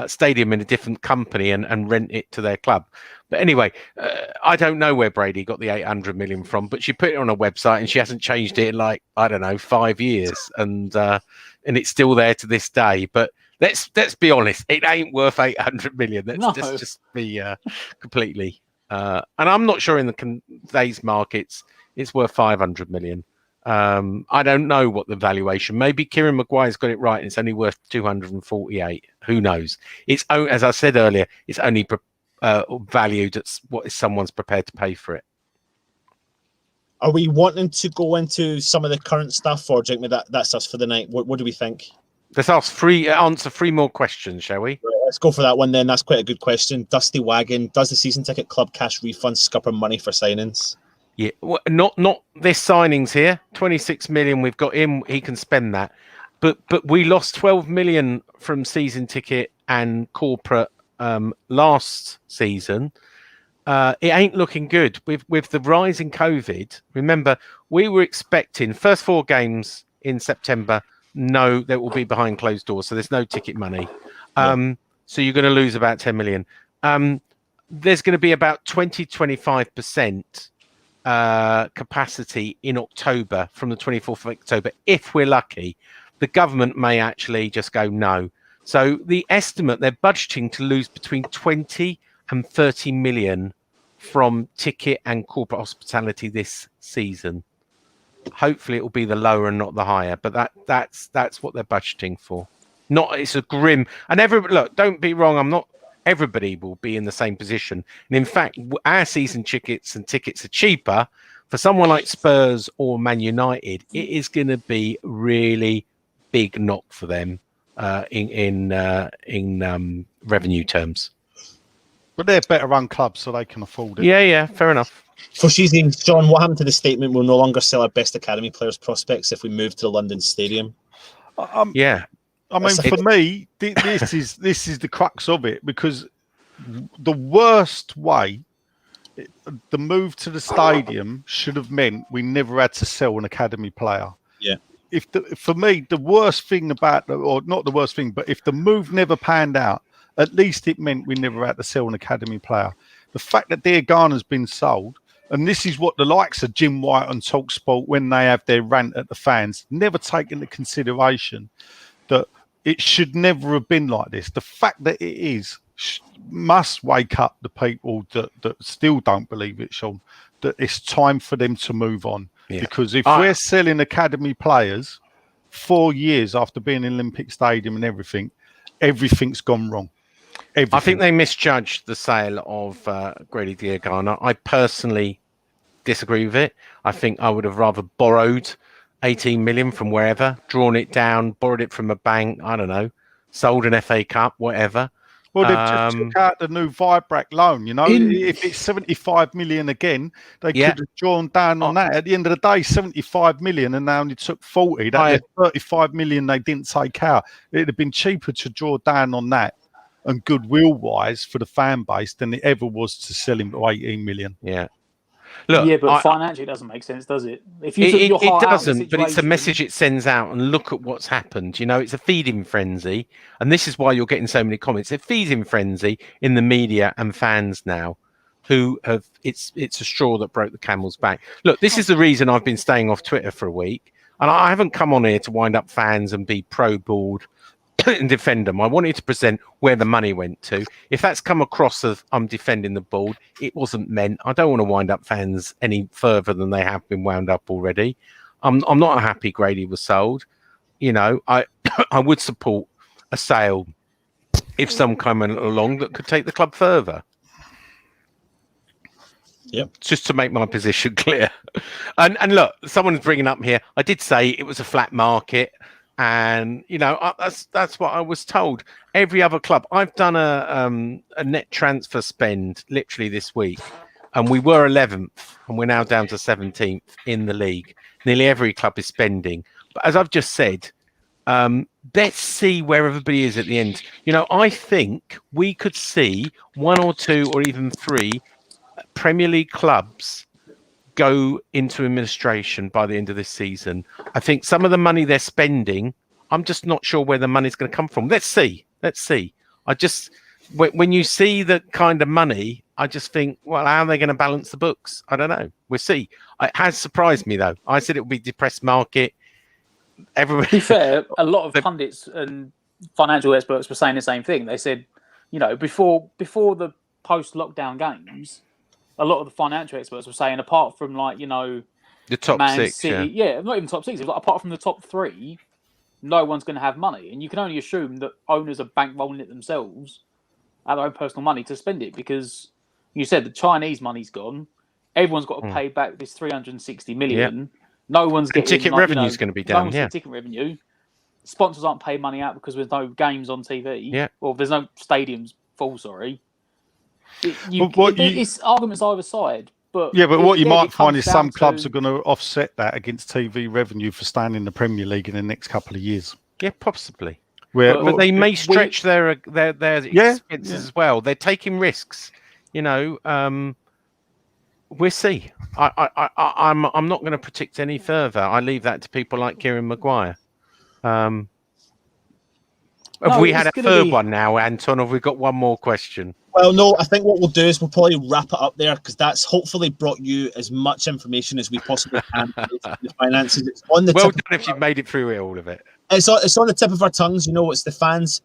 stadium in a different company and rent it to their club. But anyway, I don't know where Brady got the 800 million from, but she put it on a website and she hasn't changed it in like, I don't know, 5 years, and it's still there to this day. But let's be honest, it ain't worth 800 million. Let's just be completely. And I'm not sure in today's markets it's worth 500 million. I don't know what the valuation. Maybe Kieran Maguire's got it right, and it's only worth 248. Who knows? It's, as I said earlier, it's only valued at what someone's prepared to pay for it. Are we wanting to go into some of the current stuff, or do you think that's us for the night? What do we think? Let's answer 3 more questions, shall we? Right, let's go for that one then. That's quite a good question. Dusty Wagon: does the season ticket club cash refund scupper money for signings? Yeah, well, not this signings here. 26 million we've got in. He can spend that, but we lost 12 million from season ticket and corporate last season. It ain't looking good with the rise in COVID. Remember, we were expecting first 4 games in September. No, that will be behind closed doors, so there's no ticket money. So you're going to lose about 10 million. There's going to be about 20-25%. Capacity in October from the 24th of October. If we're lucky, the government may actually just go no. So the estimate, they're budgeting to lose between 20 and 30 million from ticket and corporate hospitality this season. Hopefully it will be the lower and not the higher, but that's what they're budgeting for. It's a grim, and look, don't be wrong, everybody will be in the same position. And in fact, our season tickets are cheaper. For someone like Spurs or Man United, it is going to be really big knock for them in revenue terms. But they're better run clubs, so they can afford it. Yeah, fair enough. For season, Sean, what happened to the statement? We'll no longer sell our best academy players' prospects if we move to the London Stadium. Yeah. I mean, for me, this is the crux of it, because the worst way, the move to the stadium should have meant we never had to sell an academy player. Yeah. For me, the worst thing about, or not the worst thing, but if the move never panned out, at least it meant we never had to sell an academy player. The fact that their Ghana's been sold, and this is what the likes of Jim White and TalkSport, when they have their rant at the fans, never take into consideration that it should never have been like this. The fact that it is must wake up the people that still don't believe it, Sean, that it's time for them to move on. Yeah. Because if we're selling academy players 4 years after being in Olympic Stadium and everything's gone wrong. everything. I think they misjudged the sale of Grady Diagana. I personally disagree with it. I think I would have rather borrowed 18 million from wherever, drawn it down, borrowed it from a bank, I don't know, sold an FA Cup, whatever. Well, they've just took out the new Vibrac loan. If it's 75 million again, they could have drawn down on that. At the end of the day, 75 million, and they only took 40. That's 35 million they didn't take out. It'd have been cheaper to draw down on that and goodwill-wise for the fan base than it ever was to sell him for 18 million. Yeah. Look, yeah, but financially it doesn't make sense, does it? If you took your heart it out of the doesn't, but it's a situation- message it sends out, and look at what's happened. It's a feeding frenzy, and this is why you're getting so many comments. A feeding frenzy in the media and fans now, who have it's a straw that broke the camel's back. Look, this is the reason I've been staying off Twitter for a week, and I haven't come on here to wind up fans and be pro-board and defend them. I wanted to present where the money went to. If that's come across as I'm defending the board, it wasn't meant. I don't want to wind up fans any further than they have been wound up already. I'm not happy Grady was sold. I would support a sale if some came along that could take the club further. Yep. Just to make my position clear. And look, someone's bringing up here, I did say it was a flat market. And that's what I was told. Every other club, I've done a net transfer spend literally this week, and we were 11th, and we're now down to 17th in the league. Nearly every club is spending, but as I've just said, let's see where everybody is at the end. I think we could see 1 or 2 or even 3 Premier League clubs go into administration by the end of this season. I think some of the money they're spending, I'm just not sure where the money's going to come from. Let's see. When you see the kind of money, I just think, well, how are they going to balance the books? I don't know. We'll see. It has surprised me, though. I said it would be a depressed market. Everybody... To be fair, a lot of pundits and financial experts were saying the same thing. They said, before the post-lockdown games, a lot of the financial experts were saying, apart from the top Man 6, City, not even top 6. It was apart from the top 3, no one's going to have money, and you can only assume that owners are bankrolling it themselves out of their own personal money to spend it, because you said the Chinese money's gone. Everyone's got to pay back this 360 million. Yep. No one's getting ticket revenue's going to be down. No one's getting ticket revenue. Sponsors aren't paying money out because there's no games on TV. Yeah. Or there's no stadiums full. Sorry. It's arguments either side, but what you might find is some clubs are going to offset that against TV revenue for staying in the Premier League in the next couple of years. Yeah, possibly. But they may stretch their expenses as well. They're taking risks. We'll see. I'm not going to predict any further. I leave that to people like Kieran Maguire. Have we had a third one now, Anton? Or have we got one more question? Well, no, I think what we'll do is we'll probably wrap it up there, because that's hopefully brought you as much information as we possibly can. The finances. It's on the well tip done if you've made it through all of it. It's on the tip of our tongues. It's the fans.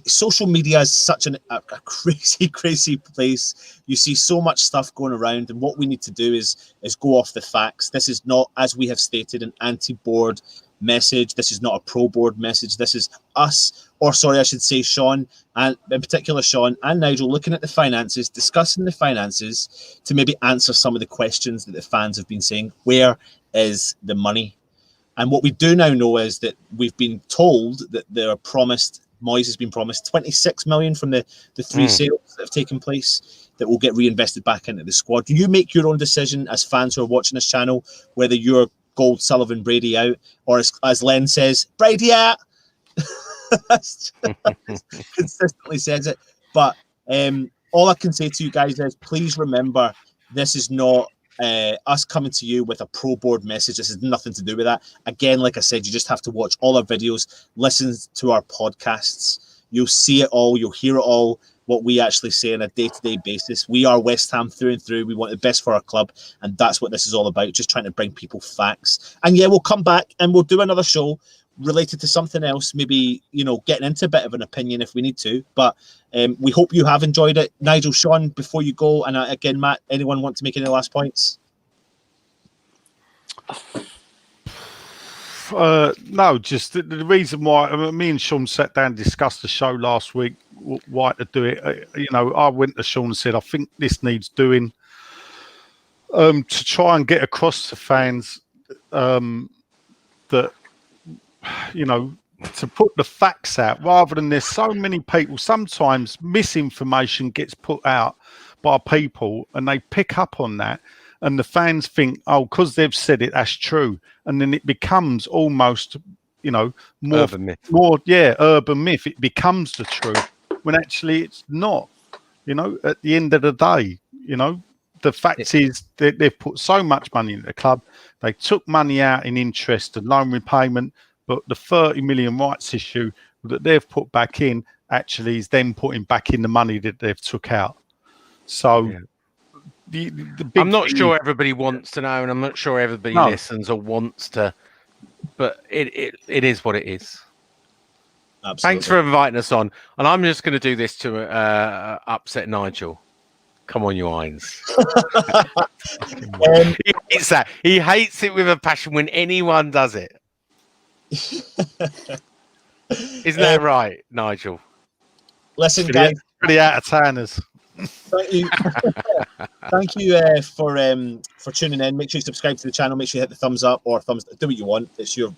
Social media is such a crazy place. You see so much stuff going around, and what we need to do is go off the facts. This is not, as we have stated, an anti-board message. This is not a pro-board message. This is us, or sorry, I should say Sean, and in particular Sean and Nigel, looking at the finances, discussing the finances to maybe answer some of the questions that the fans have been saying. Where is the money? And what we do now know is that we've been told that Moyes has been promised 26 million from the 3 sales that have taken place that will get reinvested back into the squad. You make your own decision as fans who are watching this channel, whether you're Gold, Sullivan, Brady out, or as Len says, Brady out. Consistently says it. But all I can say to you guys is, please remember, this is not us coming to you with a pro board message. This has nothing to do with that. Again, like I said, you just have to watch all our videos, listen to our podcasts. You'll see it all. You'll hear it all. What we actually say on a day-to-day basis. We are West Ham through and through. We want the best for our club, and that's what this is all about, just trying to bring people facts. And yeah, we'll come back and we'll do another show related to something else, maybe, getting into a bit of an opinion if we need to. But we hope you have enjoyed it. Nigel, Sean, before you go, and again, Matt, anyone want to make any last points? No, just the reason why me and Sean sat down and discussed the show last week, why to do it. I went to Sean and said, I think this needs doing to try and get across to fans that, to put the facts out rather than there's so many people. Sometimes misinformation gets put out by people and they pick up on that. And the fans think, oh, because they've said it, that's true. And then it becomes almost, more urban myth. Urban myth. It becomes the truth when actually it's not. At the end of the day, the fact is that they've put so much money into the club. They took money out in interest and loan repayment, but the 30 million rights issue that they've put back in actually is them putting back in the money that they've took out. So. Yeah. The big I'm not sure everybody wants to know, and I'm not sure everybody listens or wants to, but it is what it is. Absolutely. Thanks for inviting us on, and I'm just going to do this to upset Nigel. Come on, you irons. He hates that. He hates it with a passion when anyone does it. Isn't that right, Nigel? Listen, guys. Pretty out of towners. Thank you. Thank you for tuning in. Make sure you subscribe to the channel. Make sure you hit the thumbs up or thumbs. Do what you want. It's your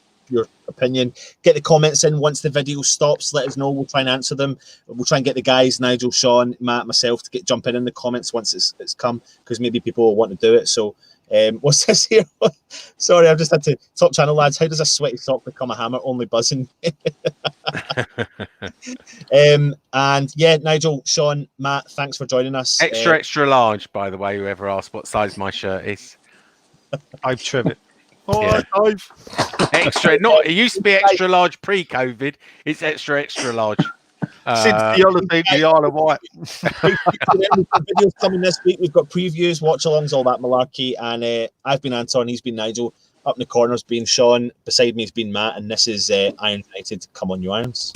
opinion. Get the comments in once the video stops. Let us know. We'll try and answer them. We'll try and get the guys, Nigel, Sean, Matt, myself, to jump in the comments once it's come, because maybe people will want to do it. So what's this here? Sorry, I've just had to top channel lads. How does a sweaty sock become a hammer? Only buzzing. And yeah, Nigel, Sean, Matt, thanks for joining us. Extra large, by the way, whoever asked what size my shirt is. I've trimmed it. Extra, not it used to be extra large pre-COVID. It's extra large. Since the holiday, the Isle of Wight. Videos coming this week. We've got previews, watch-alongs, all that malarkey. And I've been Anton, he's been Nigel. Up in the corner's been Sean. Beside me has been Matt. And this is Iron United. Come on, you Irons.